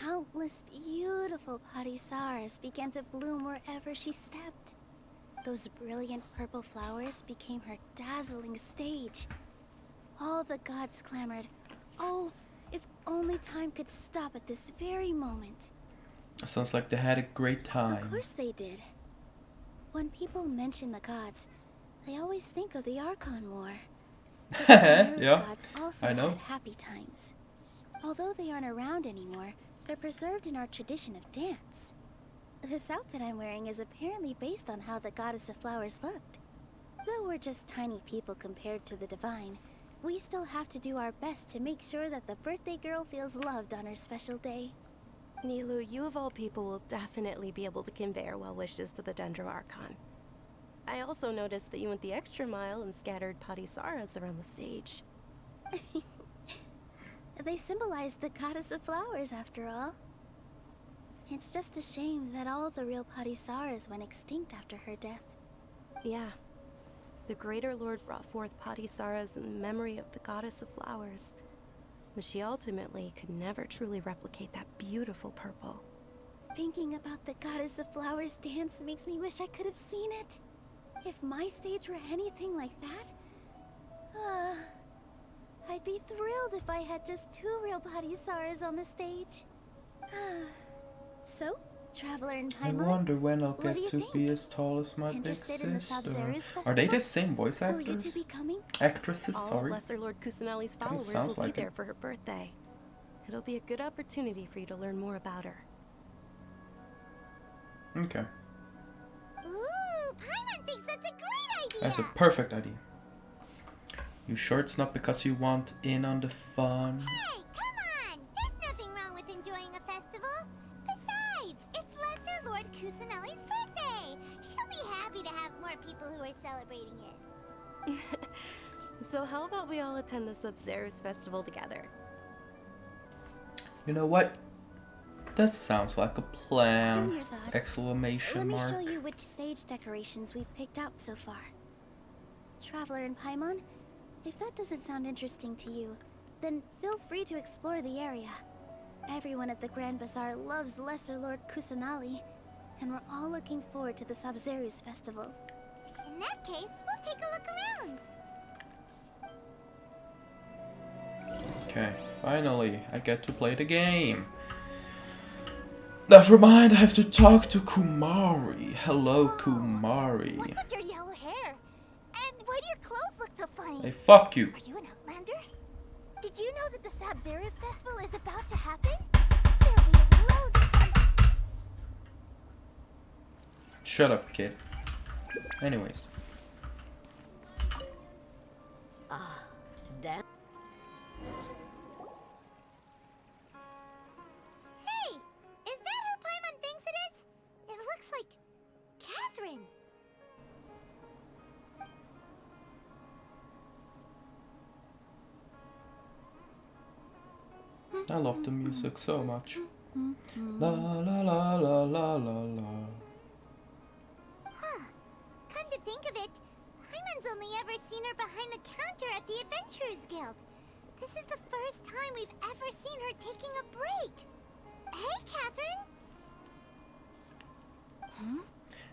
countless beautiful padisaras began to bloom wherever she stepped. Those brilliant purple flowers became her dazzling stage. All the gods clamored, "Oh, if only time could stop at this very moment." Sounds like they had a great Of time. course they did. When people mention the gods, they always think of the Archon War. But Sumeru's Yeah, gods also I know. had happy times. Although they aren't around anymore, they're preserved in our tradition of dance. This outfit I'm wearing is apparently based on how the goddess of flowers looked. Though we're just tiny people compared to the divine, we still have to do our best to make sure that the birthday girl feels loved on her special day. Nilu, you of all people will definitely be able to convey our well wishes to the Dendro Archon. I also noticed that you went the extra mile and scattered padisaras around the stage. They symbolize the goddess of flowers, after all. It's just a shame that all the real Patisaras went extinct after her death. Yeah. The Greater Lord brought forth Patisaras in memory of the goddess of flowers. But she ultimately could never truly replicate that beautiful purple. Thinking about the goddess of flowers dance makes me wish I could have seen it. If my stage were anything like that, I'd be thrilled if I had just 2 real Patisaras on the stage. So, Traveler and I Paimon, wonder when I'll what get do you to think? be as tall as my big Interested in the sister. Sub-Zerus Are they the festival? same voice Will you actors? two be coming? Actresses, All sorry. of Lesser Lord Kusanali's Kinda followers sounds will like be there it. for her birthday. It'll be a good opportunity for you to learn more about her. Okay, Ooh, Paimon thinks that's a great idea! that's a perfect idea. You sure it's not because you want in on the fun? Hey, come on! There's nothing wrong with enjoying a festival. Besides, it's Lesser Lord Kusanali's birthday. She'll be happy to have more people who are celebrating it. So how about we all attend the Sub-Zerus festival together? You know what? That sounds like a plan! Dunyarzad, Exclamation let me mark. show you which stage decorations we've picked out so far. Traveler and Paimon, if that doesn't sound interesting to you, then feel free to explore the area. Everyone at the Grand Bazaar loves Lesser Lord Kusanali, and we're all looking forward to the Sub-Zerus festival. In that case, we'll take a look around. Okay, finally, I get to play the game. Never mind, I have to talk to Kumari. Hello, Kumari. What's with your yellow hair? And why do your clothes look so funny? Hey, fuck you. Are you an Outlander? Did you know that the Sub-Zerus festival is about to happen? There'll be loads of fun. Shut up, kid. Anyways. Damn. Hey, is that who Paimon thinks it is? It looks like Catherine. I love the music so much. La la la la la la la. Huh. Come to think of it, Paimon's only ever seen her behind the counter at the Adventurers Guild. This is the first time we've ever seen her taking a break. Hey, Catherine.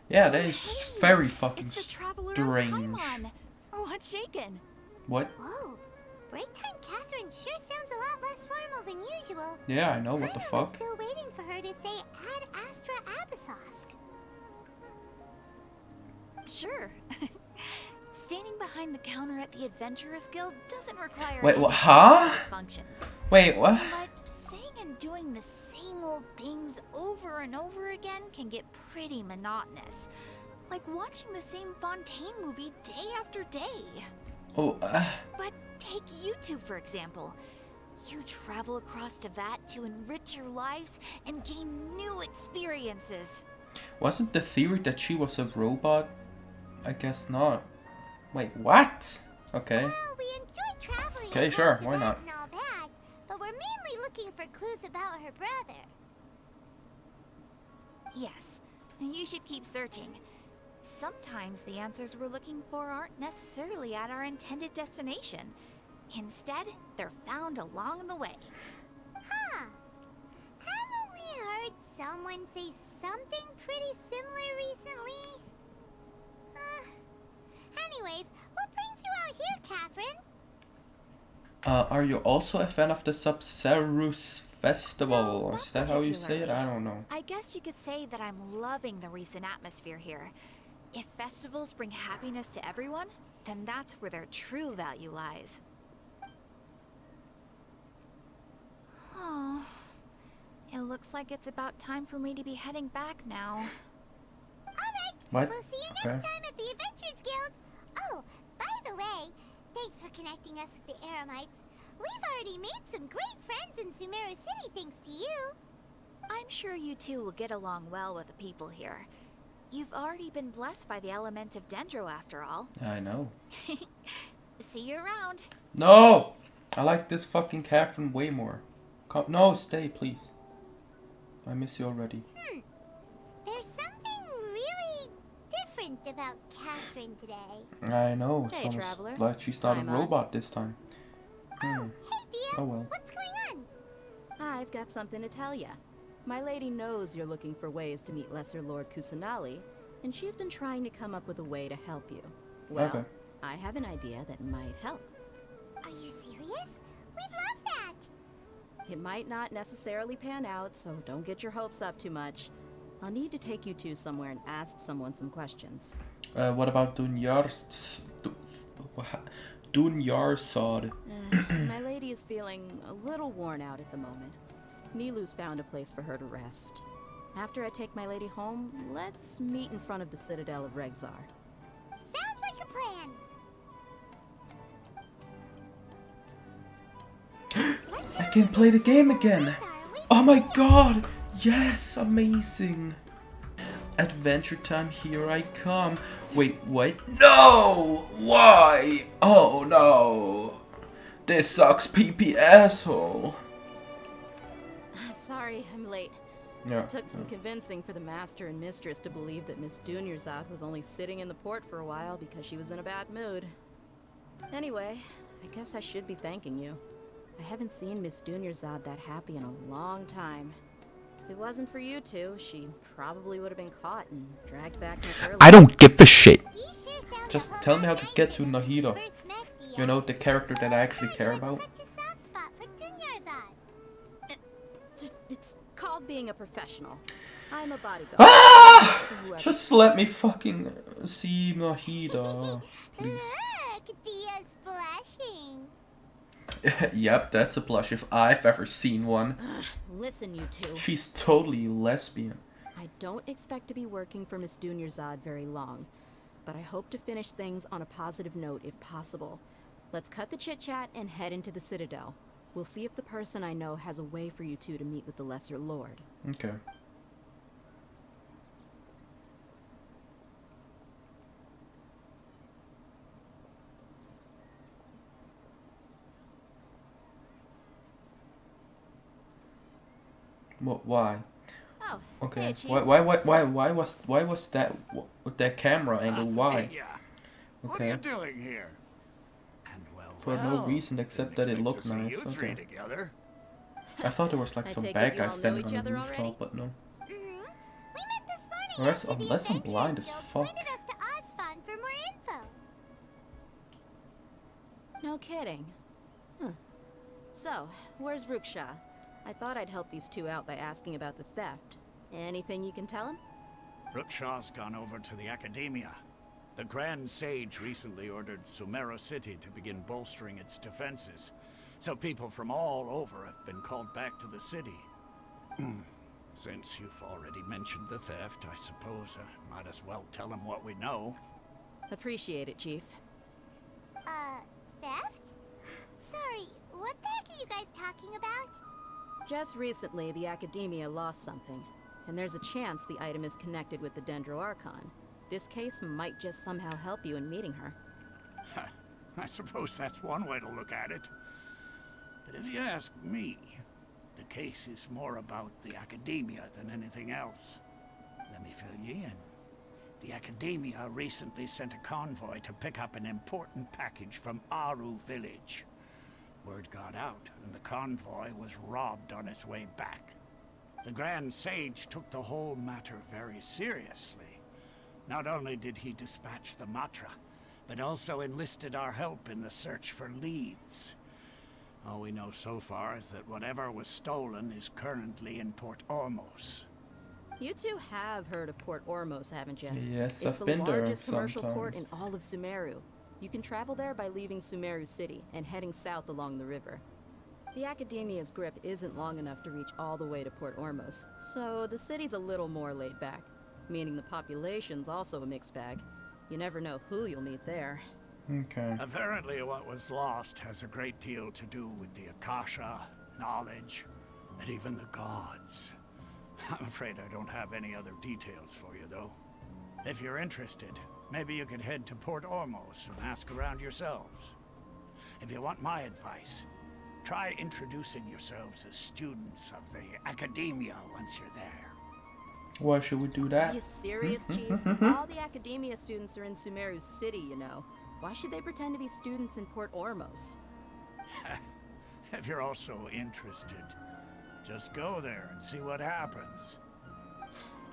Yeah, that is very fucking It's the Traveler strange. Paimon. What's shaken? What? Whoa. Break time Catherine sure sounds a lot less formal than usual. Yeah, I know, what the Paimon fuck? was still waiting for her to say Ad Astra Abyssosk. Sure. Standing behind the counter at the Adventurers Guild doesn't require Wait, any what? Huh? functions. Wait, what? But saying and doing the same old things over and over again can get pretty monotonous. Like watching the same Fontaine movie day after day. Oh, But take you two, for example. You travel across Teyvat to enrich your lives and gain new experiences. wasn't the theory that she was a robot? I guess not. Wait, what? Okay. Well, we enjoy traveling. Okay, across sure, Teyvat why not? And all that, but we're mainly looking for clues about her brother. Yes, you should keep searching. Sometimes the answers we're looking for aren't necessarily at our intended destination. Instead, they're found along the way. Huh. Haven't we heard someone say something pretty similar recently? Anyways, what brings you out here, Catherine? Are you also a fan of the Sub-Zerus festival? No, Is that how you say it? I don't know. I guess you could say that I'm loving the recent atmosphere here. If festivals bring happiness to everyone, then that's where their true value lies. Oh, it looks like it's about time for me to be heading back now. Alright, What? we'll see you next time at the Adventurers Guild. Oh, by the way, thanks for connecting us with the Eremites. We've already made some great friends in Sumeru City thanks to you. I'm sure you two will get along well with the people here. You've already been blessed by the element of Dendro after all. I know. See you around. No! I like this fucking Catherine way more. No, stay, please. I miss you already. There's something really different about Catherine today. I know, it's Hey, almost traveler. like she's not a I'm on. robot this time. Hey, Dia. Oh well. What's going on? I've got something to tell ya. My lady knows you're looking for ways to meet Lesser Lord Kusanali, and she's been trying to come up with a way to help you. Well, Okay. I have an idea that might help. Are you serious? We'd love that. It might not necessarily pan out, so don't get your hopes up too much. I'll need to take you two somewhere and ask someone some questions. What about Dunyarsad? My lady is feeling a little worn out at the moment. Nilu's found a place for her to rest. After I take my lady home, let's meet in front of the Citadel of Regzar. Sounds like a plan. I can play the game again! Oh my god! Yes! Amazing! Adventure time, here I come. Wait, what? No! Why? Oh no! This sucks, PP asshole! Sorry, I'm late. Yeah. It took some convincing for the master and mistress to believe that Miss Dunyarzad was only sitting in the port for a while because she was in a bad mood. Anyway, I guess I should be thanking you. I haven't seen Miss Dunyarzad that happy in a long time. If it wasn't for you two, she probably would have been caught and dragged back much earlier. I don't give a shit! Just tell me how to get to Nahida. You know, the character that I actually care about. It's called being a professional. I'm a bodyguard. Ah! Just let me fucking see Nahida, please. Look, Dia's blushing. Yep, that's a blush if I've ever seen one. Listen, you two. She's totally lesbian. I don't expect to be working for Miss Dunyarzad very long, but I hope to finish things on a positive note if possible. Let's cut the chit-chat and head into the Citadel. We'll see if the person I know has a way for you two to meet with the Lesser Lord. Okay. Why? Oh, okay. Hey, Chief. Why was that with that camera angle? Why? What are you doing here? And For no reason except that it looked nice. Okay. I thought there was like some bad guy standing on the rooftop, but no. We met this morning. Unless I'm blind as fuck. Pointed us to Osfon for more info. No kidding. Huh. So, where's Ruksha? I thought I'd help these two out by asking about the theft. Anything you can tell him? Rukshaw's gone over to the Academia. The Grand Sage recently ordered Sumeru City to begin bolstering its defenses, so people from all over have been called back to the city. Since you've already mentioned the theft, I suppose I might as well tell them what we know. Appreciate it, Chief. Theft? Sorry, what the heck are you guys talking about? Just recently, the Academia lost something, and there's a chance the item is connected with the Dendro Archon. This case might just somehow help you in meeting her. I suppose that's one way to look at it. But if you ask me, the case is more about the Academia than anything else. Let me fill you in. The Academia recently sent a convoy to pick up an important package from Aru village. Word got out, and the convoy was robbed on its way back. The Grand Sage took the whole matter very seriously. Not only did he dispatch the Matra, but also enlisted our help in the search for leads. All we know so far is that whatever was stolen is currently in Port Ormos. You two have heard of Port Ormos, haven't you? Yes, it's I've been there the largest commercial port in sometimes. all of Sumeru. You can travel there by leaving Sumeru City and heading south along the river. The Academia's grip isn't long enough to reach all the way to Port Ormos, so the city's a little more laid back, meaning the population's also a mixed bag. You never know who you'll meet there. Okay. Apparently what was lost has a great deal to do with the Akasha, knowledge, and even the gods. I'm afraid I don't have any other details for you, though. If you're interested, maybe you could head to Port Ormos and ask around yourselves. If you want my advice, Try introducing yourselves as students of the Academia once you're there. Why should we do that? Are you serious, Chief? All the Academia students are in Sumeru City, you know. Why should they pretend to be students in Port Ormos? If you're also interested, just go there and see what happens.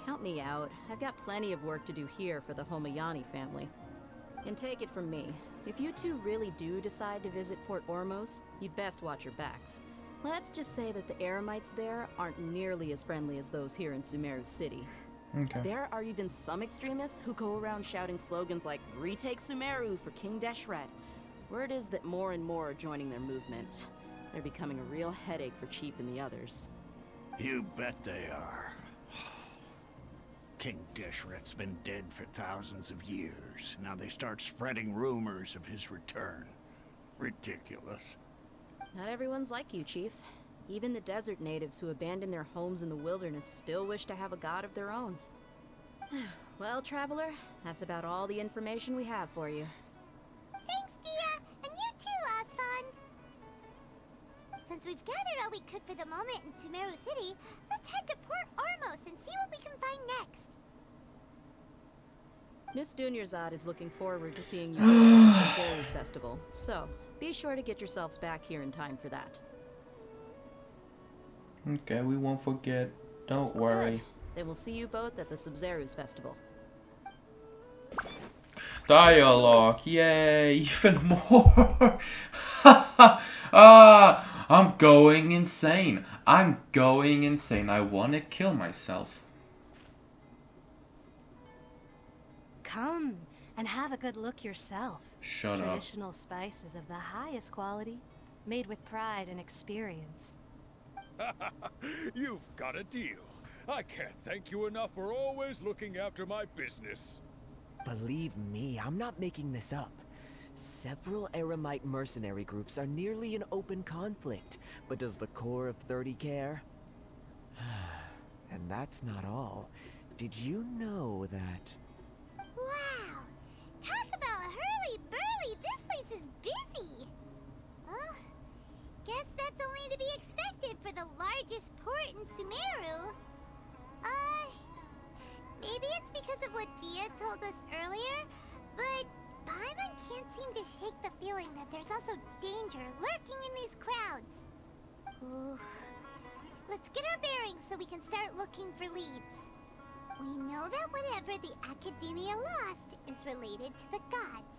Count me out. I've got plenty of work to do here for the Homayani family. And take it from me, if you two really do decide to visit Port Ormos, you'd best watch your backs. Let's just say that the Eremites there aren't nearly as friendly as those here in Sumeru City. Okay. There are even some extremists who go around shouting slogans like, "Retake Sumeru for King Deshret." Word is that more and more are joining their movement. They're becoming a real headache for Chief and the others. You bet they are. King Deshret's been dead for thousands of years. Now they start spreading rumors of his return. Ridiculous. Not everyone's like you, Chief. Even the desert natives who abandoned their homes in the wilderness still wish to have a god of their own. Well, Traveler, that's about all the information we have for you. Thanks, Dia! And you too, Asfan! Since we've gathered all we could for the moment in Sumeru City, let's head to Port Ormos and see what we can find next. Miss Dunyarzad is looking forward to seeing you at the Sumeru's festival, so be sure to get yourselves back here in time for that. Okay, we won't forget. Don't worry. Good. Then we'll see you both at the Sub-Zeru's festival. Dialogue, yay, even more. I'm going insane. I'm going insane. I want to kill myself. Come and have a good look yourself. Shut up. Traditional spices of the highest quality, made with pride and experience. You've got a deal. I can't thank you enough for always looking after my business. Believe me, I'm not making this up. Several Eremite mercenary groups are nearly in open conflict, but does the core of 30 care? And that's not all. Did you know that... Wow! Talk about hurly-burly! This place is busy! Well, guess that's only to be expected for the largest port in Sumeru. Maybe it's because of what Thea told us earlier, but Paimon can't seem to shake the feeling that there's also danger lurking in these crowds. Ooh. Let's get our bearings so we can start looking for leads. We know that whatever the Academia lost is related to the gods.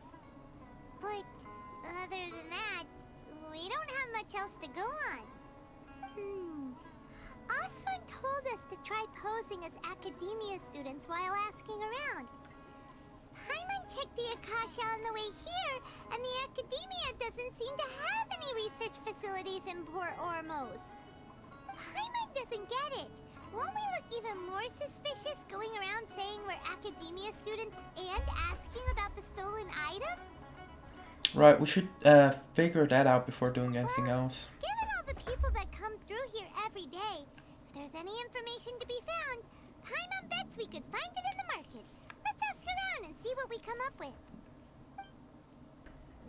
But other than that, we don't have much else to go on. Asfan told us to try posing as Academia students while asking around. Paimon checked the Akasha on the way here, and the Academia doesn't seem to have any research facilities in Port Ormos. Paimon doesn't get it. Won't we look even more suspicious going around saying we're Academia students and asking about the stolen item? Right, we should figure that out before doing anything else. Given all the people that come through here every day, if there's any information to be found, Paimon bets we could find it in the market. Let's ask around and see what we come up with.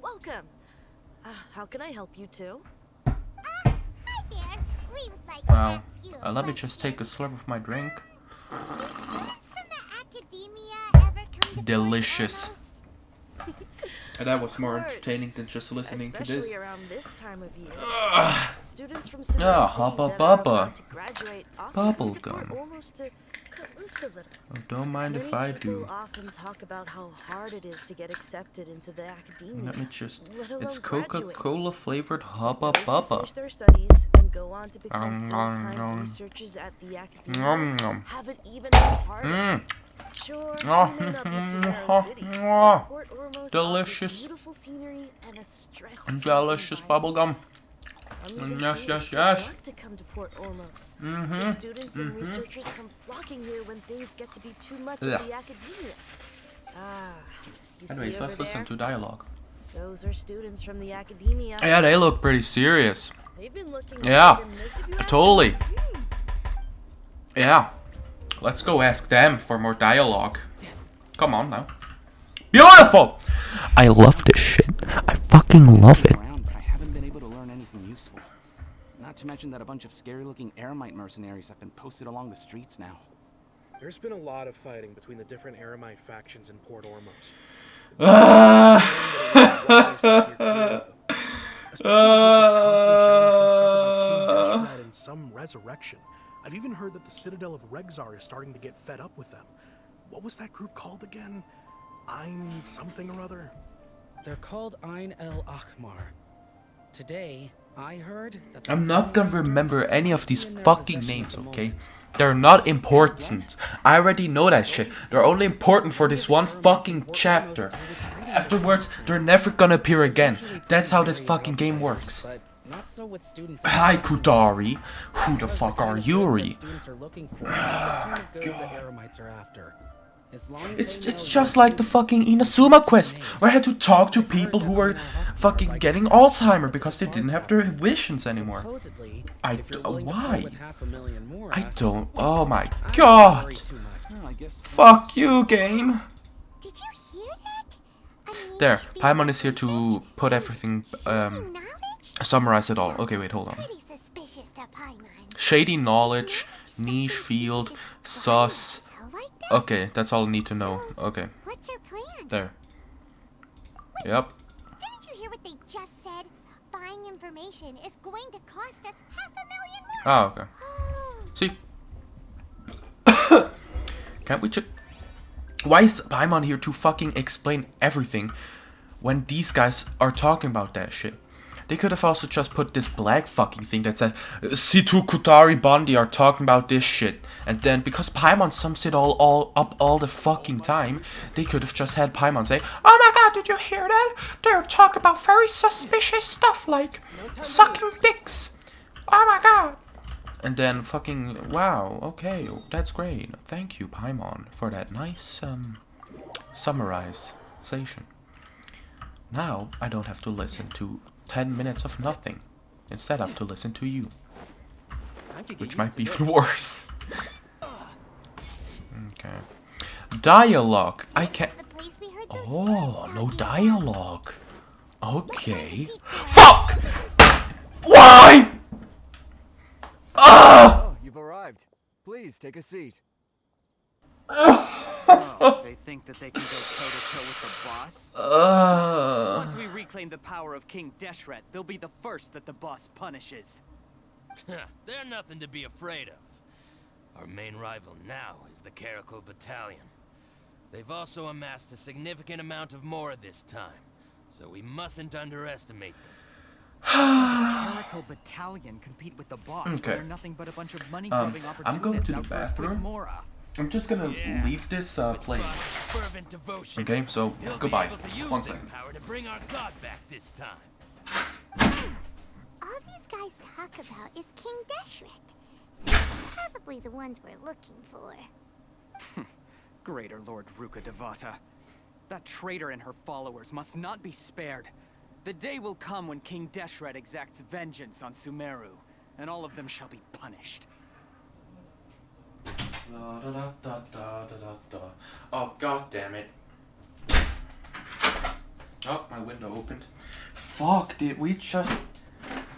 Welcome. How can I help you two? Hi there. We would like to Wow. ask you a Let me just take a slurp of my drink. Do students from the Academia ever come to Delicious. Port Ormos? And that was more Of course. entertaining than just listening to this. Especially around this time of year. Students from Ah, Sumeru City Hubba that are Bubba. about to graduate often come to Bubblegum. Port Ormos to cut loose a little. Oh, don't mind if I Many people do. often talk about how hard it is to get accepted into the Academia. Let me just... let alone It's graduate. Coca-Cola flavored Hubba Those who Bubba. finish their studies and go on to become Nom, full-time nom. researchers at the Academia Nom, nom. have it even harder. Mm. Sure, Oh, you may not be Sumeru City, but Port Ormos delicious. offers beautiful scenery and a stress Delicious bubblegum. Some even Yes, say yes, you yes. want to come to Port Ormos. So Mhm, students and mhm. researchers come flocking here when things get to be too much Yeah. in the Academia. You Anyways, see let's over listen there? to dialogue. Those are students from the Academia. Yeah, they look pretty serious. They've been looking Yeah, like most of you ask totally. them. Yeah. Let's go ask them for more dialogue. Come on now. Beautiful! I love this shit. I fucking love it. Around, but I haven't been able to learn anything useful. Not to mention that a bunch of scary-looking Eremite mercenaries have been posted along the streets now. There's been a lot of fighting between the different Eremite factions in Port Ormos. And some resurrection. I've even heard that the Citadel of Regzar is starting to get fed up with them. What was that group called again? Ein something or other? They're called Ein El Akhmar. Today, I heard that I'm not gonna remember any of these fucking names, okay? They're not important. I already know that shit. They're only important for this one fucking chapter. Afterwards, they're never gonna appear again. That's how this fucking game works. Hi, Kudari. Who the fuck are Yuri? It's just like the fucking Inazuma quest, where I had to talk to people who were fucking getting Alzheimer because they didn't have their visions anymore. Why? I don't. Oh my god. Fuck you, game. Did you hear that? There, Paimon is here to put everything, summarize it all. Okay, wait, hold on. Shady knowledge, niche field, sus. Okay, that's all I need to know. Okay. What's your plan? There. Yep. Didn't you hear what they just said? Buying information is going to cost us $500,000 more. Oh, okay. See? Can't we just... Why is Paimon here to fucking explain everything when these guys are talking about that shit? They could have also just put this black fucking thing that said C2 Kutari Bondi are talking about this shit. And then, because Paimon sums it all up all the fucking time, they could have just had Paimon say, "Oh my god, did you hear that? They're talking about very suspicious stuff like sucking dicks. Oh my god." And then fucking, wow, okay, that's great. Thank you, Paimon, for that nice summarization. Now, I don't have to listen to 10 minutes of nothing. Instead, I have to listen to you. Which might be even worse. Okay. Dialogue. I can't... Oh, no dialogue. Okay. Fuck! Why? Oh, you've arrived. Please take a seat. So, they think that they can go toe-to-toe with the boss? Once we reclaim the power of King Deshret, they'll be the first that the boss punishes. They're nothing to be afraid of. Our main rival now is the Caracal Battalion. They've also amassed a significant amount of Mora this time, so we mustn't underestimate them. Caracal Battalion compete with the boss. Okay. They're nothing but a bunch of money-grubbing opportunists. I'm going to the out for a quick bathroom. Mora. I'm just gonna leave this playing. Okay, so goodbye. One second. To bring our god back this time. All these guys talk about is King Deshret. So probably the ones we're looking for. Greater Lord Ruka Devata. That traitor and her followers must not be spared. The day will come when King Deshret exacts vengeance on Sumeru, and all of them shall be punished. Oh, god damn it. Oh, my window opened. Fuck, did we just...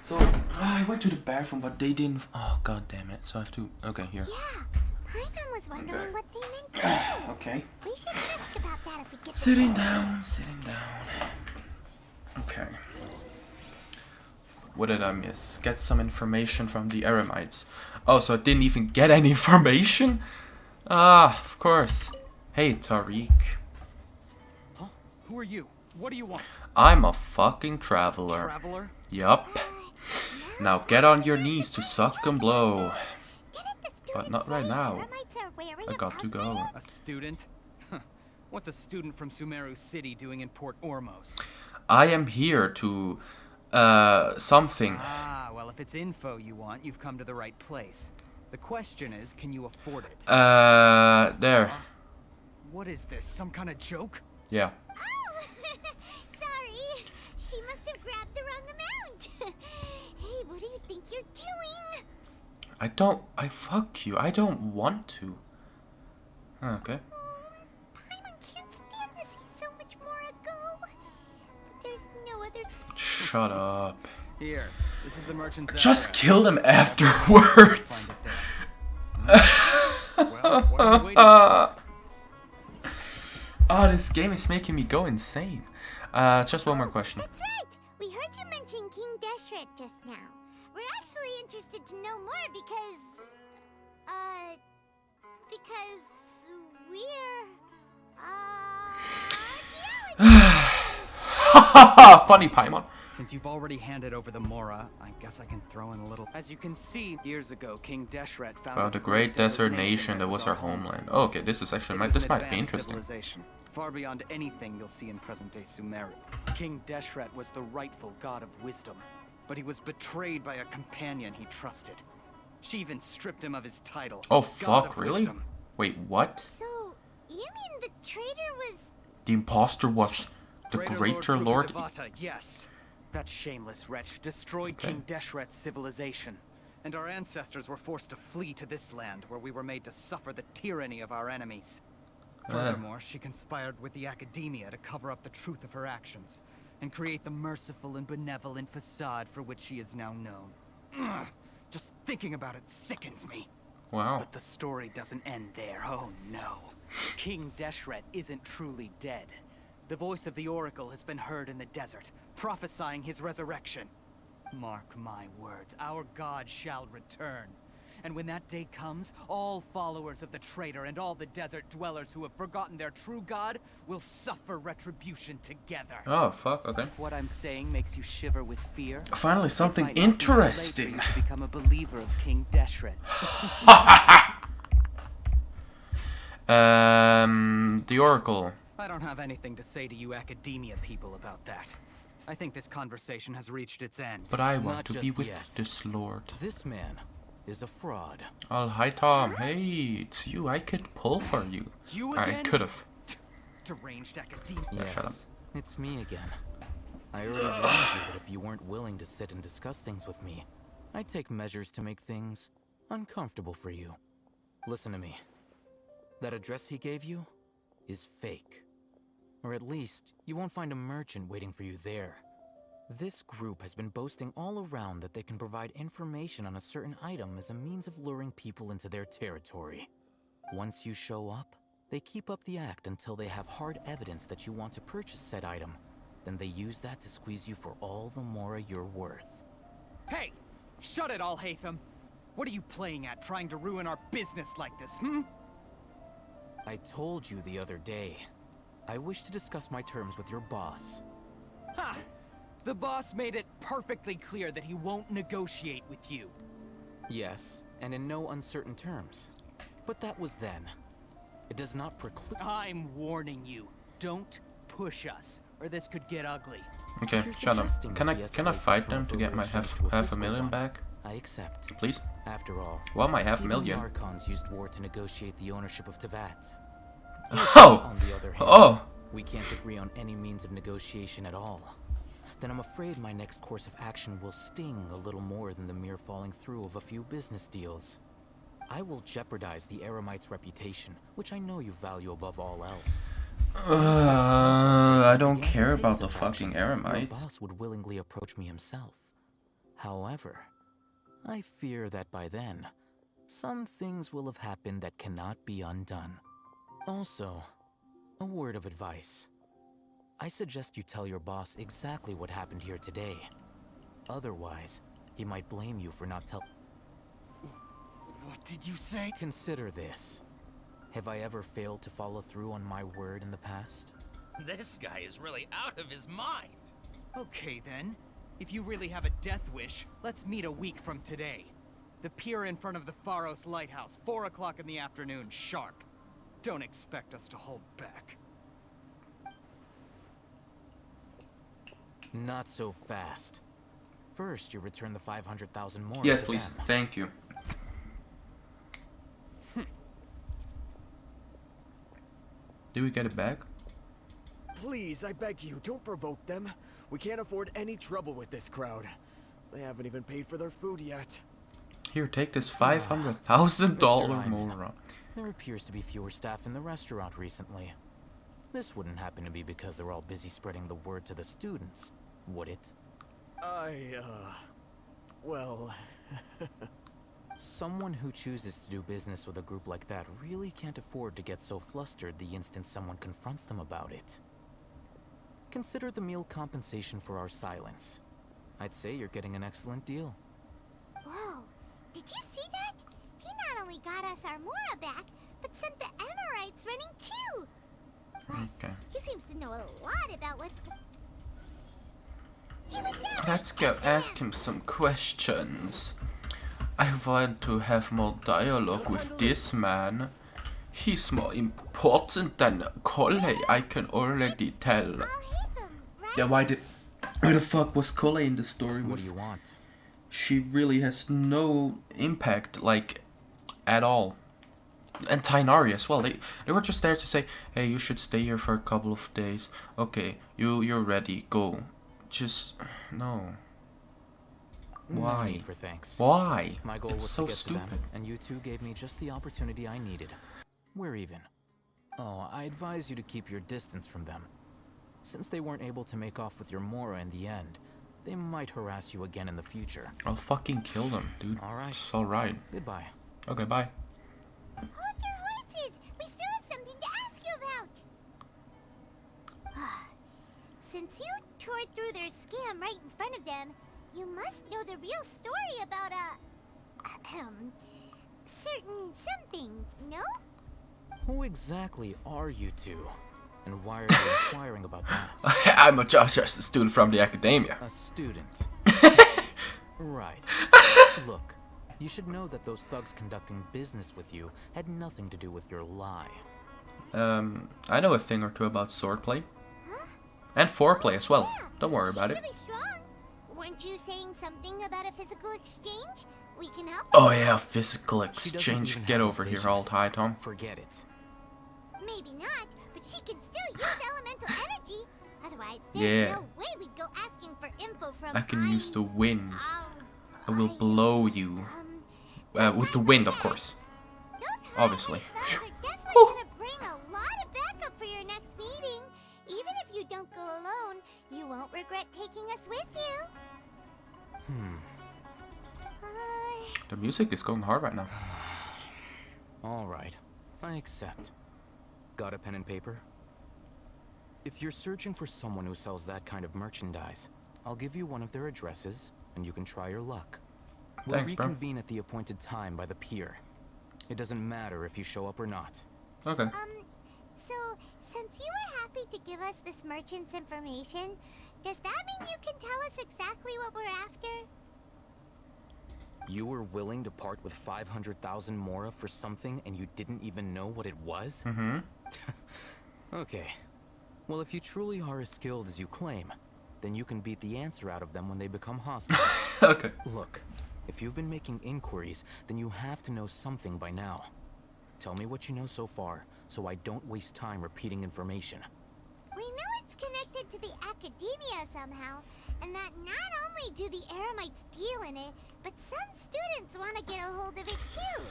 So, I went to the bathroom, but they didn't... Oh, god damn it. So I have to... Okay, here. Yeah, Paimon was wondering what they meant. Okay. We should ask about that if we get Sitting down, sitting down. Okay. What did I miss? Get some information from the Eremites. Oh, so I didn't even get any information? Ah, of course. Hey, Tariq. Huh? Who are you? What do you want? I'm a fucking traveler. Traveler? Yup. Now get on your knees to suck and blow. But not right now. I got to go. A student? What's a student from Sumeru City doing in Port Ormos? I am here to... something. Ah, well, if it's info you want, you've come to the right place. The question is, can you afford it? There. What is this, some kind of joke? Yeah. Sorry, she must have grabbed the wrong amount. Hey, what do you think you're doing? Fuck you. I don't want to. Okay. Paimon can't stand to see so much more ago. But there's no other... Shut up. Here, This is the merchant's Just address. kill them afterwards. Well, what are you waiting for? Oh, this game is making me go insane. Just one more question. That's right. We heard you mention King Deshret just now. We're actually interested to know more because we're Funny Paimon. Since you've already handed over the Mora, I guess I can throw in a little. As you can see, years ago, King Deshret found Well, the great desert nation that was our homeland. Oh, okay, this is actually this might be interesting. Civilization, far beyond anything you'll see in present-day Sumeru. King Deshret was the rightful god of wisdom, but he was betrayed by a companion he trusted. She even stripped him of his title. Oh God fuck, of really? Wisdom. Wait, what? So, you mean the traitor was... The imposter was the greater lord? Devata, yes. That shameless wretch destroyed King Deshret's civilization, and our ancestors were forced to flee to this land where we were made to suffer the tyranny of our enemies. Furthermore, she conspired with the academia to cover up the truth of her actions and create the merciful and benevolent facade for which she is now known. Ugh, just thinking about it sickens me. Wow. But the story doesn't end there. Oh no. King Deshret isn't truly dead. The voice of the Oracle has been heard in the desert, prophesying his resurrection. Mark my words, our god shall return. And when that day comes, all followers of the traitor and all the desert dwellers who have forgotten their true god will suffer retribution together. Oh, fuck, okay. If what I'm saying makes you shiver with fear, Finally, something it might not be too late for interesting. you to become a believer of King Deshret. The Oracle. I don't have anything to say to you academia people about that. I think this conversation has reached its end. But I want Not to just be with yet. this lord. This man is a fraud. Oh, hi Tom. Hey, it's you. I could pull for you. You I again? could have. Deranged academia. Yeah, shut up. Yes, it's me again. I already warned you that if you weren't willing to sit and discuss things with me, I'd take measures to make things uncomfortable for you. Listen to me. That address he gave you is fake. Or at least, you won't find a merchant waiting for you there. This group has been boasting all around that they can provide information on a certain item as a means of luring people into their territory. Once you show up, they keep up the act until they have hard evidence that you want to purchase said item. Then they use that to squeeze you for all the more you're worth. Hey! Shut it all, Hatham! What are you playing at, trying to ruin our business like this, hmm? I told you the other day. I wish to discuss my terms with your boss. Ha! The boss made it perfectly clear that he won't negotiate with you. Yes, and in no uncertain terms. But that was then. It does not preclude— I'm warning you. Don't push us, or this could get ugly. Okay, shut up. Can I fight them to get my half a million back? I accept. Please? After all, Well, my half even million. the Archons used war to negotiate the ownership of Tevat. Oh! On the other hand, Oh! we can't agree on any means of negotiation at all. Then I'm afraid my next course of action will sting a little more than the mere falling through of a few business deals. I will jeopardize the Eremite's reputation, which I know you value above all else. I don't care about the fucking Your Eremites. boss would willingly approach me himself. However, I fear that by then, some things will have happened that cannot be undone. Also, a word of advice. I suggest you tell your boss exactly what happened here today. Otherwise, he might blame you for not telling. What did you say? Consider this. Have I ever failed to follow through on my word in the past? This guy is really out of his mind. Okay then. If you really have a death wish, let's meet a week from today. The pier in front of the Pharos Lighthouse, 4 o'clock in the afternoon, sharp. Don't expect us to hold back. Not so fast. First, you return the 500,000 more. Yes, to please. them. Thank you. Did we get it back? Please, I beg you, don't provoke them. We can't afford any trouble with this crowd. They haven't even paid for their food yet. Here, take this $500,000 Hyman, more. There appears to be fewer staff in the restaurant recently. This wouldn't happen to be because they're all busy spreading the word to the students, would it? well... Someone who chooses to do business with a group like that really can't afford to get so flustered the instant someone confronts them about it. Consider the meal compensation for our silence. I'd say you're getting an excellent deal. Whoa, did you see that? He not only got us our Mora back, but sent the Amorites running too. Plus, he seems to know a lot about what's... Let's go ask him some questions. I want to have more dialogue with this man. He's more important than Collei, I can already tell. Yeah, why the fuck was Collei in the story? What do you want? She really has no impact, like, at all. And Tainari as well. They were just there to say, hey, you should stay here for a couple of days. Okay, you're ready, go. Just no. Why? No need for thanks. Why? My goal was to get to them, and you two gave me just the opportunity I needed. We're even. Oh, I advise you to keep your distance from them. Since they weren't able to make off with your Mora in the end, they might harass you again in the future. I'll fucking kill them, dude. Alright. It's alright. Goodbye. Okay, bye. Hold your horses! We still have something to ask you about! Since you tore through their scam right in front of them, you must know the real story about certain something, no? Who exactly are you two? And why are you inquiring about that? I'm just a student from the academia. A student. Right. Look, you should know that those thugs conducting business with you had nothing to do with your lie. I know a thing or two about swordplay. Huh? And foreplay as well. Yeah. Don't worry about it. Really strong. Weren't you saying something about a physical exchange? We can help. Oh yeah, physical exchange. Get over here, all high, Tom. Forget it. Maybe not, but she can still use elemental energy. Otherwise, there's no way we'd go asking for info from... I can use the wind. I will blow you. With the wind, of course. Obviously. Those are definitely gonna bring a lot of backup for your next meeting. Even if you don't go alone, you won't regret taking us with you. The music is going hard right now. Alright, I accept. Got a pen and paper? If you're searching for someone who sells that kind of merchandise, I'll give you one of their addresses, and you can try your luck. We'll reconvene at the appointed time by the pier. It doesn't matter if you show up or not. Okay. So, since you were happy to give us this merchant's information, does that mean you can tell us exactly what we're after? You were willing to part with 500,000 Mora for something and you didn't even know what it was? Mm-hmm. Okay. Well, if you truly are as skilled as you claim, then you can beat the answer out of them when they become hostile. Okay. Look, if you've been making inquiries, then you have to know something by now. Tell me what you know so far, so I don't waste time repeating information. We know it's connected to the academia somehow, and that not only do the Eremites deal in it, but some students want to get a hold of it too.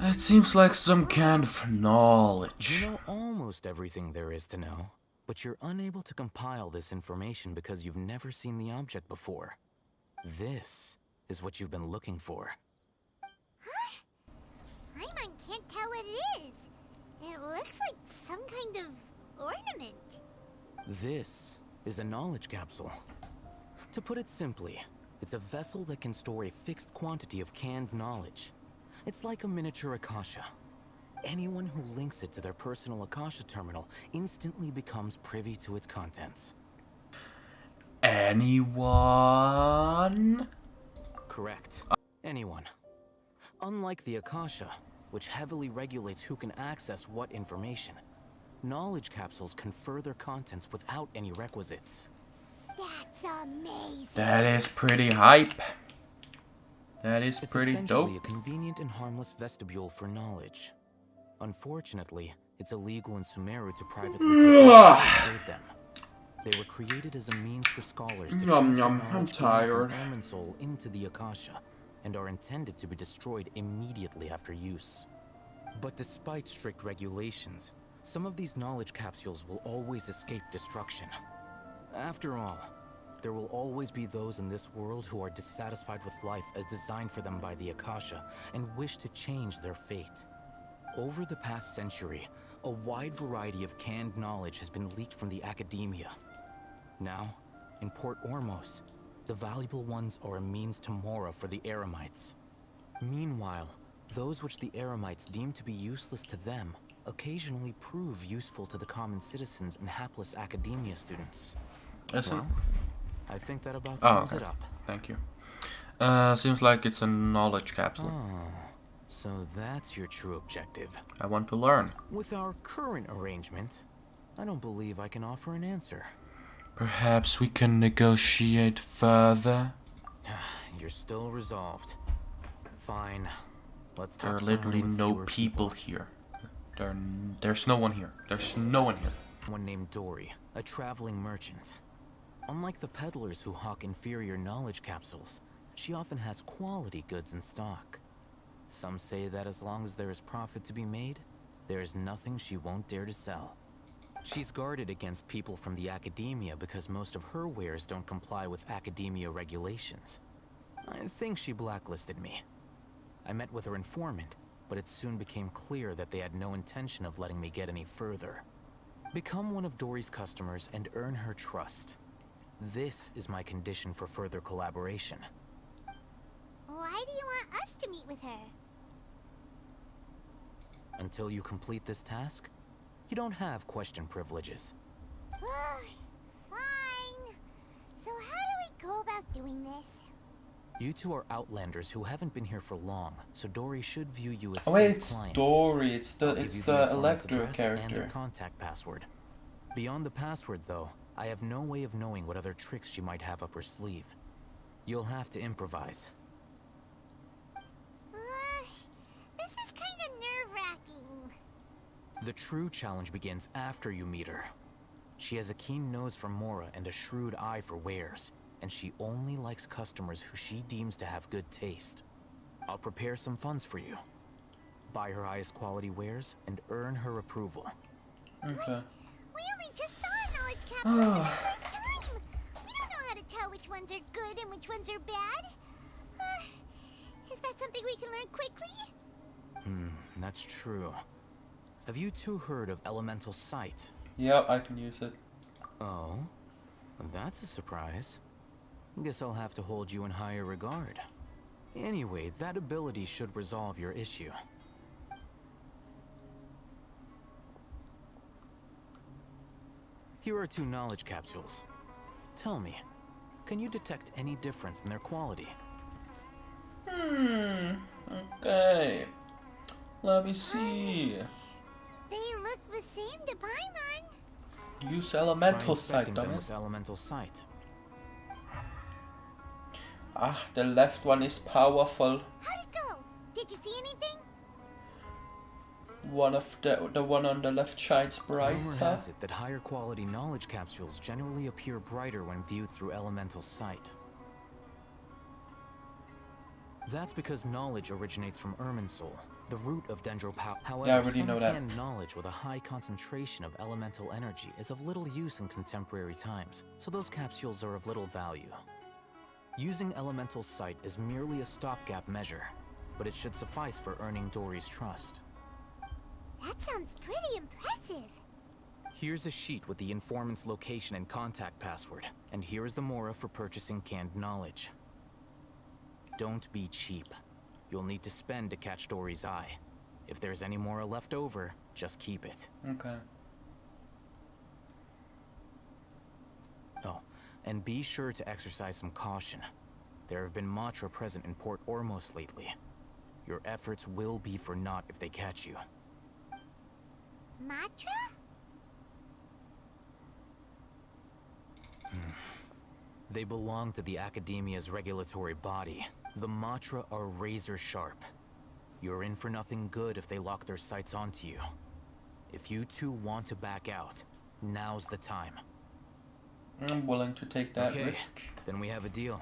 It seems like some kind of knowledge. You know almost everything there is to know, but you're unable to compile this information because you've never seen the object before. This is what you've been looking for. Huh? Paimon can't tell what it is. It looks like some kind of ornament. This is a knowledge capsule. To put it simply, it's a vessel that can store a fixed quantity of canned knowledge. It's like a miniature Akasha. Anyone who links it to their personal Akasha terminal instantly becomes privy to its contents. Anyone? Correct. Anyone. Unlike the Akasha, which heavily regulates who can access what information, knowledge capsules confer their contents without any requisites. That's amazing. That is pretty hype. That is It's pretty essentially dope. a convenient and harmless vestibule for knowledge. Unfortunately, it's illegal in Sumeru to privately trade them. They were created as a means for scholars to transfer I'm knowledge tired. from Almond Soul into the Akasha, and are intended to be destroyed immediately after use. But despite strict regulations, some of these knowledge capsules will always escape destruction. After all, There will always be those in this world who are dissatisfied with life as designed for them by the Akasha and wish to change their fate. Over the past century, a wide variety of canned knowledge has been leaked from the academia. Now, in Port Ormos, the valuable ones are a means to Mora for the Eremites. Meanwhile, those which the Eremites deem to be useless to them occasionally prove useful to the common citizens and hapless academia students. Well, I think that about sums it up. Thank you. Seems like it's a knowledge capsule. Oh, so that's your true objective. I want to learn. With our current arrangement, I don't believe I can offer an answer. Perhaps we can negotiate further. You're still resolved. Fine. Let's There are talk literally no people here. There's no one here. There's no one here. One named Dory, a traveling merchant. Unlike the peddlers who hawk inferior knowledge capsules, she often has quality goods in stock. Some say that as long as there is profit to be made, there is nothing she won't dare to sell. She's guarded against people from the academia because most of her wares don't comply with academia regulations. I think she blacklisted me. I met with her informant, but it soon became clear that they had no intention of letting me get any further. Become one of Dory's customers and earn her trust. This is my condition for further collaboration. Why do you want us to meet with her? Until you complete this task, you don't have question privileges. Fine. So how do we go about doing this? You two are outlanders who haven't been here for long, so Dory should view you as Oh wait, safe it's clients. Dory. It's I'll give you the informant's Electro address and character. her contact password. Beyond the password, though, I have no way of knowing what other tricks she might have up her sleeve. You'll have to improvise. This is kind of nerve-wracking. The true challenge begins after you meet her. She has a keen nose for Mora and a shrewd eye for wares, and she only likes customers who she deems to have good taste. I'll prepare some funds for you. Buy her highest quality wares and earn her approval. Okay. We only just saw a knowledge capsule for the first time. We don't know how to tell which ones are good and which ones are bad. Is that something we can learn quickly? That's true. Have you two heard of elemental sight? Yep, I can use it. Oh, that's a surprise. Guess I'll have to hold you in higher regard. Anyway, that ability should resolve your issue. Here are 2 knowledge capsules. Tell me, can you detect any difference in their quality? Okay. Let me see. They look the same to Paimon. Use elemental Try sight, inspecting them dumbass. with elemental sight. Ah, the left one is powerful. How'd it go? Did you see anything? One of the one on the left shines Rumor brighter. has it that higher quality knowledge capsules generally appear brighter when viewed through elemental sight. That's because knowledge originates from Irminsul, the root of Dendropower. However, Yeah, I already some know that. canned knowledge with a high concentration of elemental energy is of little use in contemporary times, so those capsules are of little value. Using elemental sight is merely a stopgap measure, but it should suffice for earning Dory's trust. That sounds pretty impressive. Here's a sheet with the informant's location and contact password, and here is the Mora for purchasing canned knowledge. Don't be cheap. You'll need to spend to catch Dory's eye. If there's any Mora left over, just keep it. Okay. Oh, and be sure to exercise some caution. There have been Matra present in Port Ormos lately. Your efforts will be for naught if they catch you. Matra? They belong to the Academia's regulatory body. The Matra are razor sharp. You're in for nothing good if they lock their sights onto you. If you two want to back out, now's the time. I'm willing to take that risk. Then we have a deal.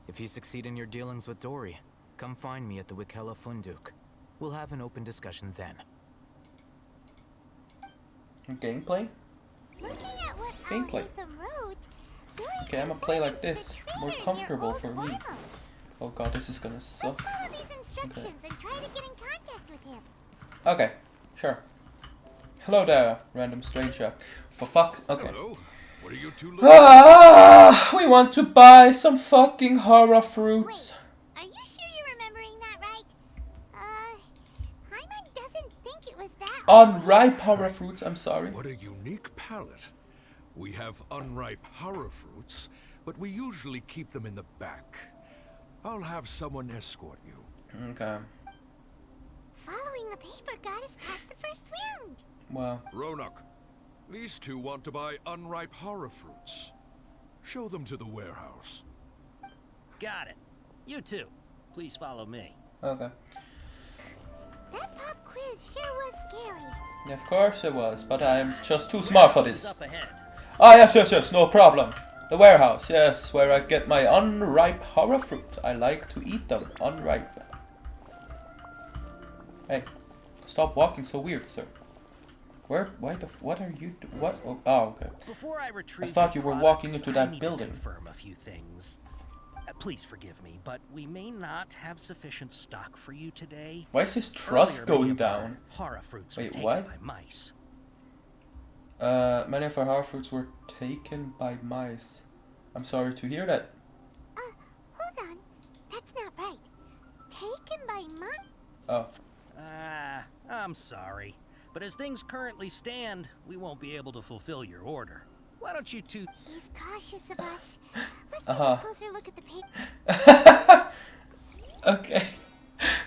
If you succeed in your dealings with Dory, come find me at the Wikela Funduk. We'll have an open discussion then. Gameplay? Looking at what Gameplay. Al-Hatham wrote, Okay, I'm gonna play like this. More comfortable for me. Oh god, this is gonna suck. Follow these instructions and try to get in contact with him. Okay, sure. Hello there, random stranger. For fuck's... Okay. Hello. What are you two looking for? We want to buy some fucking horror fruits. Are you sure you're remembering that right? Hyman doesn't think it was that. Unripe horror fruits, I'm sorry. What a unique palette. We have unripe horror fruits, but we usually keep them in the back. I'll have someone escort you. Okay. Following the paper got us past the first round. Wow. Ronak, these two want to buy unripe horror fruits. Show them to the warehouse. Got it. You too. Please follow me. Okay. That pop quiz sure was scary. Yeah, of course it was, but I'm just too smart for this. Up ahead. Ah, yes, no problem. The warehouse, yes, where I get my unripe horror fruit. I like to eat them, unripe. Hey, stop walking so weird, sir. What are you what? Oh, okay. Before I retrieve I thought you were walking into that building. Confirm a few things. Please forgive me, but we may not have sufficient stock for you today. Why is his trust going down? Horror fruits Wait, were what? taken by mice. Many of our horror fruits were taken by mice. I'm sorry to hear that. Hold on. That's not right. Taken by mice? Oh. I'm sorry. But as things currently stand, we won't be able to fulfill your order. Why don't you two... He's cautious of us. Let's take a closer look at the paper. Okay.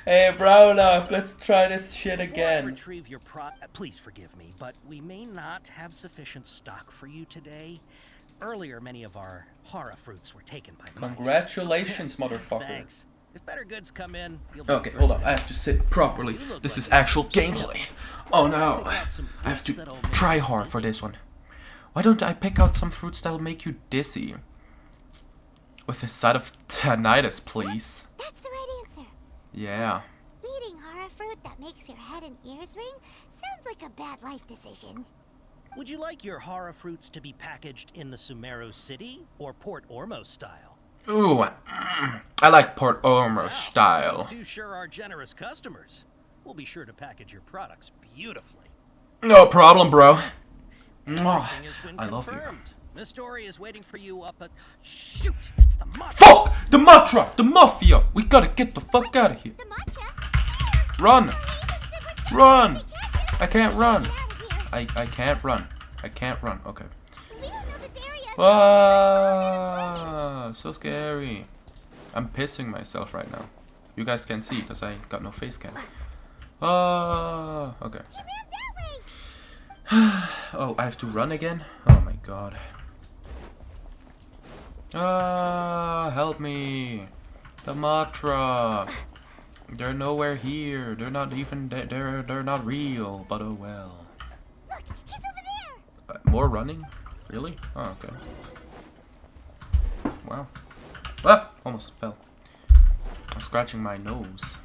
Hey, Brownock, let's try this shit again. Retrieve your please forgive me, but we may not have sufficient stock for you today. Earlier, many of our horror fruits were taken by mice. Congratulations, motherfucker. Thanks. If better goods come in, you'll be Okay, hold on. I have to sit properly. This is actual gameplay. Oh no. I have to try hard for this one. Why don't I pick out some fruits that'll make you dizzy? With a side of tinnitus, please. That's the right answer. Yeah. Eating horror fruit that makes your head and ears ring sounds like a bad life decision. Would you like your horror fruits to be packaged in the Sumeru City or Port Ormos style? Ooh, I like Port Ormos style. You two sure are generous customers. We'll be sure to package your products beautifully. No problem, bro. I love you. Miss Story is waiting for you up at... Shoot! It's the Mafia! Fuck! The Matra! The Mafia! We gotta get the fuck out of here. Run! Run! I can't run. I can't run. I can't run. Okay. Ah, so scary. I'm pissing myself right now. You guys can't see because I got no face cam. Ah, okay. Oh, I have to run again? Oh my god. Ah, help me. The Matra. They're nowhere here. They're not even they're not real, but oh well. Look, he's over there. More running? Really? Oh, okay. Wow. Ah, almost fell. I'm scratching my nose.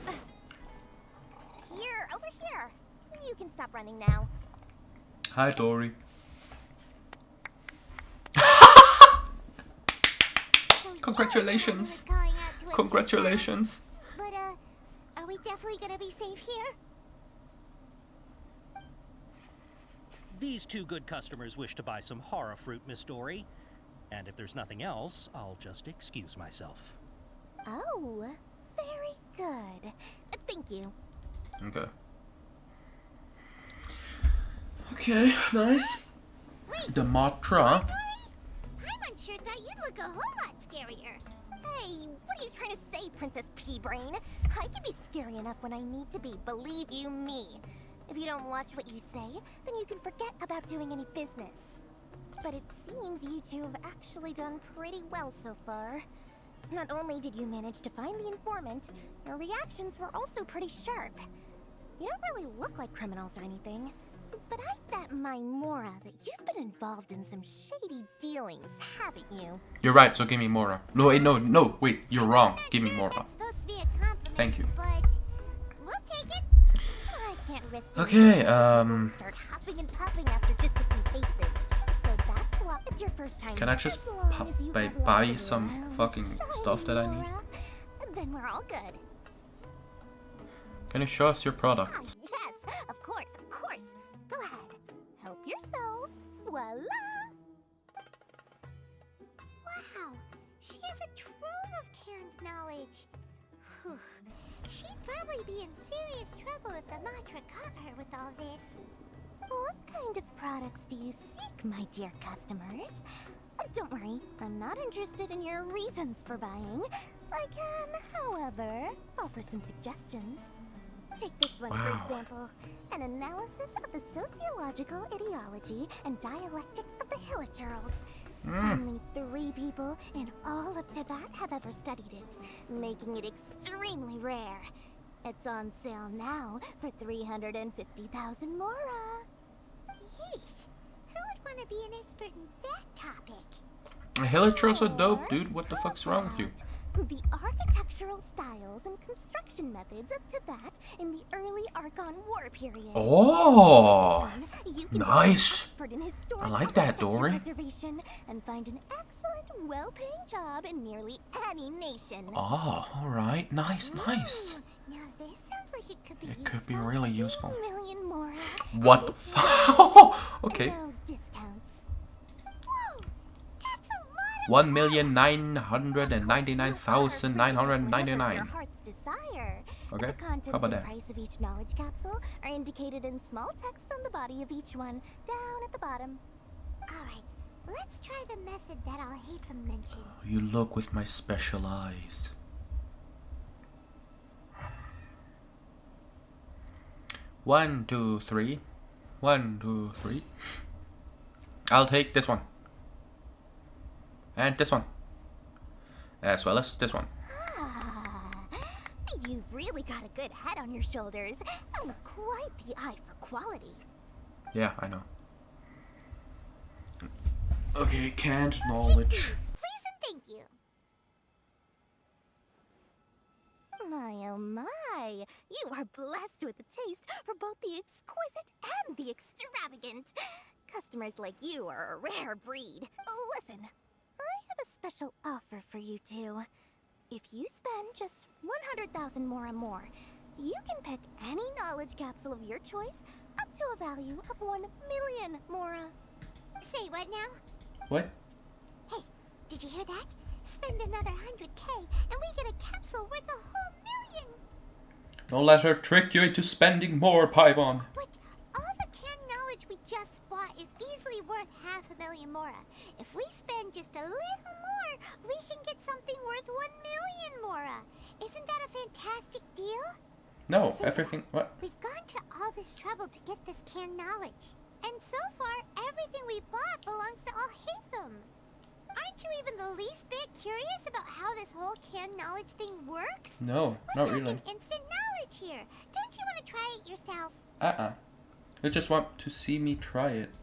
Here, over here. You can stop running now. Hi, Dory. Congratulations. Congratulations. But, are we definitely gonna be safe here? These two good customers wish to buy some horror fruit, Miss Story. And if there's nothing else, I'll just excuse myself. Oh, very good. Thank you. Okay. Okay, nice. The Matra. I'm unsure that you'd look a whole lot scarier. Hey, what are you trying to say, Princess Pea-Brain? I can be scary enough when I need to be, believe you me. If you don't watch what you say, then you can forget about doing any business. But it seems you two have actually done pretty well so far. Not only did you manage to find the informant, your reactions were also pretty sharp. You don't really look like criminals or anything, but I bet my Mora that you've been involved in some shady dealings, haven't you? You're right, so give me Mora. No, wait, no, wait, you're wrong. Give me Mora. Thank you. But we'll take it. I can't risk Okay, start hopping and popping after just a few faces. So that's what. It's your first time. Can I just as long as you have buy lots of some round, fucking shiny stuff that I need? Mora, then we're all good. Can you show us your products? Yes, of course, of course. Go ahead. Help yourselves. Voila! Wow, she has a trove of canned knowledge. Whew. She'd probably be in serious trouble if the Matra caught her with all this. What kind of products do you seek, my dear customers? Don't worry, I'm not interested in your reasons for buying. I can, however, offer some suggestions. Take this one, for example. An analysis of the sociological ideology and dialectics of the Hilichurls. Only 3 people in all of Teyvat have ever studied it, making it extremely rare. It's on sale now for 350,000 Mora. Yeesh, who would want to be an expert in that topic? Hilichurls are dope, dude. What the fuck's wrong with you? The architectural styles and construction methods of Teyvat in the early Archon War period. Oh, You can nice. be an expert in historic I like that, architecture Dory. preservation and find an excellent, well-paying job in nearly any nation. Oh, all right. Nice, nice. Now this sounds like it could be It could be really useful. 2 million Mora. What the fuck? Okay. No discounts. 1,999,999. Heart's desire. Okay. The contents How about and that? price of each knowledge capsule are indicated in small text on the body of each one, down at the bottom. Alright, let's try the method that Al-Haytham mentioned. You look with my special eyes. One, two, three. 1, 2, 3. I'll take this one. And this one. As well as this one. You've really got a good head on your shoulders, and quite the eye for quality. Yeah, I know. Okay, canned knowledge. Please and thank you. My oh my, you are blessed with a taste for both the exquisite and the extravagant. Customers like you are a rare breed. Listen, I have a special offer for you two. If you spend just 100,000 Mora more, you can pick any knowledge capsule of your choice up to a value of 1 million Mora. Say what now? What? Hey, did you hear that? Spend another 100K and we get a capsule worth a whole million. Don't let her trick you into spending more, Paimon. But all the canned knowledge we just bought is easily worth 500,000 Mora. If we spend just a little more, we can get something worth 1 million Mora. Isn't that a fantastic deal? No, everything. What? We've gone to all this trouble to get this canned knowledge. And so far, everything we bought belongs to Al-Haytham. Aren't you even the least bit curious about how this whole canned knowledge thing works? No, We're not really. talking instant knowledge here. Don't you want to try it yourself? You just want to see me try it.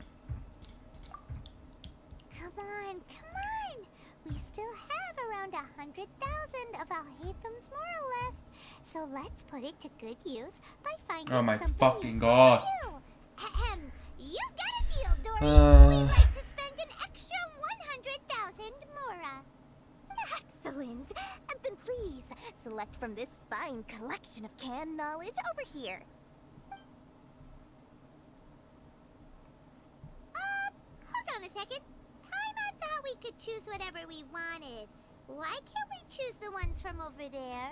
Come on, come on. We still have around 100,000 of Al-Haytham's Mora left. So let's put it to good use by finding Oh my something fucking useful god. for you. Ahem. You've got a deal, Dory. We'd like to spend an extra 100,000 Mora. Excellent. Then please, select from this fine collection of canned knowledge over here. Hold on a second. Paimon thought we could choose whatever we wanted. Why can't we choose the ones from over there?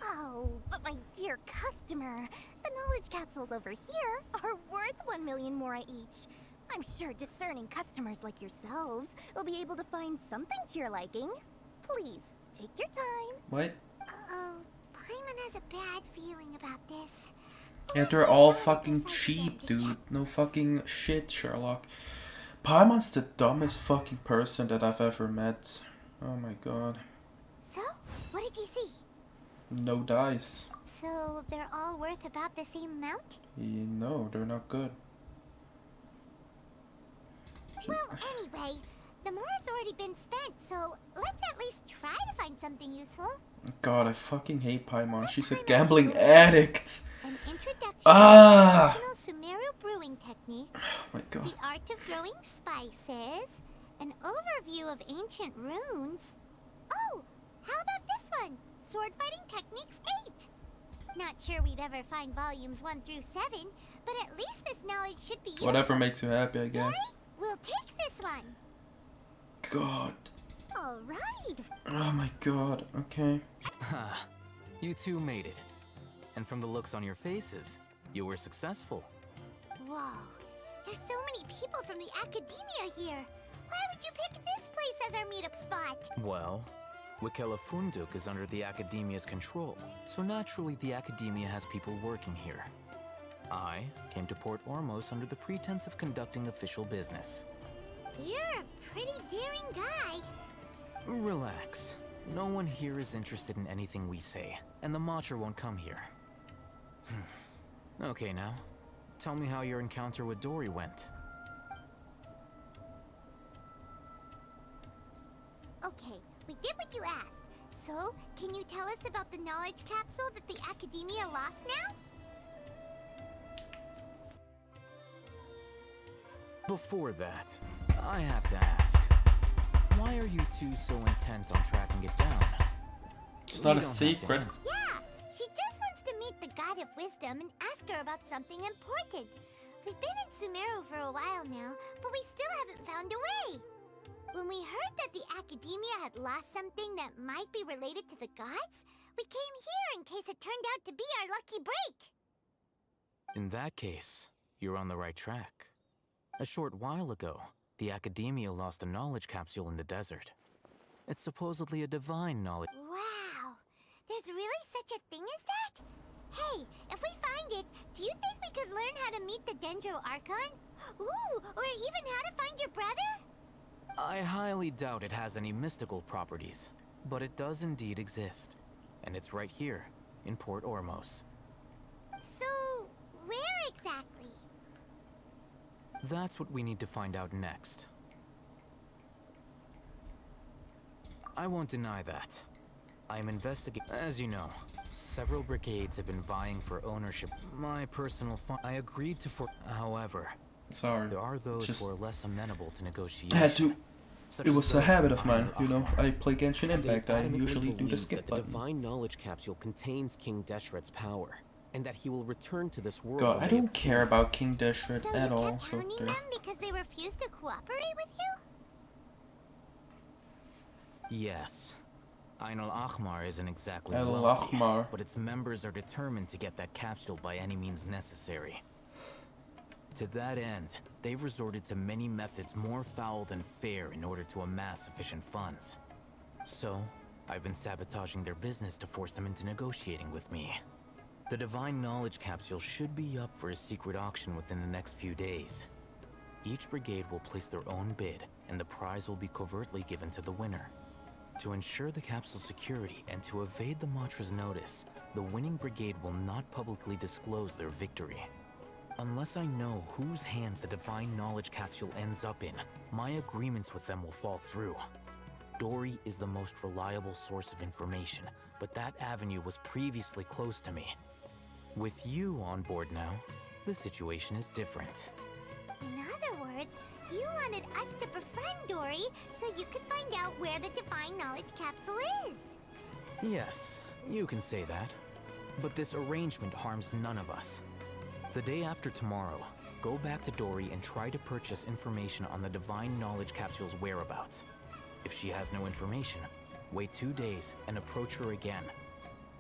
Oh, but my dear customer, the knowledge capsules over here are worth 1 million Mora each. I'm sure discerning customers like yourselves will be able to find something to your liking. Please, take your time. What? Uh-oh. Paimon has a bad feeling about this. Yeah, they're all fucking cheap, dude. No fucking shit, Sherlock. Paimon's the dumbest fucking person that I've ever met. Oh my god. So, what did you see? No dice. So, they're all worth about the same amount? No, they're not good. Well, anyway, the Mora's already been spent, so let's at least try to find something useful. God, I fucking hate Paimon. She's a gambling addict. An introduction Ah! to traditional Sumeru brewing techniques. Oh my god. The art of growing spices. An overview of ancient runes? Oh, how about this one? Sword Fighting Techniques 8. Not sure we'd ever find volumes 1 through 7, but at least this knowledge should be useful. Whatever makes you happy, I guess. We'll take this one. God. All right. Oh my god. Okay. Ha. You two made it. And from the looks on your faces, you were successful. Whoa. There's so many people from the academia here. Why would you pick this place as our meetup spot? Well, Wikela Funduk is under the Academia's control, so naturally the Academia has people working here. I came to Port Ormos under the pretense of conducting official business. You're a pretty daring guy. Relax. No one here is interested in anything we say, and the Matcher won't come here. Okay now, tell me how your encounter with Dory went. Okay, we did what you asked. So, can you tell us about the knowledge capsule that the Academia lost now? Before that, I have to ask, why are you two so intent on tracking it down? It's not a secret. Yeah, she just wants to meet the God of Wisdom and ask her about something important. We've been in Sumeru for a while now, but we still haven't found a way. When we heard that the Academia had lost something that might be related to the gods, we came here in case it turned out to be our lucky break. In that case, you're on the right track. A short while ago, the Academia lost a knowledge capsule in the desert. It's supposedly a divine knowledge. Wow, there's really such a thing as that? Hey, if we find it, do you think we could learn how to meet the Dendro Archon? Ooh, or even how to find your brother? I highly doubt it has any mystical properties, but it does indeed exist. And it's right here, in Port Ormos. So, where exactly? That's what we need to find out next. I won't deny that. I am investigating. As you know, several brigades have been vying for ownership. My personal I agreed to However, sorry, there are those just who are less amenable to negotiation. I had to. Such It as was a those habit from of mine, you know. Ayn I play Genshin Impact. I adamantly usually do the believe skip that the button. divine knowledge capsule contains King Deshret's power, and that he will return to this world. God, when I they don't obtain care it. about King Deshret So at you all. kept So hounding there. them because they refused to cooperate with you? Yes. Ayn al-Ahmar isn't exactly Al wealthy, Ahmar. but its members are determined to get that capsule by any means necessary. To that end, they've resorted to many methods more foul than fair in order to amass sufficient funds. So, I've been sabotaging their business to force them into negotiating with me. The Divine Knowledge Capsule should be up for a secret auction within the next few days. Each brigade will place their own bid, and the prize will be covertly given to the winner. To ensure the capsule's security and to evade the Matra's notice, the winning brigade will not publicly disclose their victory. Unless I know whose hands the Divine Knowledge Capsule ends up in, my agreements with them will fall through. Dory is the most reliable source of information, but that avenue was previously closed to me. With you on board now, the situation is different. In other words, you wanted us to befriend Dory so you could find out where the Divine Knowledge Capsule is. Yes, you can say that. But this arrangement harms none of us. The day after tomorrow, go back to Dory and try to purchase information on the Divine Knowledge Capsule's whereabouts. If she has no information, wait 2 days and approach her again.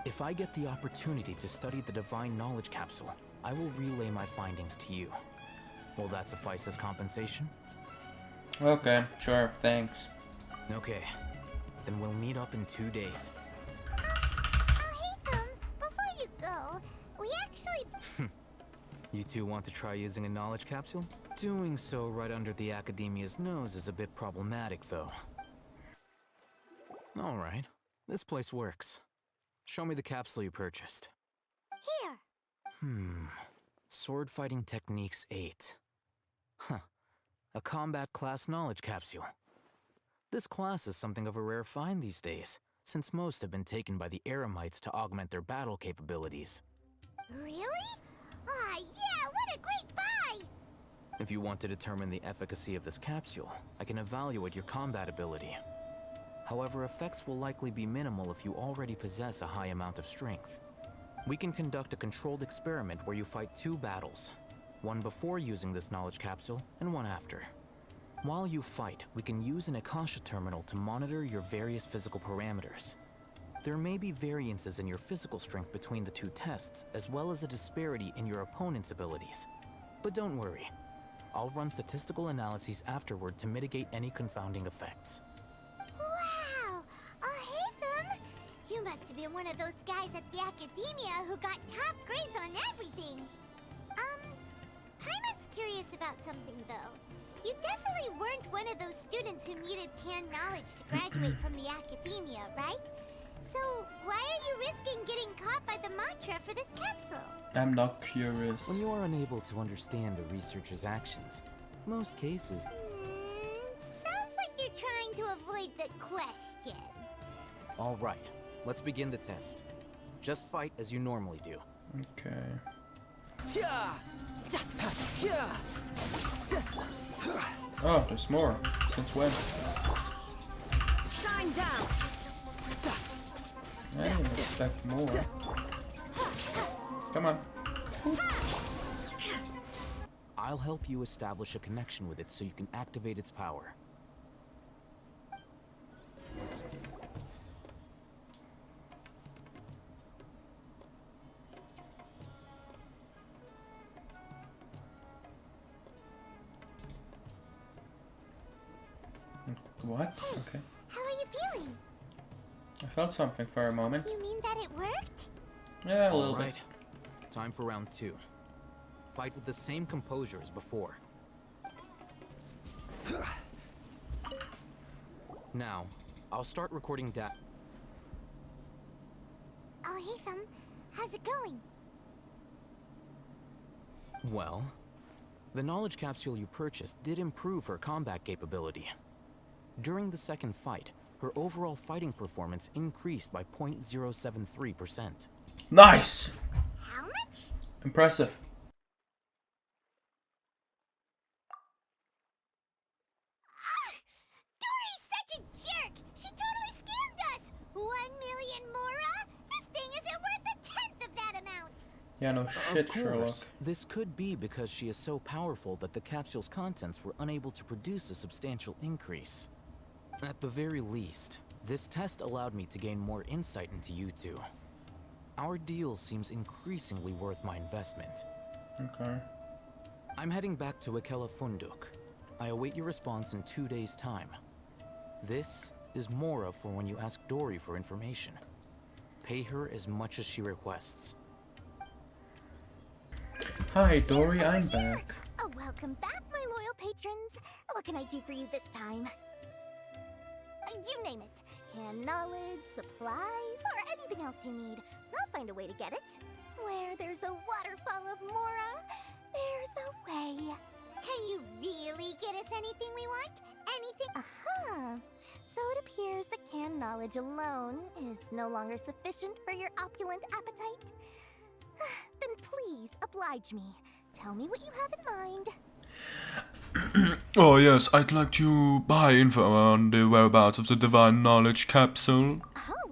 If I get the opportunity to study the Divine Knowledge Capsule, I will relay my findings to you. Will that suffice as compensation? Okay, sure, thanks. Okay, then we'll meet up in 2 days. Haytham, before you go, we actually... You two want to try using a knowledge capsule? Doing so right under the Academia's nose is a bit problematic, though. Alright, this place works. Show me the capsule you purchased. Here. Sword Fighting Techniques 8. Huh. A combat class knowledge capsule. This class is something of a rare find these days, since most have been taken by the Eremites to augment their battle capabilities. Really? Ah, yeah, what a great buy! If you want to determine the efficacy of this capsule, I can evaluate your combat ability. However, effects will likely be minimal if you already possess a high amount of strength. We can conduct a controlled experiment where you fight 2 battles, one before using this knowledge capsule and one after. While you fight, we can use an Akasha terminal to monitor your various physical parameters. There may be variances in your physical strength between the 2 tests, as well as a disparity in your opponent's abilities. But don't worry, I'll run statistical analyses afterward to mitigate any confounding effects. Wow! Ahitham! You must have been one of those guys at the academia who got top grades on everything. Paimon's curious about something, though. You definitely weren't one of those students who needed canned knowledge to graduate from the academia, right? So, why are you risking getting caught by the mantra for this capsule? I'm not curious. When you are unable to understand a researcher's actions, most cases... Sounds like you're trying to avoid the question. Alright, let's begin the test. Just fight as you normally do. Okay. Oh, there's more. Since when? Shine down. I didn't expect more. Come on. I'll help you establish a connection with it so you can activate its power. What? Okay. How are you feeling? I felt something for a moment. You mean that it worked? Yeah, a little bit. Time for round 2. Fight with the same composure as before. Now, I'll start recording data. Ahitham, how's it going? Well, the knowledge capsule you purchased did improve her combat capability. During the second fight, her overall fighting performance increased by 0.073%. Nice! How much? Impressive. Dory's such a jerk! She totally scammed us! 1 million mora? This thing isn't worth a tenth of that amount! Yeah, no shit, Of course, Sherlock. this could be because she is so powerful that the capsule's contents were unable to produce a substantial increase. At the very least, this test allowed me to gain more insight into you two. Our deal seems increasingly worth my investment. Okay. I'm heading back to Akela Funduk. I await your response in 2 days' time. This is Mora for when you ask Dory for information. Pay her as much as she requests. Hi, Dory, I'm back. Oh, welcome back, my loyal patrons. What can I do for you this time? You name it. Canned knowledge, supplies, or anything else you need. I'll find a way to get it. Where there's a waterfall of Mora, there's a way. Can you really get us anything we want? Anything? Aha! So it appears that canned knowledge alone is no longer sufficient for your opulent appetite. Then please oblige me. Tell me what you have in mind. Oh yes, I'd like to buy info on the whereabouts of the Divine Knowledge Capsule. Oh!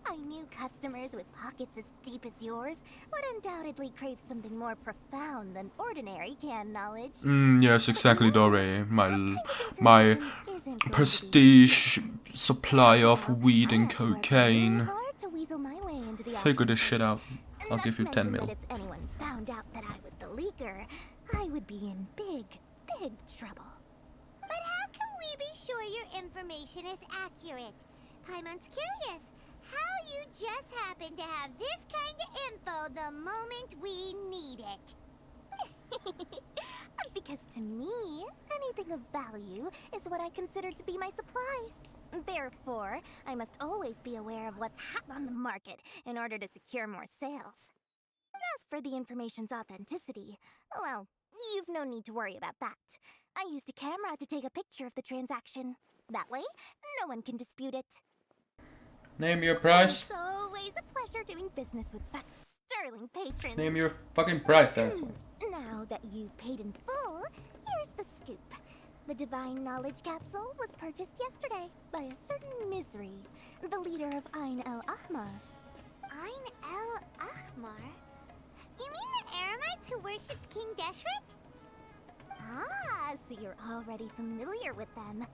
I knew customers with pockets as deep as yours would undoubtedly crave something more profound than ordinary canned knowledge. Yes, exactly, Dory. My prestige supply of weed and cocaine. To weasel my way into the Figure this shit out. I'll give you 10 mil. If anyone found out that I was the leaker, I would be in big trouble. But how can we be sure your information is accurate? Paimon's curious how you just happen to have this kind of info the moment we need it. Because to me, anything of value is what I consider to be my supply. Therefore, I must always be aware of what's hot on the market in order to secure more sales. As for the information's authenticity, well, you've no need to worry about that. I used a camera to take a picture of the transaction. That way, no one can dispute it. Name your price. It's always a pleasure doing business with such sterling patrons. Name your fucking price, asshole. Now that you've paid in full, here's the scoop. The Divine Knowledge Capsule was purchased yesterday by a certain Misery, the leader of Ain el-Ahmar. Ain el-Ahmar? You mean the Eremites who worshipped King Deshret? Ah, so you're already familiar with them.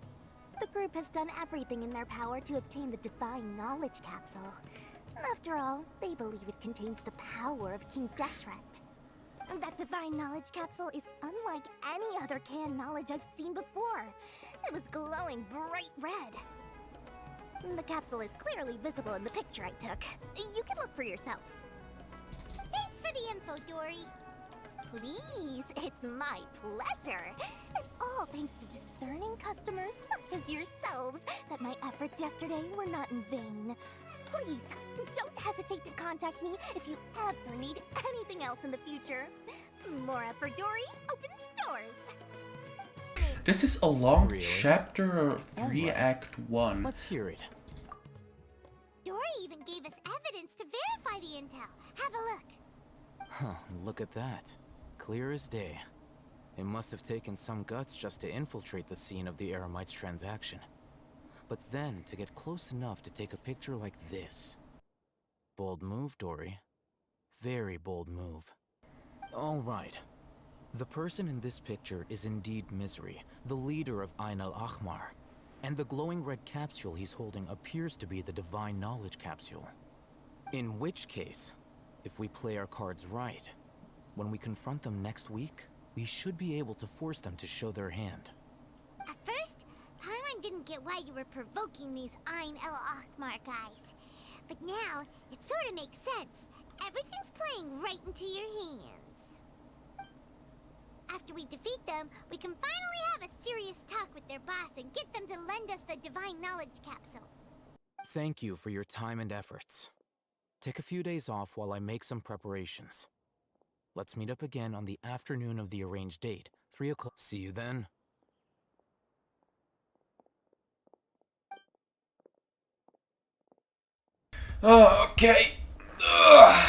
The group has done everything in their power to obtain the Divine Knowledge Capsule. After all, they believe it contains the power of King Deshret. That Divine Knowledge Capsule is unlike any other canned knowledge I've seen before. It was glowing bright red. The capsule is clearly visible in the picture I took. You can look for yourself. Thanks for the info, Dory. Please, it's my pleasure. It's all thanks to discerning customers such as yourselves that my efforts yesterday were not in vain. Please, don't hesitate to contact me if you ever need anything else in the future. Mora for Dory opens doors. This is a long chapter 3, Act 1. Let's hear it. Dory even gave us evidence to verify the intel. Have a look. Huh, look at that. Clear as day. It must have taken some guts just to infiltrate the scene of the Eremites' transaction. But then, to get close enough to take a picture like this. Bold move, Dory. Very bold move. Alright. The person in this picture is indeed Misery, the leader of Ain el-Ahmar. And the glowing red capsule he's holding appears to be the Divine Knowledge Capsule. In which case, if we play our cards right, when we confront them next week, we should be able to force them to show their hand. At first, Paimon didn't get why you were provoking these Ain el-Ahmar guys. But now, it sort of makes sense. Everything's playing right into your hands. After we defeat them, we can finally have a serious talk with their boss and get them to lend us the Divine Knowledge Capsule. Thank you for your time and efforts. Take a few days off while I make some preparations. Let's meet up again on the afternoon of the arranged date, 3 o'clock. See you then. Oh, okay.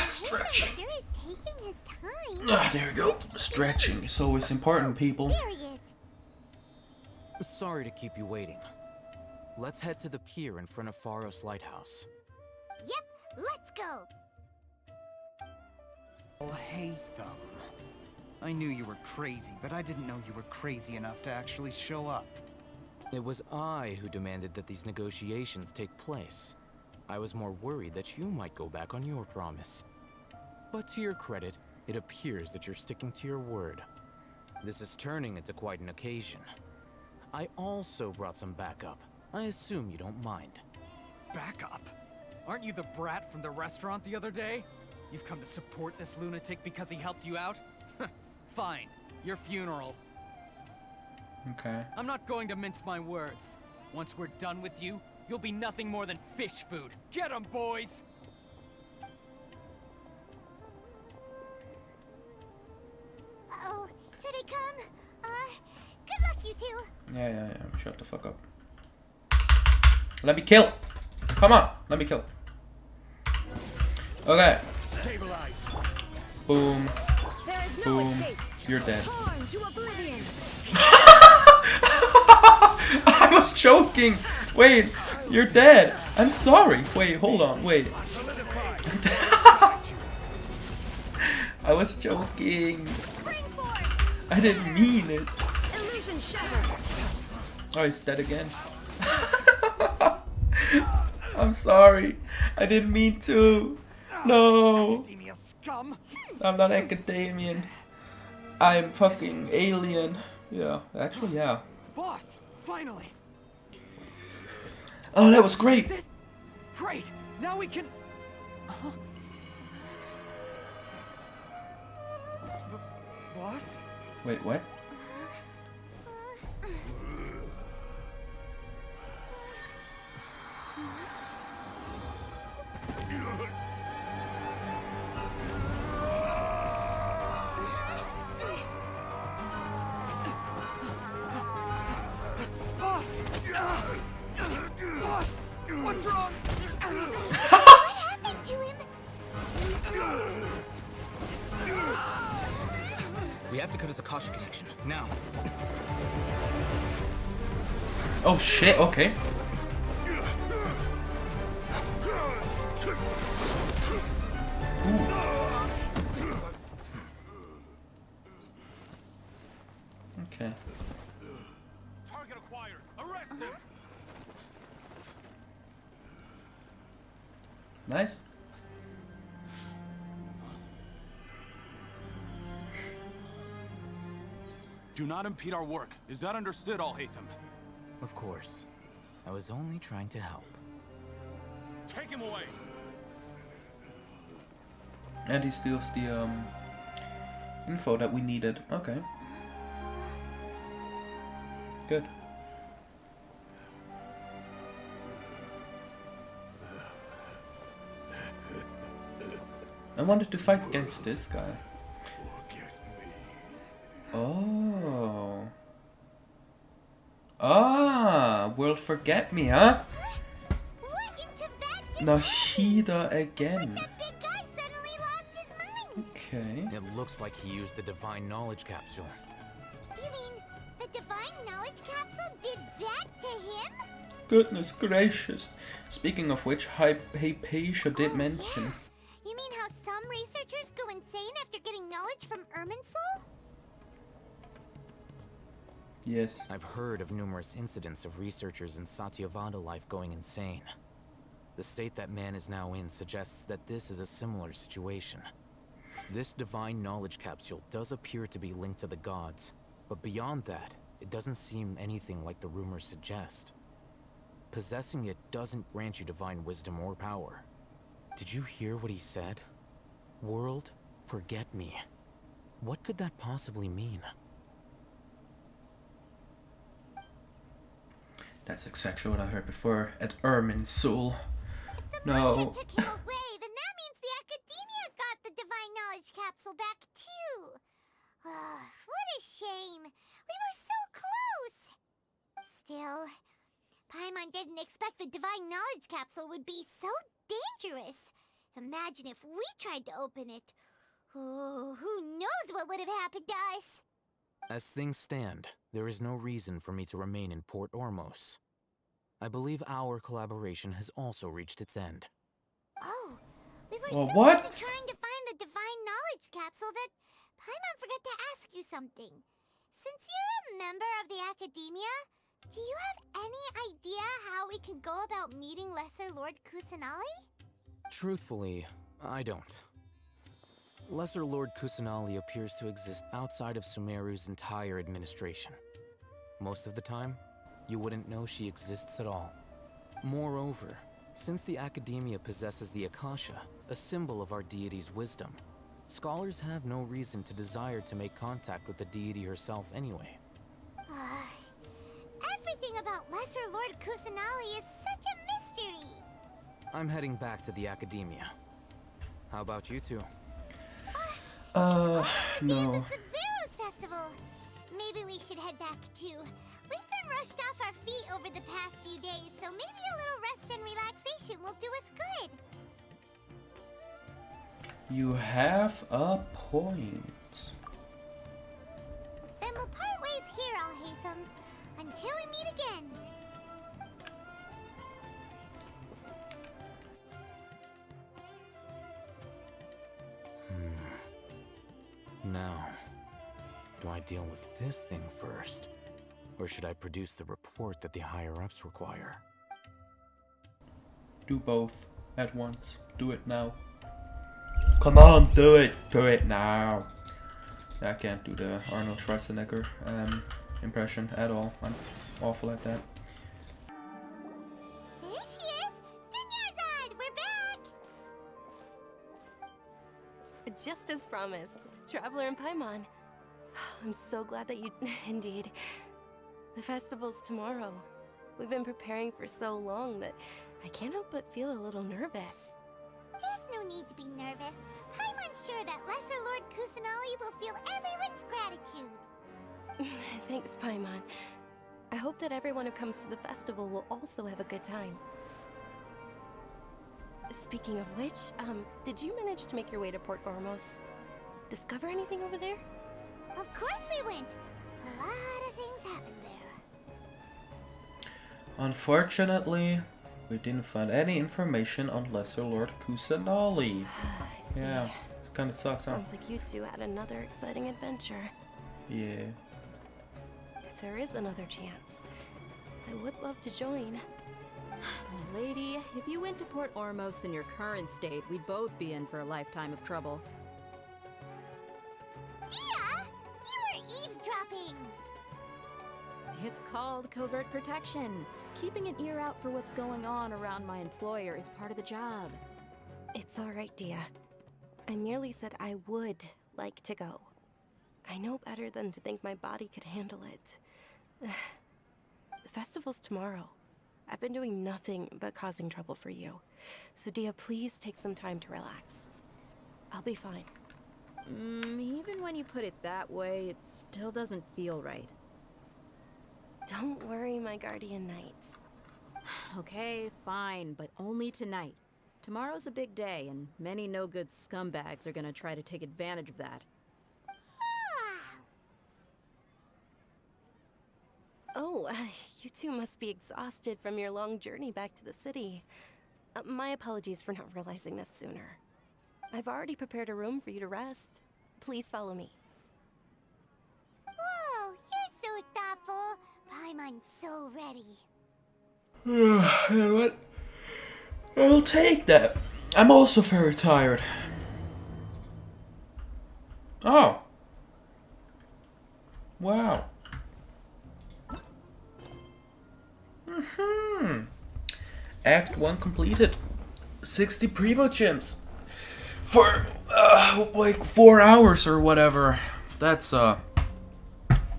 Stretching. Sure is taking his time. There we go. Stretching is always important, people. There he is. Sorry to keep you waiting. Let's head to the pier in front of Faros Lighthouse. Yep, let's go. Oh, hey, Thumb. I knew you were crazy, but I didn't know you were crazy enough to actually show up. It was I who demanded that these negotiations take place. I was more worried that you might go back on your promise. But to your credit, it appears that you're sticking to your word. This is turning into quite an occasion. I also brought some backup. I assume you don't mind. Backup? Aren't you the brat from the restaurant the other day? You've come to support this lunatic because he helped you out? Fine. Your funeral. Okay. I'm not going to mince my words. Once we're done with you, you'll be nothing more than fish food. Get 'em, boys! Uh-oh, here they come. Good luck, you two. Yeah. Shut the fuck up. Let me kill. Come on, let me kill. Okay. Stabilize. Boom. There is no Boom. escape. You're dead. Torn to oblivion. I was joking. Wait, you're dead. I'm sorry. Wait, hold on. Wait. I was joking. I didn't mean it. Illusion shattered. Oh, he's dead again. I'm sorry. I didn't mean to. No. Academia scum! I'm not academian. I'm fucking alien. Yeah, actually, yeah. Boss, finally! Oh, that was great. That's it? Great! Now we can... Boss? Wait, what? Boss! Boss! What's wrong? What happened to him? have to cut his Akasha connection, now. Oh shit, okay. Okay. Target acquired. Arrest him. Nice. Do not impede our work. Is that understood, Alhaitham? Of course. I was only trying to help. Take him away. And he steals the info that we needed. Okay. Good. I wanted to fight against this guy. Oh. Ah, will forget me, huh? Nahida again. Okay. It looks like he used the Divine Knowledge Capsule. You mean the Divine Knowledge Capsule did that to him? Goodness gracious. Speaking of which, Hypatia did mention. Yeah. You mean how some researchers go insane after getting knowledge from Irminsul? Yes. I've heard of numerous incidents of researchers in Satyavada life going insane. The state that man is now in suggests that this is a similar situation. This Divine Knowledge Capsule does appear to be linked to the gods, but beyond that, it doesn't seem anything like the rumors suggest. Possessing it doesn't grant you divine wisdom or power. Did you hear what he said? World, forget me. What could that possibly mean? That's exactly what I heard before at Irminsul. Took No. him away, then that means the Academia got the Divine Knowledge Capsule back too. What a shame. We were so close. Still, Paimon didn't expect the Divine Knowledge Capsule would be so dangerous. Imagine if we tried to open it. Oh, who knows what would have happened to us? As things stand, there is no reason for me to remain in Port Ormos. I believe our collaboration has also reached its end. Oh, we were Well, so what? busy trying to find the Divine Knowledge Capsule that Paimon forgot to ask you something. Since you're a member of the Academia, do you have any idea how we can go about meeting Lesser Lord Kusanali? Truthfully, I don't. Lesser Lord Kusanali appears to exist outside of Sumeru's entire administration. Most of the time, you wouldn't know she exists at all. Moreover, since the Academia possesses the Akasha, a symbol of our deity's wisdom, scholars have no reason to desire to make contact with the deity herself anyway. Everything about Lesser Lord Kusanali is such a mystery. I'm heading back to the Academia. How about you two? No. Sub-Zero's festival. Maybe we should head back too. We've been rushed off our feet over the past few days, so maybe a little rest and relaxation will do us good. You have a point. Then we'll part ways here, Alhaitham, until we meet again. Now, do I deal with this thing first? Or should I produce the report that the higher-ups require? Do both at once. Do it now. Come on, do it! Do it now! I can't do the Arnold Schwarzenegger impression at all. I'm awful at that. There she is! Dunyarzad, we're back! Just as promised, Traveler and Paimon. I'm so glad that you... Indeed. The festival's tomorrow. We've been preparing for so long that I can't help but feel a little nervous. There's no need to be nervous. Paimon's sure that Lesser Lord Kusanali will feel everyone's gratitude. Thanks, Paimon. I hope that everyone who comes to the festival will also have a good time. Speaking of which, did you manage to make your way to Port Ormos? Discover anything over there? Of course we went. A lot of things happened there. Unfortunately, we didn't find any information on Lesser Lord Kusanali. Yeah, this kind of sucks, huh? Sounds like you two had another exciting adventure. Yeah. If there is another chance, I would love to join. My lady, if you went to Port Ormos in your current state, we'd both be in for a lifetime of trouble. Dia! You were eavesdropping! It's called covert protection. Keeping an ear out for what's going on around my employer is part of the job. It's alright, Dia. I merely said I would like to go. I know better than to think my body could handle it. The festival's tomorrow. I've been doing nothing but causing trouble for you. So Dia, please take some time to relax. I'll be fine. Even when you put it that way, it still doesn't feel right. Don't worry, my guardian knight. Okay, fine, but only tonight. Tomorrow's a big day, and many no-good scumbags are gonna try to take advantage of that. Oh, you two must be exhausted from your long journey back to the city. My apologies for not realizing this sooner. I've already prepared a room for you to rest. Please follow me. Whoa, you're so thoughtful. Paimon's so ready. You know what? I'll take that. I'm also very tired. Oh. Wow. Act 1 completed. 60 primo gems. For like 4 hours or whatever. That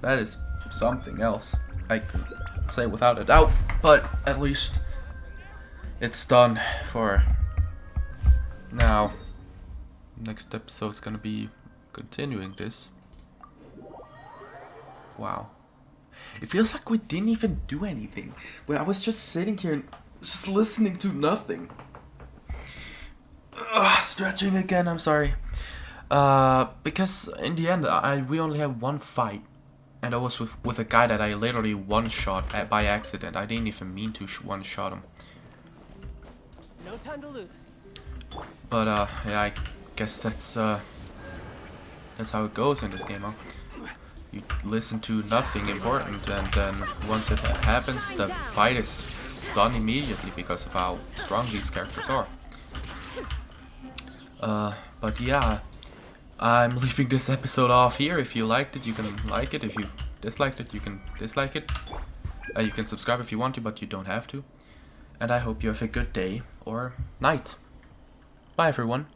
is something else. I can say without a doubt, but at least it's done for now. Next episode's gonna be continuing this. Wow. It feels like we didn't even do anything. When I was just sitting here and just listening to nothing. Stretching again, I'm sorry. Because in the end, we only had one fight. And that was with a guy that I literally one-shot by accident. I didn't even mean to one-shot him. No time to lose. But yeah, I guess that's how it goes in this game, huh? You listen to nothing important, and then once it happens, the fight is done immediately because of how strong these characters are. But yeah, I'm leaving this episode off here. If you liked it, you can like it. If you disliked it, you can dislike it. You can subscribe if you want to, but you don't have to. And I hope you have a good day or night. Bye, everyone.